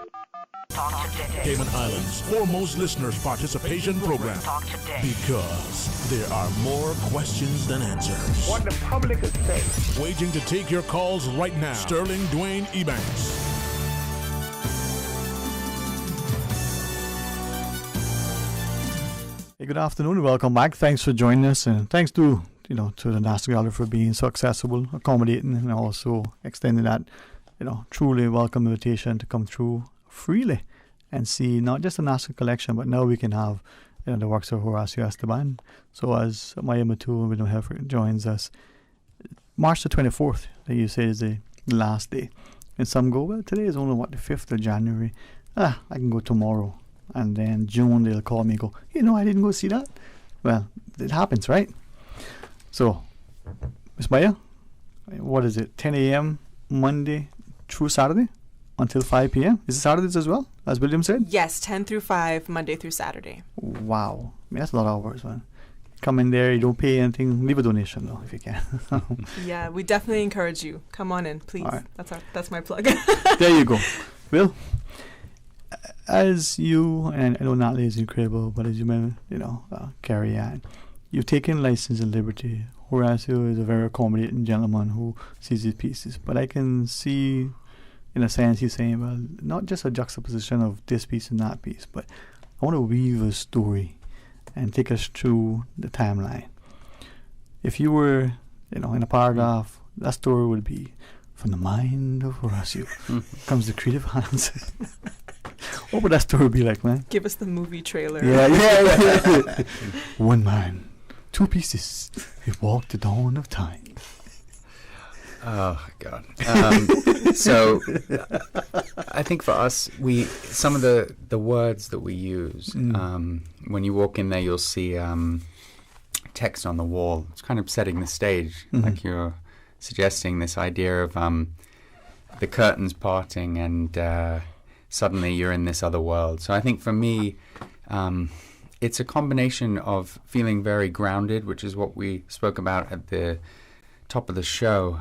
Talk today. Cayman Islands' foremost listeners participation program. Talk today. Because there are more questions than answers. What the public is saying. Waging to take your calls right now. Sterling Dwayne Ebanks. Hey, good afternoon and welcome back. Thanks for joining us, and thanks to to the National Gallery for being so accessible, accommodating, and also extending that truly welcome invitation to come through freely and see not just the National Collection, but now we can have the works of Horacio Esteban. So as Maya Matul and William Helfrich joins us, March the 24th, that you say is the last day. And some go, well, today is only the 5th of January. I can go tomorrow. And then June, they'll call me and go, I didn't go see that. Well, it happens, right? So, Ms. Maya, what is it, 10 a.m. Monday through Saturday until 5 p.m.? Is it Saturdays as well, as William said? Yes, 10 through 5, Monday through Saturday. Wow. That's a lot of hours, man. come in there. You don't pay anything. Leave a donation though if you can. Yeah, we definitely encourage you. Come on in, please. Right. That's my plug. There you go. Well, as you, and I know Natalie is incredible, but as you mentioned, Carrie Ann, you've taken license and liberty. Horacio is a very accommodating gentleman who sees his pieces. But I can see, in a sense, he's saying, well, not just a juxtaposition of this piece and that piece, but I want to weave a story and take us through the timeline. If you were, in a paragraph, that story would be, from the mind of Horacio comes the creative hands. What would that story be like, man? Give us the movie trailer. Yeah. One man, two pieces. He walked the dawn of time. Oh God! So I think for us, some of the words that we use. When you walk in there, you'll see text on the wall. It's kind of setting the stage, like you're suggesting this idea of the curtains parting and suddenly you're in this other world. So I think for me, it's a combination of feeling very grounded, which is what we spoke about at the top of the show,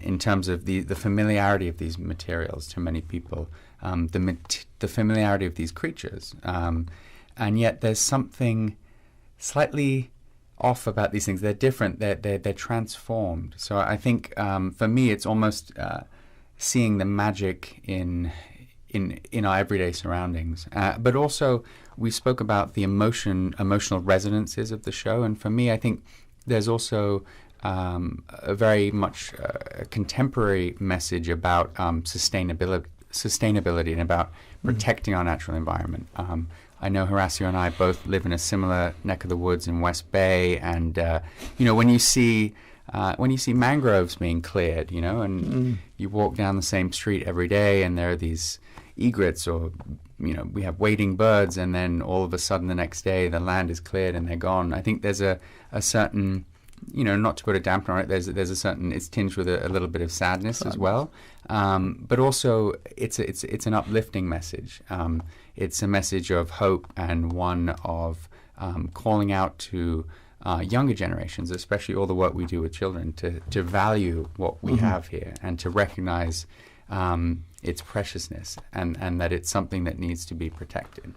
in terms of the familiarity of these materials to many people, the familiarity of these creatures. And yet there's something slightly off about these things. They're different. They're transformed. So I think for me, it's almost seeing the magic in our everyday surroundings. But also, we spoke about the emotional resonances of the show, and for me, I think there's also a very much contemporary message about sustainability and about protecting our natural environment. I know Horacio and I both live in a similar neck of the woods in West Bay, and when you see mangroves being cleared, and you walk down the same street every day, and there are these egrets, or we have wading birds, and then all of a sudden the next day the land is cleared and they're gone. I think there's a certain, not to put a damper on it, there's a certain, it's tinged with a little bit of sadness as well, but also it's an uplifting message. It's a message of hope, and one of calling out to younger generations, especially all the work we do with children, to value what we have here and to recognize its preciousness and that it's something that needs to be protected.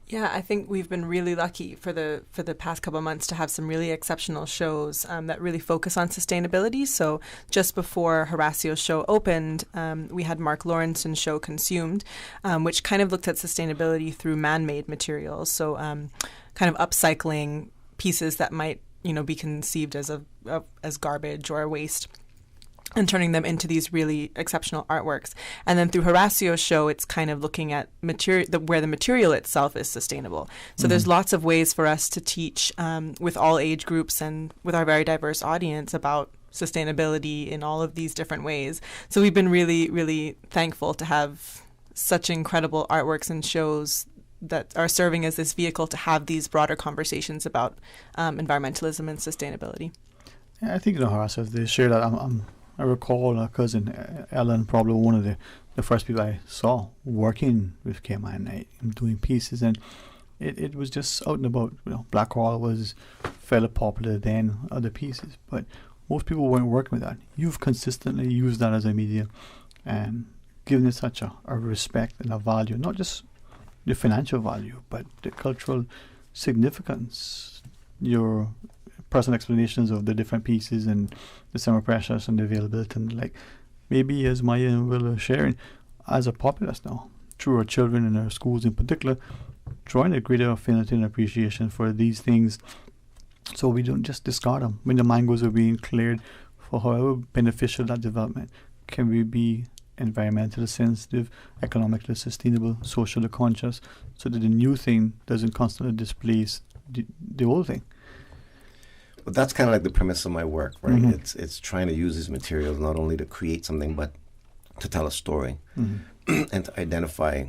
Yeah, I think we've been really lucky for the past couple of months to have some really exceptional shows that really focus on sustainability. So just before Horacio's show opened, we had Mark Lawrenson's show Consumed, which kind of looked at sustainability through man-made materials. So kind of upcycling pieces that might be conceived as garbage or waste, and turning them into these really exceptional artworks. And then through Horacio's show, it's kind of looking at where the material itself is sustainable. So there's lots of ways for us to teach with all age groups and with our very diverse audience about sustainability in all of these different ways. So we've been really, really thankful to have such incredible artworks and shows that are serving as this vehicle to have these broader conversations about environmentalism and sustainability. Yeah, I think, Horacio, they share that. I recall a cousin, Ellen, probably one of the first people I saw working with KMI and doing pieces, and it was just out and about. Black Hall was fairly popular then, other pieces, but most people weren't working with that. You've consistently used that as a medium and given it such a respect and a value, not just the financial value, but the cultural significance. Your personal explanations of the different pieces and the semi-precious and the availability, and maybe as Maya and Will are sharing, as a populace now, through our children and our schools in particular, drawing a greater affinity and appreciation for these things, so we don't just discard them. When the mangoes are being cleared, for however beneficial that development, can we be environmentally sensitive, economically sustainable, socially conscious, so that the new thing doesn't constantly displace the old thing. Well, that's kind of like the premise of my work, right? It's trying to use these materials not only to create something, but to tell a story and to identify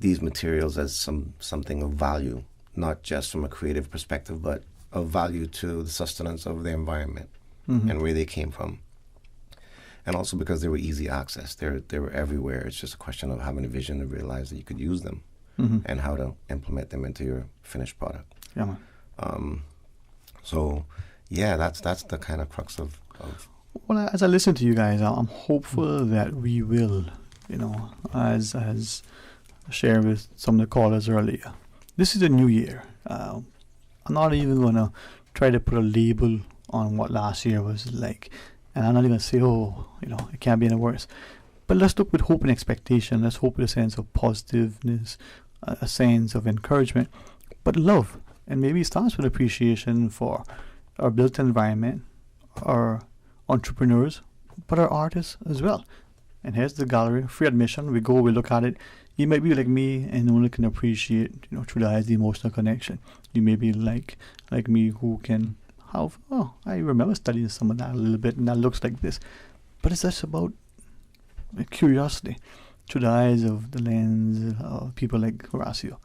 these materials as something of value, not just from a creative perspective, but of value to the sustenance of the environment and where they came from. And also because they were easy access. They were everywhere. It's just a question of having a vision to realize that you could use them and how to implement them into your finished product. Yeah, man. So, yeah, that's the kind of crux of. Well, as I listen to you guys, I'm hopeful that we will, as shared with some of the callers earlier, this is a new year. I'm not even going to try to put a label on what last year was like. And I'm not even going to say, it can't be any worse. But let's look with hope and expectation. Let's hope with a sense of positiveness, a sense of encouragement, but love. And maybe it starts with appreciation for our built environment, our entrepreneurs, but our artists as well. And here's the gallery, free admission. We go, we look at it. You might be like me and only can appreciate, through the eyes, the emotional connection. You may be like me who can have, I remember studying some of that a little bit, and that looks like this. But it's just about curiosity through the eyes of the lens of people like Horacio.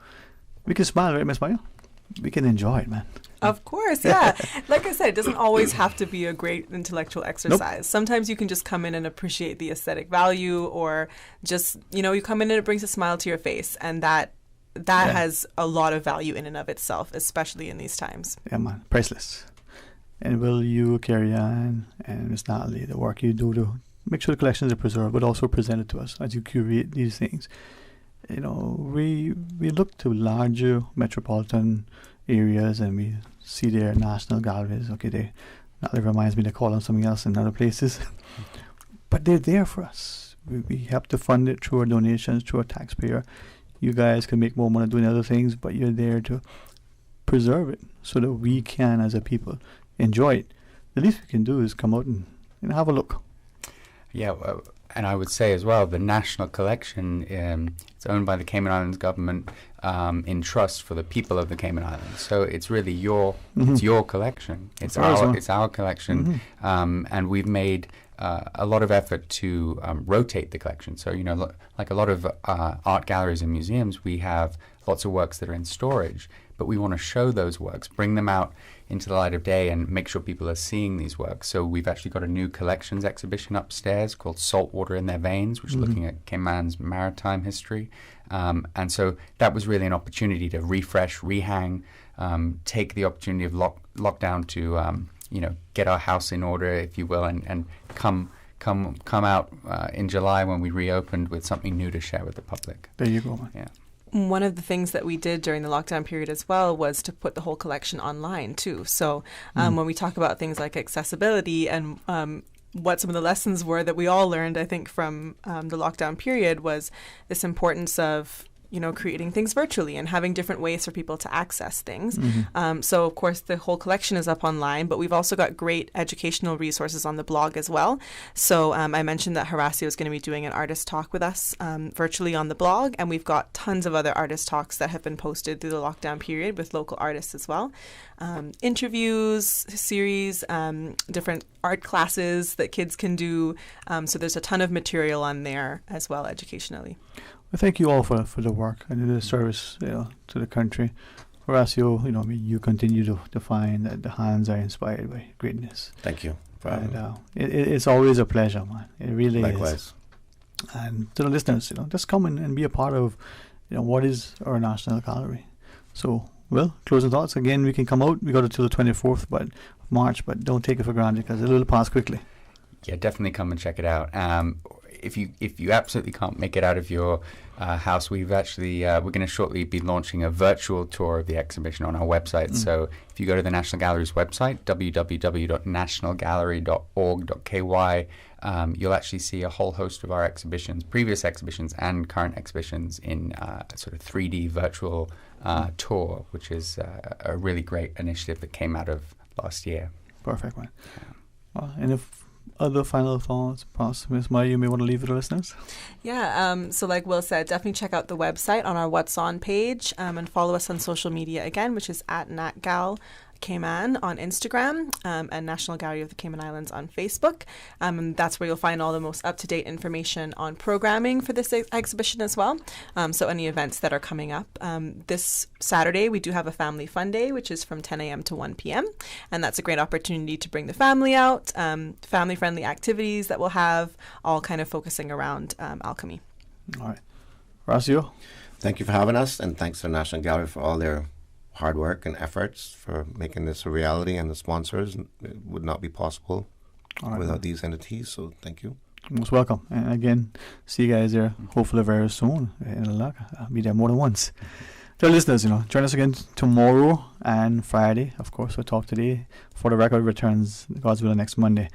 We can smile, right, Miss Maya? We can enjoy it, man. Of course, yeah. Like I said, it doesn't always have to be a great intellectual exercise. Nope. Sometimes you can just come in and appreciate the aesthetic value, or just, you come in and it brings a smile to your face. And that has a lot of value in and of itself, especially in these times. Yeah, man. Priceless. And will you, Carrie Ann and Miss Natalie, the work you do to make sure the collections are preserved, but also presented to us as you curate these things. We look to larger metropolitan areas and we see their national galleries. Okay, that reminds me to call on something else in other places. But they're there for us. We have to fund it through our donations, through our taxpayer. You guys can make more money doing other things, but you're there to preserve it so that we can, as a people, enjoy it. The least we can do is come out and have a look. Yeah, and I would say as well, the National Collection, it's owned by the Cayman Islands government in trust for the people of the Cayman Islands. So it's really it's your collection. It's our collection, and we've made a lot of effort to rotate the collection. So like a lot of art galleries and museums, we have lots of works that are in storage, but we want to show those works, bring them out into the light of day and make sure people are seeing these works. So we've actually got a new collections exhibition upstairs called Saltwater in Their Veins, which is looking at Cayman's maritime history. And so that was really an opportunity to refresh, rehang, take the opportunity of lockdown to, get our house in order, if you will, and come out in July when we reopened with something new to share with the public. There you go. Yeah. One of the things that we did during the lockdown period as well was to put the whole collection online too. So when we talk about things like accessibility and what some of the lessons were that we all learned, I think, from the lockdown period was this importance of creating things virtually and having different ways for people to access things. So, of course, the whole collection is up online, but we've also got great educational resources on the blog as well. So I mentioned that Horacio is going to be doing an artist talk with us virtually on the blog, and we've got tons of other artist talks that have been posted through the lockdown period with local artists as well. Interviews, series, different art classes that kids can do. So there's a ton of material on there as well educationally. Well, thank you all for the work and the service to the country. Horacio, you continue to find that the hands are inspired by greatness. Thank you. And, it's always a pleasure, man. It really Likewise. is. And to the listeners, just come and be a part of what is our National Gallery. So, closing thoughts. Again, we can come out. We got it till the 24th of March, but don't take it for granted because it'll pass quickly. Yeah, definitely come and check it out. If you absolutely can't make it out of your house, we've actually we're going to shortly be launching a virtual tour of the exhibition on our website. So if you go to the National Gallery's website, www.nationalgallery.org.ky, you'll actually see a whole host of our exhibitions, previous exhibitions and current exhibitions in a sort of 3D virtual tour, which is a really great initiative that came out of last year. Perfect, man. And if other final thoughts, perhaps Ms. Maya, you may want to leave with the listeners? Yeah, so like Will said, definitely check out the website on our What's On page and follow us on social media again, which is at NatGal Cayman on Instagram and National Gallery of the Cayman Islands on Facebook. And that's where you'll find all the most up-to-date information on programming for this exhibition as well. So any events that are coming up. This Saturday, we do have a Family Fun Day, which is from 10 a.m. to 1 p.m. And that's a great opportunity to bring the family out, family-friendly activities that we'll have, all kind of focusing around alchemy. All right. Horacio? Thank you for having us, and thanks to the National Gallery for all their hard work and efforts for making this a reality, and the sponsors. It would not be possible without these entities, so thank you. Most welcome. And again, see you guys there hopefully very soon. I'll be there more than once. To our listeners, join us again tomorrow and Friday. Of course, we'll talk today. For the Record returns, God's will, next Monday.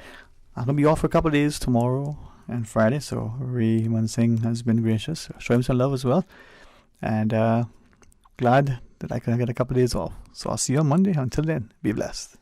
I'm going to be off for a couple of days tomorrow and Friday, so Raymond Singh has been gracious. Show him some love as well. And glad that I can get a couple of days off. So I'll see you on Monday. Until then, be blessed.